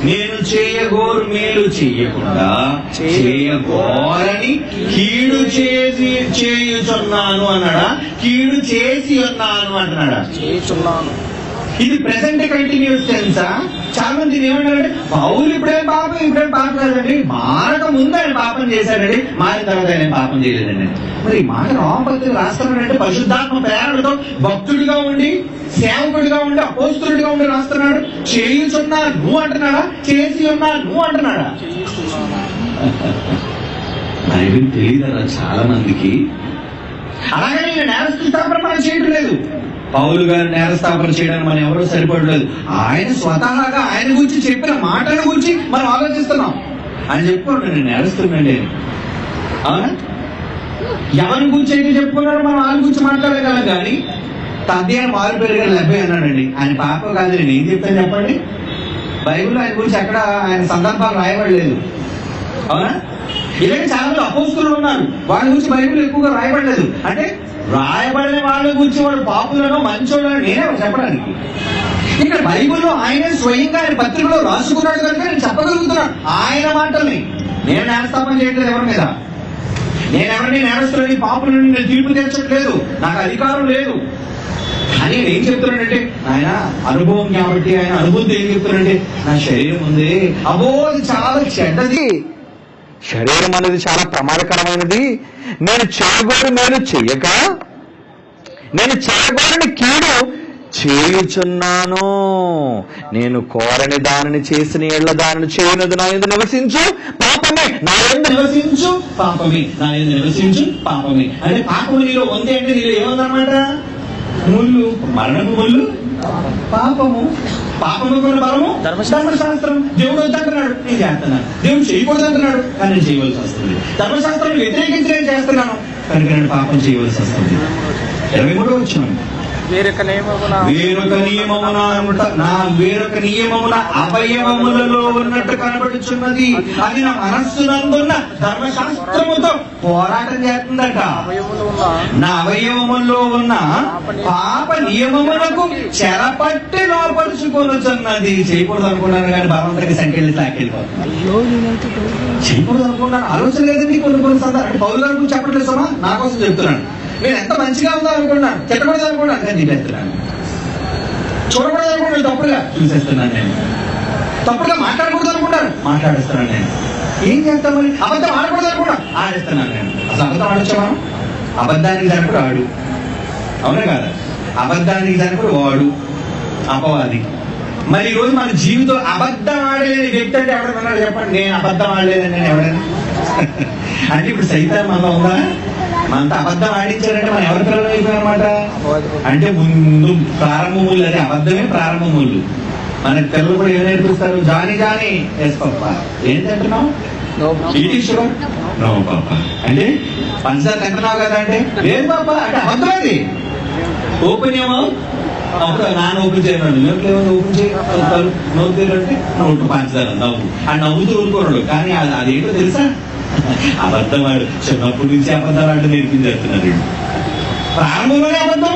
నేను చేయగోరు మేలు చేయకుండా చేయగోరని కీడు చేసి చేయుచున్నాను అన్నాడా? కీడు చేసి ఉన్నాను అంటున్నాడా? ఇది ప్రెసెంట్ కంటిన్యూస్ టెన్సా? చాలా మంది ఏమన్నారంటే పౌలు ఇప్పుడేం పాపం కాదండి, మారక ముందు ఆయన పాపం చేశాడండి, మారిన తర్వాత ఆయన పాపం చేయలేదండి. మరి మాట రామపత్రిక రాస్తున్నాడంటే పరిశుద్ధాత్మ ప్రేరణతో భక్తుడిగా ఉండి, సేవకుడిగా ఉండి, అపోస్తులుడిగా ఉండి రాస్తున్నాడు. చేయుచున్నా నువ్వు అంటున్నాడా? చేసి ఉన్నా నువ్వు అంటున్నాడా? బైబిల్ తెలియదరా చాలా మందికి. అలాగే నేను నేరస్థాపన మనం చేయడం లేదు. పౌలు గారు నేరస్థాపన చేయడానికి మనం ఎవరూ సరిపడలేదు. ఆయన స్వతహాగా ఆయన గురించి చెప్పిన మాటల గురించి మనం ఆలోచిస్తున్నాం. ఆయన చెప్పుకోండి, నేను నేరస్తున్నాండి. అవునా? ఎవరి గురించి అయితే చెప్పుకున్నారో మనం ఆయన గురించి మాట్లాడగలం. కానీ తద్దేన మారు పెరిగిన 70 అన్నాడండి. ఆయన పాపం కాదు, నేను ఏం చెప్తాను చెప్పండి? బైబిల్లో ఆయన గురించి ఎక్కడ ఆయన సందర్భాలు రాయబడలేదు. అవునా? ఇలాంటి చాలా అపోస్తులు ఉన్నారు, వాళ్ళ గురించి బైబిల్ ఎక్కువగా రాయబడలేదు. అంటే రాయబడిన వాళ్ళ గురించి వాడు పాపులను మంచోళ్ళని నేనే చెప్పడానికి. ఇక్కడ బైబిల్లో ఆయన స్వయంగా ఆయన పత్రికలో రాసుకున్నాడు కనుక నేను చెప్పగలుగుతున్నాను ఆయన మాటల్ని. నేను నేరస్థాపన చేయట్లేదు ఎవరి మీద, నేను ఎవరిని నేరస్తులని పాపులని నేను తీర్పు తీర్చట్లేదు, నాకు అధికారం లేదు. కానీ నేను ఏం చెప్తున్నానంటే ఆయన అనుభవం కాబట్టి, ఆయన అనుభూతి ఏం చెప్తున్నానంటే నా శరీరం ఉంది, అబో అది చాలా చెడ్డది, శరీరం అనేది చాలా ప్రమాదకరమైనది, నేను చేయగోరు మేలు చెయ్యక నేను చేయగోరని కీడు చేయుచున్నాను, నేను కోరని దానిని చేసిన ఎళ్ళ దానిని చేయనది నా యందు నివసించు పాపమే, నా యందు నివసించు పాపమే, నా యందు నివసించు పాపమే. అంటే పాపము నీలో ఉంది అంటే నీలో ఏముందన్నమాట? ముళ్ళు, మరణపు ముళ్ళు పాపము. పాపము కొన్ని బలము ధర్మశాస్త్రం. దేవుడు వద్దంటున్నాడు, నేను చేస్తున్నాను. దేవుడు చేయకూడదు అంటున్నాడు, కానీ నేను చేయవలసి వస్తుంది. ధర్మశాస్త్రం వ్యతిరేకించి నేను చేస్తున్నాను కనుక నేను పాపం చేయవలసి వస్తుంది. 23వ వచనం, వేరొక నియమమున అవయవములలో ఉన్నట్టు కనబడుచున్నది, అది నా మనస్సునందున్న ధర్మశాస్త్రముతో పోరాటం చేస్తుందట. నా అవయవములో ఉన్న పాప నియమములకు చెరపట్టి లోపరుచుకొనుచున్నది. చేయకూడదు అనుకున్నాను కానీ బలవంతంగా సంఖ్యలు తాకెళ్ళిపోతుంది. చేయకూడదు అనుకున్నాను, ఆలోచన లేదండి. కొన్ని సందర్భాలు పౌలు గారి గురించి చెప్పట్లేదు సుమా, నా కోసం చెప్తున్నాను. నేను ఎంత మంచిగా ఉందో అనుకున్నాను, తిట్టకూడదు అనుకున్నాను కానీ తీసేస్తున్నాను. చూడకూడదు అనుకున్నాను, తప్పుడుగా చూసేస్తున్నాను. నేను తప్పుడుగా మాట్లాడకూడదు అనుకున్నాను, మాట్లాడేస్తున్నాను. నేను ఏం చేస్తాం మరి? అబద్ధం ఆడకూడదు కూడా ఆడేస్తున్నాను నేను. అసలు అబద్ధం ఆడొచ్చా మనం? అబద్ధానికి జనకుడు ఆడు, అవునా కాదా? అబద్ధానికి జనకుడు వాడు అపవాది. మరి ఈరోజు మన జీవితం అబద్ధం ఆడలేని వ్యక్తి అంటే ఎవరైనా చెప్పండి. నేను అబద్ధం ఆడలేదని నేను ఎవరైనా అంటే ఇప్పుడు సైతాన్ మనలో ఉందా? మనతో అబద్ధం ఆడించారంటే మనం ఎవరి పిల్లలు అయిపోయారన్నమాట. అంటే ముందు ప్రారంభములు, అది అబద్ధమే ప్రారంభములు. మన పిల్లలు కూడా ఏం నేర్పిస్తారు? జాని జాని ఎస్ పప్ప. ఏంటంటున్నావు? నో పాప అంటే పంచదార తింటున్నావు కదా అంటే లేదు పాప అంటే అబద్ధం. అది ఓపెన్ ఏమో అప్పుడు నాన్న ఓపెన్ చేయను, నోట్లేమో ఓపెన్ చేయగలుగుతారు. నోరు తీరంటే నోటు పంచదార నవ్వు అని నవ్వుతూ ఊరుకోడు. కానీ అదేంటో తెలుసా? అబద్ధం వాడు చిన్నప్పటి నుంచి అబద్ధాలు అంటే నేర్పించేస్తున్నారు. ప్రారంభంలోనే అబద్ధం.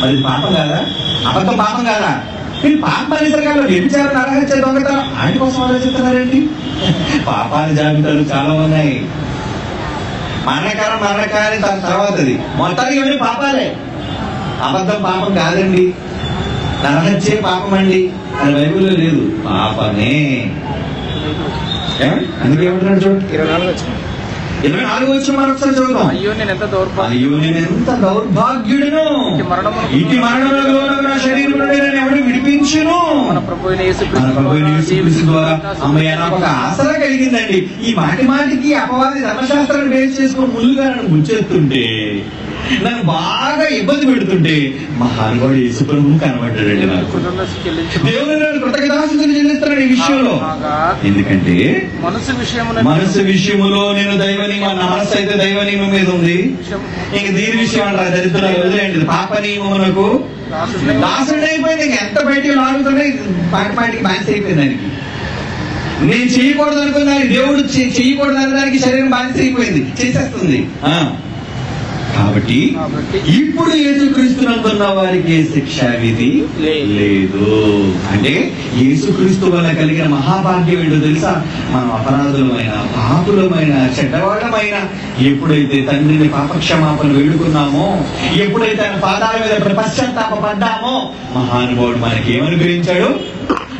మరి పాపం కాదా? అబద్ధం పాపం కాదా? మీరు పాపం అనేసరికాలు వ్యభిచారం, నరహత్య, దొంగతనం వాటి కోసం ఆలోచిస్తున్నారేంటి? పాపాల జాబితాలు చాలా ఉన్నాయి. మరణకాని తర్వాతది మొత్తానికి ఇవన్నీ పాపాలే. అబద్ధం పాపం కాదండి, నరహత్యే పాపం అండి అని బైబిల్లో లేదు. పాపమే. అందుకే ఏమంటున్నాడు చూడండి 24 వచ్చి మరొకసారి చదువుతాం. అయ్యో నేను ఎంత దౌర్భాగ్యుడును, ఇటు మరణంలో నా శరీరం నుండి నన్ను ఎవడు విడిపించును. మన ప్రభు అయిన యేసుక్రీస్తు ద్వారా అమ్మయ్య నాకు ఒక ఆసరా కలిగిందండి. ఈ మాటికి అపవాది ధర్మశాస్త్రాన్ని బేస్ చేసుకుని ముందుగా నన్ను ముంచెత్తుంటే, నన్ను బాగా ఇబ్బంది పెడుతుంటే మహానుభావుడు యేసు ప్రభువు కనబడ్డాడండి. నాకు దేవుడు నన్ను కృతజ్ఞతాస్తుతులు చెల్లిస్తున్నాడు ఈ విషయంలో. ఎందుకంటే మనసు విషయములో నేను దైవ నియమం, నా మనస్సు అయితే దైవ నియమం మీద ఉంది. ఇంక దీని విషయం అంటారు దరిద్రులు వదిలేండి. పాప నియమమునకు దాసుడు అయిపోయింది. ఇంక ఎంత బయటికి లాగుతుంటే పాటికి బానిస అయిపోయింది దానికి. నేను చేయకూడదు అనుకున్నాను, దేవుడు చేయకూడదు అనడానికి శరీరం బానిస అయిపోయింది, చేసేస్తుంది. కాబట్టి ఇప్పుడు యేసుక్రీస్తునందున్న వారికి ఏ శిక్షా విధి లేదు. అంటే యేసుక్రీస్తు వల్ల కలిగిన మహాభాగ్యం ఏంటో తెలుసా? మనం అపరాధులమైన, పాపులమైన, చెడ్డవాళ్ళమైన ఎప్పుడైతే తండ్రిని పాపక్షమాపణ వేడుకున్నామో, ఎప్పుడైతే ఆయన పాదాల మీద పశ్చాత్తాపడ్డామో, మహానుభావుడు మనకి ఏమనుగ్రహించాడు?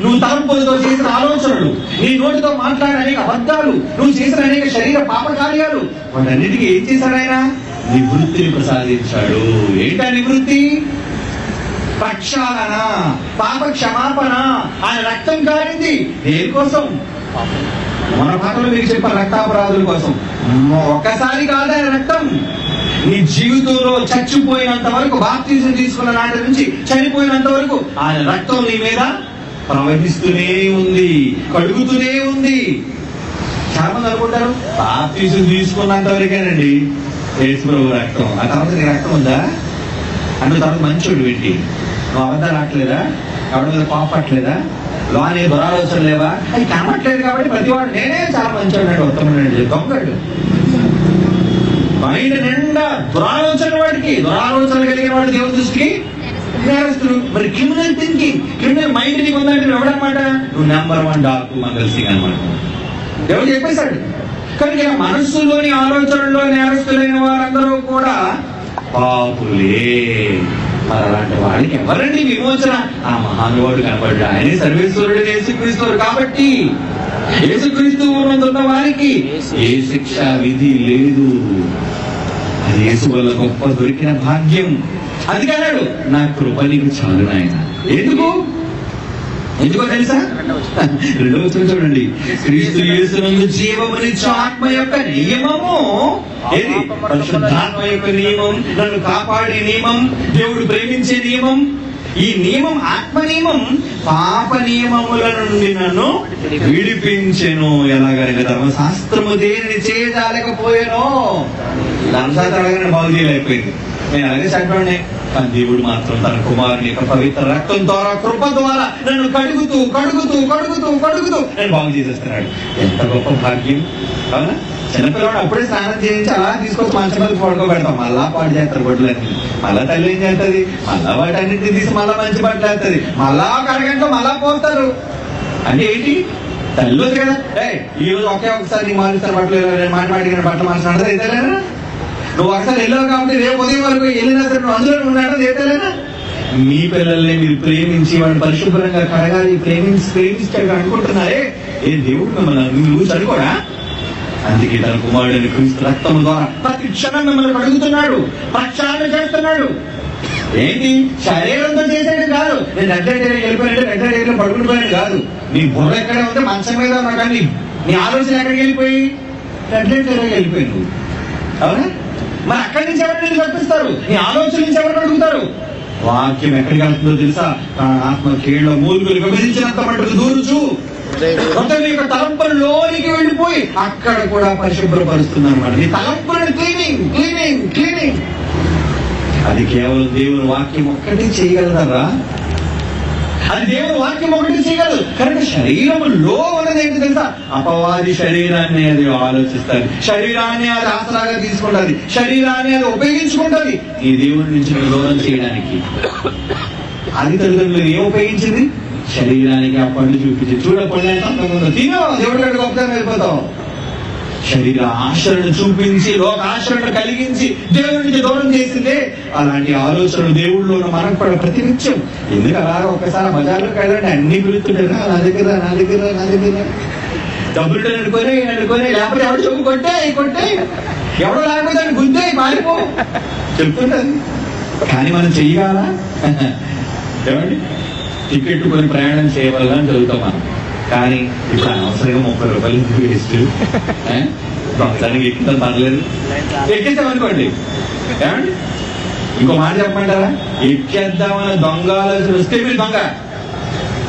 నువ్వు తలంపులతో చేసిన ఆలోచనలు, నీ నోటితో మాట్లాడిన అనేక అబద్ధాలు, నువ్వు చేసిన అనేక శరీర పాప కార్యాలు, వాటన్నిటికీ ఏం చేశాడు ఆయన? నివృత్తిని ప్రసాదించాడు. ఏంటా నివృత్తి? ప్రక్షాళన, పాప క్షమాపణ. ఆయన రక్తం కారింది దేనికోసం? మన పాటలో మీకు చెప్పారు, రక్తాపరాధుల కోసం. ఒక్కసారి కాదు ఆయన రక్తం. నీ జీవితంలో చచ్చిపోయినంత వరకు, బాప్తిజం తీసుకున్న నాటి నుంచి చనిపోయినంత వరకు ఆయన రక్తం నీ మీద ప్రవహిస్తూనే ఉంది, కడుగుతూనే ఉంది. చాలా మంది అనుకుంటారు బాప్తిజం తీసుకున్నంత వరకేనండి యేసు ప్రభు రక్తం, ఆ తర్వాత నీ రక్తం ఉందా అంటే తర్వాత మంచోడు పెట్టి నువ్వు అబద్ధాలు ఆడలేదా, ఎవరి మీద కోపట్లేదా, లోనే దురాలోచన లేవా, అది కనబట్లేదు కాబట్టి ప్రతివాడు నేనే చాలా మంచోడు ఉత్తమన్నాడు, దొంగడు. మైండ్ నిండా దురాలోచన, వాడికి దురాలోచన కలిగిన వాడు దేవుని దృష్టికి నేరస్తుడు. మరి క్రిమినల్ థింకింగ్, క్రిమినల్ మైండ్ నీకు ఉందంటే నువ్వు ఎవడనమాట? నువ్వు నెంబర్ 1 డాకు మంగళ సింగ్ అనమాట. దేవుడు చెప్పేశాడు. కనుక మనస్సులోని ఆలోచనలో నేరస్తులైన వారందరూ కూడా పాపులే. మరి అలాంటి వాడికి ఎవరండి విమోచన? ఆ మహానుభావుడు కనబడ్డా. ఆయనే సర్వేశ్వరుడు యేసుక్రీస్తు. కాబట్టి యేసుక్రీస్తు ఉన్న వారికి ఏ శిక్షా విధి లేదు. అది యేసు వల్ల గొప్ప దొరికిన భాగ్యం. అందుకన్నాడు నా కృప నీకు చాలు నాయన. ఎందుకో తెలుసా? 2వ వచనం చూడండి. క్రీస్తు యేసునందు జీవమునిచ్చు ఆత్మ యొక్క నియమము, ఏది? పరిశుద్ధాత్మ యొక్క నియమం, నన్ను కాపాడే నియమం, దేవుడు ప్రేమించే నియమం. ఈ నియమం, ఆత్మ నియమం, పాప నియమముల నుండి నన్ను విడిపించెను. ఎలాగనక ధర్మశాస్త్రము దేనిని చేయజాలకపోయానో, ధర్మశాస్త్రం అలాగే బాగు చేయలేకపోయింది. నేను అలాగే చంపండి. కానీ దేవుడు మాత్రం తన కుమారుని యొక్క పవిత్ర రక్తం ద్వారా, కృప ద్వారా నన్ను కడుగుతూ నేను బాగు చేసేస్తున్నాడు. ఎంత గొప్ప భాగ్యం అవునా? చిన్నపిల్లవాడు అప్పుడే స్నానం చేయించి అలా తీసుకొచ్చి మంచి మంది పడుకోబెడతాం, మళ్ళా పాడు చేస్తారు బట్టలన్నీ. మళ్ళా తల్లి ఏం చేస్తుంది? మళ్ళా వాటన్నింటినీ తీసి మళ్ళా మంచి బట్టలు వేస్తుంది, మళ్ళా ఒక అరగంట మళ్ళా పోతారు. అంటే ఏంటి? తల్లి ఉంది కదా, ఈ రోజు ఒకసారి నీ మారుస్తారు బట్టలు, మాటికి బట్టలు మార్చినాడు ఏదైనా. నువ్వు ఒకసారి వెళ్ళావు కాబట్టి రేపు ఉదయం వరకు వెళ్ళినా సరే నువ్వు అందులో ఉన్నాడో ఏదైనా. మీ పిల్లల్ని మీరు ప్రేమించి వాడిని పరిశుభ్రంగా కడగాలి, ప్రేమించాడు అనుకుంటున్నారే, దేవుడు మిమ్మల్ని నువ్వు చదువుకోడా? అందుకే తన కుమారుడిని క్రీస్తు రక్తము ద్వారా ప్రతి క్షణం మిమ్మల్ని అడుగుతున్నాడు, ప్రక్షాళన చేస్తున్నాడు. ఏంటి శరీరంతో చేసేది కాదు. నేను రెడ్లైట్ వెళ్ళిపోయానంటే రెడ్లైట్ ఏరియా పడుకునిపోయాను కాదు. నీ బుర్ర ఎక్కడ ఉంటే మంచం మీద ఉన్నా కానీ నీ ఆలోచన ఎక్కడికి వెళ్ళిపోయి రెడ్లైట్ ఏరియాకి వెళ్ళిపోయాను. అవునా? మరి అక్కడి నుంచి ఎవరిని తప్పిస్తారు? నీ ఆలోచన నుంచి ఎవరిని అడుగుతారు? వాక్యం ఎక్కడికి వెళ్తుందో తెలుసా? ఆత్మ కీళ్ళ మూలుగులు విభజించినంత మటుకు దూరుచు మొత్తం నీ యొక్క తలంపులలోనికి వెళ్ళిపోయి అక్కడ కూడా పరిశుభ్రపరుస్తుంది అనమాట. నీ తలంపులను క్లీనింగ్ క్లీనింగ్ క్లీనింగ్. అది కేవలం దేవుని వాక్యం ఒక్కటి చేయగలరా? అది దేవుని వాక్యం ఒకటి చేయగలదు. కానీ శరీరంలో ఉన్నది ఏంటి తెలుసా? అపవాది శరీరాన్ని అది ఆలోచిస్తుంది, శరీరాన్ని అది ఆసరాగా తీసుకుంటుంది, శరీరాన్ని అది ఉపయోగించుకుంటుంది ఈ దేవుని నుంచి దూరం చేయడానికి. అది తల్లిదండ్రులు ఏం ఉపయోగించింది? శరీరానికి ఆ పళ్ళు చూపించి చూడపళ్ళు తినో దేవుడి గడ్డ గొప్పతనం అయిపోతాం. శరీర ఆశలను చూపించి లోక ఆశలను కలిగించి దేవుడి నుంచి దూరం చేసిందే. అలాంటి ఆలోచనలు దేవుళ్ళో మనకు కూడా ప్రతి నిత్యం. ఎందుకు అలాగా ఒక్కసారి బజార్లోకి వెళ్ళండి, అన్ని పిలుస్తుంటారు నా దగ్గర నా దగ్గర నా దగ్గర డబ్బులు అనుకొని లేకపోతే ఎవరు చెప్పు కొట్టే ఎవడో లేకపోతే గుద్దే మారిపో చెప్తుంటది. కానీ మనం చెయ్యాలా? ఏమండి, టికెట్ కొని ప్రయాణం చేయవాలని చదువుతాం మనం. కానీ ఇప్పుడు అనవసరంగా 30 రూపాయలు వేస్ట్. దొంగతనానికి ఎక్కితే పర్లేదు, ఎక్కేసామనుకోండి. ఏమండి, ఇంకో మాట చెప్పమంటారా? ఎక్కేద్దామని దొంగ ఆలోచన వస్తే మీరు దొంగ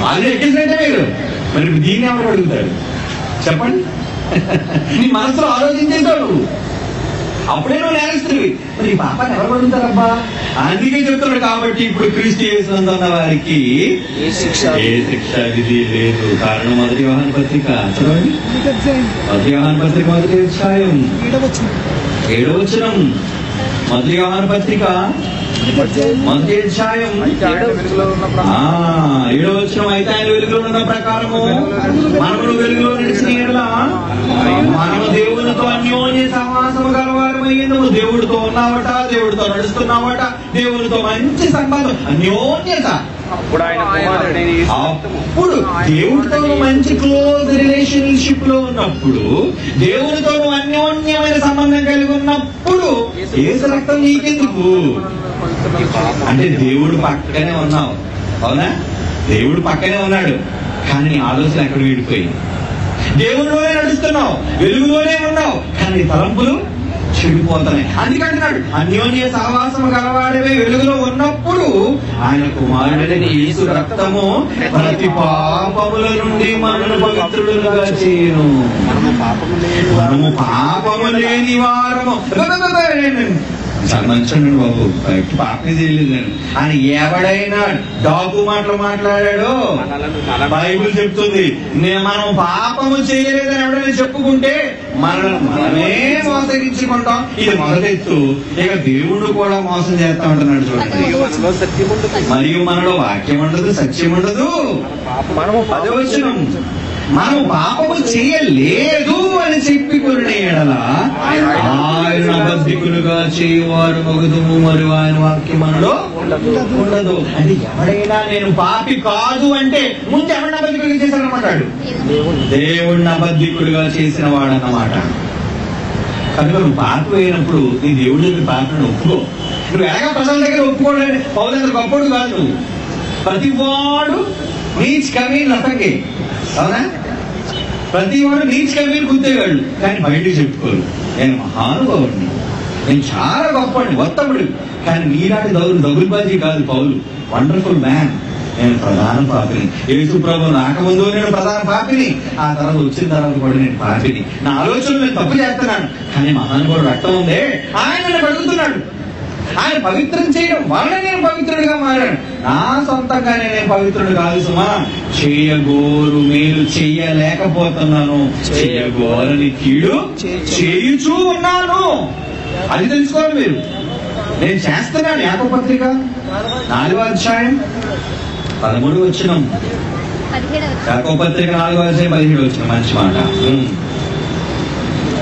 ఆల్రెడీ ఎక్కేసినట్టే మీరు. మరి దీన్ని ఎవరు అడుగుతాడు చెప్పండి? నీ మనసులో ఆలోచించేశాడు, అప్పుడే నువ్వు నేరస్తుడివి. మరి ఈ పాపాన్ని ఎవరు అడుగుతారబ్బా? అందుకే చెప్తున్నాడు. కాబట్టి ఇప్పుడు క్రీస్తు యేసునందున్న వారికి ఏ శిక్ష విధి లేదు. కారణం మొదటి యోహాను పత్రిక చదవండి. మొదటి యోహాను పత్రిక 1వ అధ్యాయం 7వ వచనం. మొదటి యోహాను పత్రిక 1వ అధ్యాయం 7వ వచనం. అయితే ఆయన వెలుగులో ఉన్న ప్రకారము మనము వెలుగులో నడిచిన యెడల మనము దేవునితో అన్యోన్య సహవాసము గలవారమయ్యేందుకు. దేవుడితో ఉన్నావట, దేవుడితో నడుస్తున్నావట, దేవునితో మంచి సంబంధం, అన్యోన్యత. అప్పుడు దేవుడితో మంచి క్లోజ్ రిలేషన్షిప్ లో ఉన్నప్పుడు, దేవునితో అన్యోన్యమైన సంబంధం కలిగి ఉన్నప్పుడు యేసు రక్తం నీకెందుకు? అంటే దేవుడు పక్కనే ఉన్నావు, అవునా? దేవుడు పక్కనే ఉన్నాడు, కానీ ఆలోచన ఎక్కడ విడిపోయింది. దేవుడిలోనే నడుస్తున్నావు, వెలుగులోనే ఉన్నావు, కానీ తలంపులు చెడిపోతున్నాయి. అందుకంటున్నాడు అన్యోన్య సహవాసము గలవాడవే వెలుగులో ఉన్నప్పుడు ఆయన కుమారుడైన యేసు రక్తము ప్రతి పాపముల నుండి మనను పవిత్రులుగా చేయను. మనము పాపము లేని వారము. మంచండి బాబు, పాపం చేయలేదు నేను. ఆయన ఎవడైనా డాకు మాటలు మాట్లాడాడో బైబిల్ చెప్తుంది, మనం పాపము చేయలేదని ఎవడైనా చెప్పుకుంటే మనమే మోసగించుకుంటాం. ఇది మొదలెత్తు. ఇక దేవుడు కూడా మోసం చేస్తా ఉంటున్నాడు చూడండి. మరియు మనలో వాక్యం ఉండదు, సత్యం ఉండదు. మనం పాపము చేయలేదు అని చెప్పి కొనిన యెడల ఆయన అబద్ధికులుగా చేయవారు మగుదుము, మరియు ఆయన వాక్యం మనలో ఉండదు. అంటే ఎవడైనా నేను పాపి కాదు అంటే ముందు ఎవరిని అబద్ధికులుగా చేశారన్నమాటాడు? దేవుడిని అబద్ధికులుగా చేసిన వాడన్నమాట. కనుక నువ్వు పాపి అయినప్పుడు నీ దేవుడి దగ్గర పాపను ఒప్పుకో. నువ్వు ఎలాగ ప్రజల దగ్గర ఒప్పుకోవడానికి పౌలందరూ గొప్పడు కాదు. నువ్వు ప్రతి వాడు నీచ్ కమీన్ రతంగే, అవునా? ప్రతి వాడు నీచ్ కమీన్ గుద్దేవాళ్ళు, కానీ బయటకు చెప్పుకోరు. నేను మహానుభావుడిని, నేను చాలా గొప్పవాడిని, ఉత్తముడు. కానీ నీలాంటి దగులుబాజీ కాదు పౌలు. Wonderful man. నేను ప్రధాన పాపిని. యేసు ప్రభు రాకముందు నేను ప్రధాన పాపిని, ఆ తర్వాత వచ్చిన తర్వాత కూడా నేను పాపిని. నా ఆలోచనలు నేను తప్పు చేస్తున్నాను, కానీ మహానుభావుడు రక్తం ఉందే, ఆయన నన్ను అడుగుతున్నాడు. ఆయన పవిత్రం చేయడం వల్ల నేను పవిత్రుడిగా మారాను. నా సొంతంగానే నేను పవిత్రుడు కాదు సుమా. చేయగోరు మేలు చెయ్యలేకపోతున్నాను, చేయగోరని కీడు చేయుచూ ఉన్నాను. అది తెలుసుకోవాలి మీరు. నేను చేస్తున్నాను. యాకోబు పత్రిక 4వ అధ్యాయం 13వ వచనం. యాకోబు పత్రిక 4వ అధ్యాయం 17వ వచనం. మంచి మాట.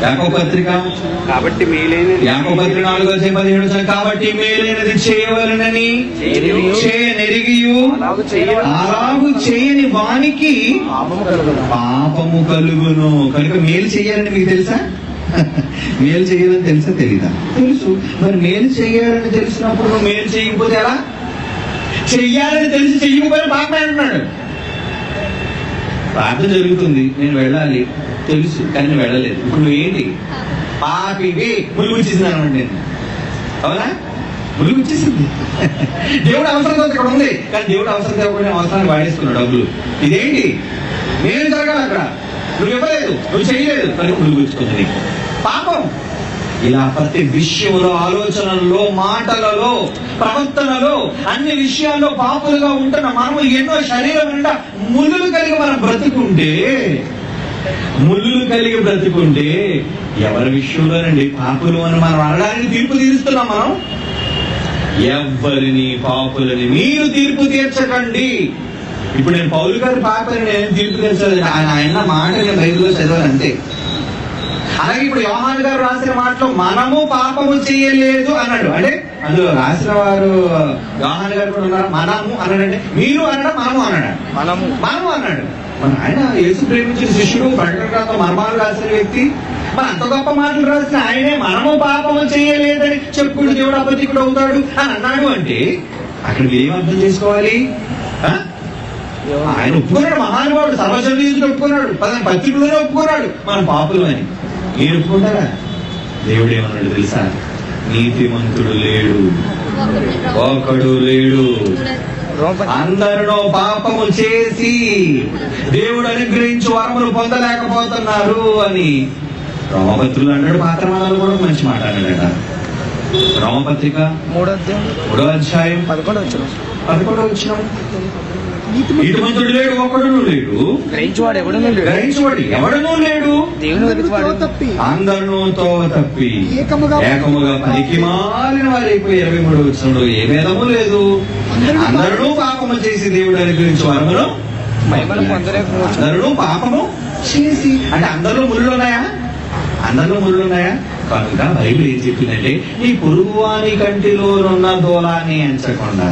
యాకోబు పత్రిక కాబట్టి మేలైనది యాకోబు పత్రిక 4:17 కాబట్టి మేలైనది చేయవలనని చేయనెరిగియు అలాగు చేయని వానికి పాపము కలుగును. కనుక మేలు చేయాలని మీకు తెలుసా? మేలు చేయాలని తెలుసా? తెలీదా? తెలుసు. మరి మేలు చేయాలని తెలిసినప్పుడు నువ్వు మేలు చేయకపోతే ఎలా? చెయ్యాలని తెలిసి చెయ్యకపోతే పాపమే అంటున్నాడు. ప్రార్థన జరుగుతుంది, నేను వెళ్ళాలి తెలుసు కానీ నేను వెళ్ళలేదు. ఇప్పుడు నువ్వు ఏంటి? పాపివి. ములుగు వచ్చేసింది అనమాట నేను. అవునా? ములుగు వచ్చేసింది. దేవుడు అవసరంతో ఇక్కడ ఉంది కానీ దేవుడు అవసరం అవసరాన్ని వాడేసుకున్నాడు డబ్బులు. ఇదేంటి? నేను జరగాలి అక్కడ, నువ్వు ఇవ్వలేదు, నువ్వు చేయలేదు కానీ ములుగు వచ్చుకుంది నీకు. పాపం. ఇలా ప్రతి విషయంలో, ఆలోచనల్లో, మాటలలో, ప్రవర్తనలో, అన్ని విషయాల్లో పాపులుగా ఉంటున్న మనము ఎన్నో శరీరం నిండా ముళ్ళులు కలిగి మనం బ్రతుకుంటే ఎవరి విషయంలోనండి పాపులు అని మనం అనడానికి తీర్పు తీరుస్తున్నాం మనం? ఎవరిని పాపులని మీరు తీర్పు తీర్చకండి. ఇప్పుడు నేను పౌలు గారి పాపని నేను తీర్పు తీర్చలేదు, ఆయన మాట నేను బైబిల్లో చదివాను అంతే. అలాగే ఇప్పుడు యోహాను గారు రాసిన మాటలో మనము పాపము చేయలేదు అన్నాడు. అంటే అందులో రాసిన వారు యోహాను గారు కూడా ఉన్నారు. మనము అన్నాడంటే మీరు అనడం, మనము అన్నాడు. మనము అన్నాడు. మన ఆయన యేసు ప్రేమించిన శిష్యుడు, ప్రకటన గ్రంథం మర్మాలు రాసిన వ్యక్తి, మన అంత గొప్ప మాటలు రాసిన ఆయనే మనము పాపము చేయలేదని చెప్పుడు దేవుడు అబద్ధికుడు అవుతాడు అని అన్నాడు. అంటే అక్కడ ఏం అర్థం చేసుకోవాలి? ఆయన ఒప్పుకున్నాడు, మహానుభావుడు, సర్వజనుడు ఒప్పుకున్నాడు, పత్రికలోనే ఒప్పుకున్నాడు మనం పాపులు అని. మీరు ఒప్పుకుంటారా? దేవుడు ఏమన్నాడు తెలుసా? నీతిమంతుడు లేడు, ఒకడు లేడు, అందరూ పాపము చేసి దేవుడు అనుగ్రహించి వరములు పొందలేకపోతున్నారు అని రోమపత్రులు అన్నాడు. పాత్రమానాలు కూడా మంచి మాట అన్నాడట. రోమపత్రిక 3వ అధ్యాయం 11వ వచనం. నీతిమంతుడు లేడు, ఒకడును లేడు, గ్రహించువాడు ఎవడనూ లేడు, అందరూ తోవ తప్పి ఏకముగా పనికి మాలిన వారైపోయి 23వ వచనంలో ఏ భేదము లేదు, అందరూ పాపము చేసి దేవుడు అనుగ్రహించే వరమును అందరూ పాపము చేసి. అంటే అందరిలో ముళ్ళున్నాయా? అందరిలో ముళ్ళున్నాయా? కనుక బైబిల్ ఏం చెప్పిందంటే నీ పొరుగువాని కంటిలోనున్న దూలాన్ని ఎంచకుండా,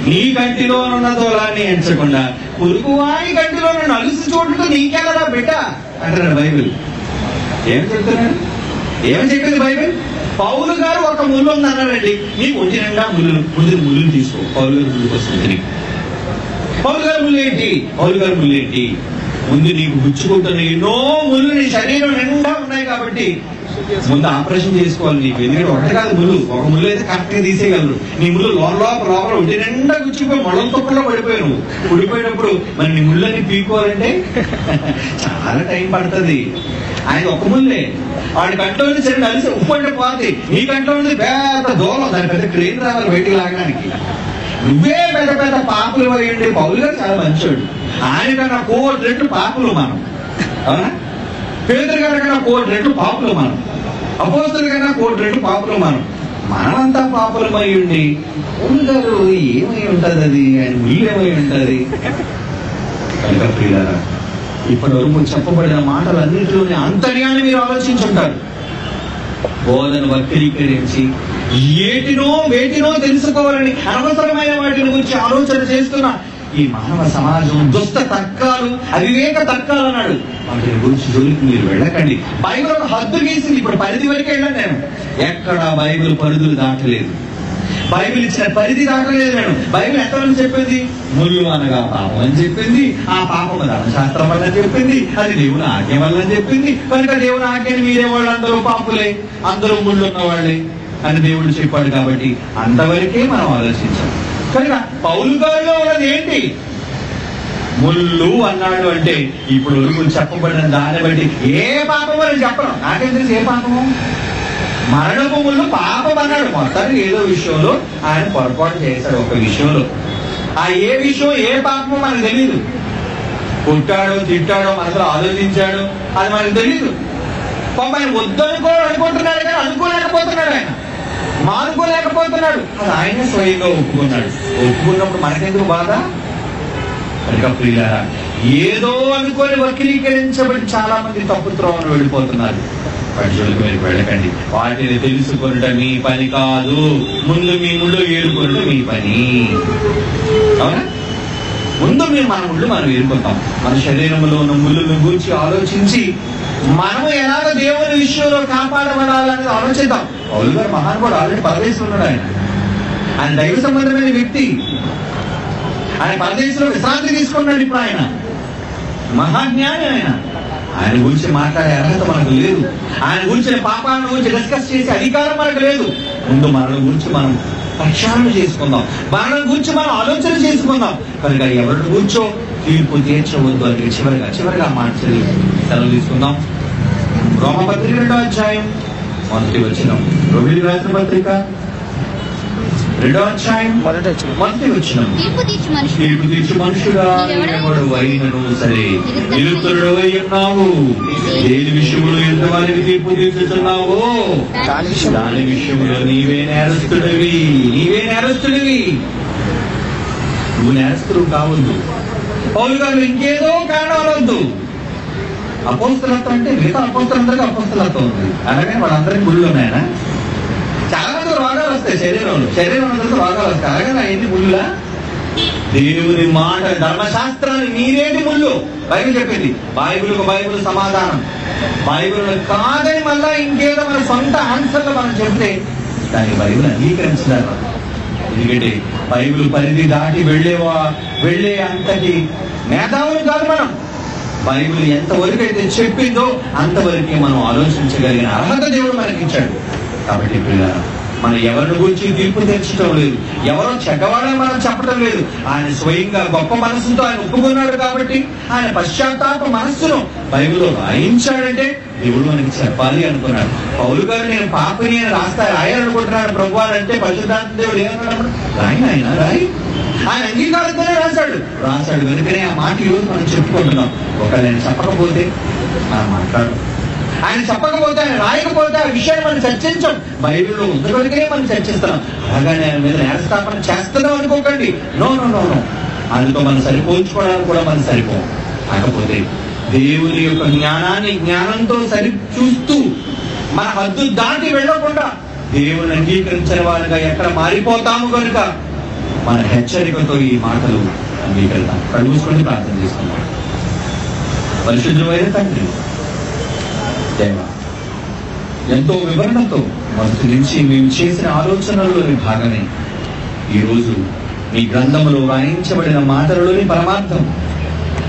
నీ కంటిలోనున్న దూలాన్ని ఎంచకుండా పొరుగువాని కంటిలో నలుసు చూడటం నీకెలా బిడ్డ అంటారు బైబిల్. ఏం చెప్తున్నాడు? ఏమని చెప్పింది బైబిల్? పౌలు గారు ఒక ముళ్ళు ఉంది అన్నారండి. నీకు ఒంటి నిండా ముళ్ళు తీసుకో. పౌలు గారు ముళ్ళుకి వస్తుంది నీకు. పౌలు గారు ముళ్ళు ఏంటి? ముందు నీకు గుచ్చుకుంటున్న ఎన్నో ముళ్ళు నీ శరీరం నిండా ఉన్నాయి కాబట్టి ముందు ఆపరేషన్ చేసుకోవాలి నీకు. ఎందుకంటే ఒకటి కాదు ముళ్ళు, ఒక ముళ్ళు అయితే కరెక్ట్ గా తీసేయగలరు. నీ ముళ్ళు లోపల ఒంటి నిండా గుచ్చిపోయి మొలం తొక్కలో పడిపోయావు. పడిపోయినప్పుడు మరి నీ ముళ్ళని పీకోవాలంటే చాలా టైం పడుతుంది. ఆయన ఒక ముళ్ళే, వాడి కంట్లో ఉంది సరే కలిసి ఉప్పు అంటే పోతుంది. నీ కంట్లో ఉంది పెద్ద దూరం, దాని పెద్ద క్రేన్ రావాలి బయటికి లాగడానికి. నువ్వే పెద్ద పెద్ద పాపులు అయ్యండి. పౌలు గారు చాలా మంచోడు, ఆయన కన్నా 1,000,000 రెట్లు పాపులు మనం. అవునా? పేదరు కన్నా 1,000,000 రెట్లు పాపులు మనం. అపోస్తలుల కన్నా 1,000,000 రెట్లు పాపులు మనం. మనమంతా పాపులం అయ్యండి. పౌలు గారు ఏమై ఉంటది? అది ఆయన ముళ్ళు ఏమై ఉంటది? కనుక ప్రియులారా, ఇప్పటి వరకు చెప్పబడిన మాటలన్నింటిలోనే అంతర్యాన్ని మీరు ఆలోచించుంటారు. బోధన వక్రీకరించి వేటినో తెలుసుకోవాలని అనవసరమైన వాటిని గురించి ఆలోచన చేస్తున్న ఈ మానవ సమాజం దుష్ట తర్కాలు, అవివేక తర్కాలు అన్నాడు. వాటిని గురించి జోలికి మీరు వెళ్ళకండి. బైబిల్ ఒక హద్దు గీసింది. ఇప్పుడు పరిధి వరకే వెళ్ళాను నేను. ఎక్కడ బైబిల్ పరిధులు దాటలేదు. బైబిల్ ఇచ్చిన పరిధి దాటలేదు నేను. బైబిల్ ఎంతవరకు చెప్పింది? ముళ్ళు అనగా పాపం అని చెప్పింది. ఆ పాపం ధర్మశాస్త్రం వల్ల చెప్పింది. అది దేవుని ఆజ్ఞ వల్ల చెప్పింది. కనుక దేవుని ఆజ్ఞని మీరే వాళ్ళు అందరూ పాపులే, అందరూ ముళ్ళు ఉన్న వాళ్ళే అని దేవుడు చెప్పాడు. కాబట్టి అంతవరకే మనం ఆలోచించాం. కనుక పౌలు గారిలో ఉన్నది ఏంటి? ముళ్ళు అన్నాడు అంటే ఇప్పుడు వరకు చెప్పబడిన దాన్ని బట్టి ఏ పాపము అని చెప్పను. నాకేం తెలిసి ఏ పాపము? మరణపు ముళ్ళు పాపం అన్నాడు. మొత్తానికి ఏదో విషయంలో ఆయన పొరపాటు చేశాడు. ఒక విషయంలో ఆ ఏ విషయం ఏ పాపమో మనకు తెలీదు. పుట్టాడో తిట్టాడో మనసులో ఆలోచించాడు, అది మనకు తెలీదు. పాప ఆయన అనుకుంటున్నాడు కానీ అనుకోలేకపోతున్నాడు. ఆయన మానుకోలేకపోతున్నాడు. అది ఆయనే స్వయంగా ఒప్పుకున్నాడు. ఒప్పుకున్నప్పుడు మనకెందుకు బాధ? కనుక ప్రియులారా, ఏదో అనుకొని వక్రీకరించబడి చాలా మంది తప్పు త్రోవను వెళ్ళిపోతున్నారు. వాటి జోలికి మీరు వెళ్ళకండి. వాటిని తెలుసుకొనుట మీ పని కాదు, ముందు మీ ముళ్ళు ఏరుకొనుట మీ పని. అవునా? ముందు మన ముళ్ళు మనం ఏరుకుంటాం. మన శరీరంలో ఉన్న ముళ్ళను గూర్చి ఆలోచించి మనము ఎలాగ దేవుని విషయంలో కాపాడబడాలని ఆలోచిద్దాం. పౌలు గారు మహానుభావుడు, ఆల్రెడీ పరదేశంలో ఉన్నాడు. ఆయన దైవ సంబంధమైన వ్యక్తి. ఆయన పరదేశంలో విశ్రాంతి తీసుకున్నాడు. ఇప్పుడు ఆయన మహాజ్ఞాని. ఆయన గురించి మాట్లాడే అర్హత మనకు లేదు. ఆయన గురించిన పాపాలను గురించి డిస్కస్ చేసే అధికారం మనకు లేదు. ముందు మనల గురించి మనం ప్రక్షాళన చేసుకుందాం, మనల గురించి మనం ఆలోచన చేసుకుందాం. కనుక ఎవరి గురించో తీర్పు తీర్చవద్దు అని చివరిగా మార్చి సెలవు తీసుకుందాం. రోమపత్రిక 2వ అధ్యాయం 1వ వచనం. రోమిలికి రాసిన పత్రిక 2వ అధ్యాయం 1వ వచనం. తీర్పు తీర్చు మనుషుడా ఎవడు అయినను సరే నిరుత్తరుడు అయి ఉన్నావు. దేని విషయంలో ఎంతవారికి తీర్పు తీర్చుతున్నావో దాని విషయంలో నీవే నేరస్తుడివి. నువ్వు నేరస్తుడు కావద్దు. పౌలు గారు ఇంకేదో కారణాలు వద్దు. అపోస్తలత్వం అంటే మిగతా అపోస్తలందరికీ అపోస్తలత్వం ఉంది. అలాగే వాళ్ళందరికీ ముళ్ళు ఉన్నాయన. చాలా మంది రోగాలు వస్తాయి శరీరం అందరికీ రోగాలు వస్తాయి. అలాగే నా ఏంటి ముళ్ళులా? దేవుని మాట, ధర్మశాస్త్రాన్ని మీరేంటి ముళ్ళు? బైబిల్ చెప్పింది. బైబిల్ సమాధానం. బైబిల్ కాదని మళ్ళా ఇంకేదో మన సొంత ఆన్సర్లు మనం చెప్తే దాన్ని బైబిల్ అంగీకరించలేదు. ఎందుకంటే బైబిల్ పరిధి దాటి వెళ్లే అంతటి మేధావులు కాదు మనం. బైబిల్ ఎంతవరకు అయితే చెప్పిందో అంతవరకే మనం ఆలోచించగలిగిన అర్హత దేవుడు మనకి ఇచ్చాడు. కాబట్టి పిల్లలు, మనం ఎవరిని గురించి తీర్పు తెచ్చడం లేదు, ఎవరో చెడ్డవాడని మనం చెప్పడం లేదు. ఆయన స్వయంగా గొప్ప మనసుతో ఆయన ఒప్పుకున్నాడు కాబట్టి ఆయన పశ్చాత్తాప మనస్సును బైబిల్లో రాయించాడంటే దేవుడు మనకి చెప్పాలి అనుకున్నాడు. పౌలు గారు నేను పాపని రాయాలనుకుంటున్నాడు ప్రభు అంటే పరిశుద్ధాత్మ దేవుడు ఏమన్నాడు? రాయి. ఆయన అంగీకారంతోనే రాశాడు. కనుకనే ఆ మాట ఈరోజు మనం చెప్పుకుంటున్నాం. ఒకవేళ నేను చెప్పకపోతే మనం మాట్లాడు. ఆయన చెప్పకపోతే, ఆయన రాయకపోతే ఆ విషయాన్ని మనం చర్చించాం. బైబిల్లో ఉంది కనుకనే మనం చర్చిస్తున్నాం. అలాగే ఆయన మీద నేరస్థాపన చేస్తున్నాం అనుకోకండి. నో. ఆయనతో మనం సరిపోల్చుకోవడానికి కూడా మనం సరిపోం. కాకపోతే దేవుని యొక్క జ్ఞానంతో సరి చూస్తూ మన హద్దు దాటి వెళ్ళకుండా దేవుని అంగీకరించిన వారిగా ఎక్కడ మారిపోతాము కనుక మన హెచ్చరికతో ఈ మాటలు అంగీకరిద్దాం. కళ్ళు మూసుకొని ప్రార్థన చేసుకుందాం. పరిశుద్ధమైన తండ్రి దేవ, ఎంతో వివరణతో మొదటి నుంచి మేము చేసిన ఆలోచనలోని భాగమే ఈరోజు మీ గ్రంథంలో రాయించబడిన మాటలలోని పరమార్థం.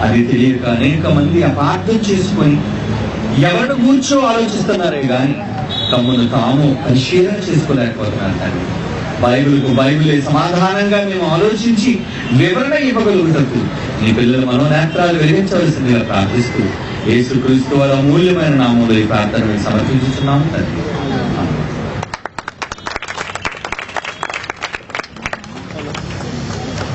అది తెలియక అనేక మంది అపార్థం చేసుకొని ఎవరిని కూర్చో ఆలోచిస్తున్నారే గాని తమను తాము పరిశీలన చేసుకోలేకపోతున్నారు. తండ్రి, బైబిలే సమాధానంగా మేము ఆలోచించి వివరణ ఇవ్వగలుగుటకు నీ పిల్లల మనోనేత్రాలు వెలిగించవలసిందిగా ప్రార్థిస్తూ యేసుక్రీస్తు వారి అమూల్యమైన నామములో ఈ ప్రార్థనను సమర్పించుతున్నాము తండ్రి.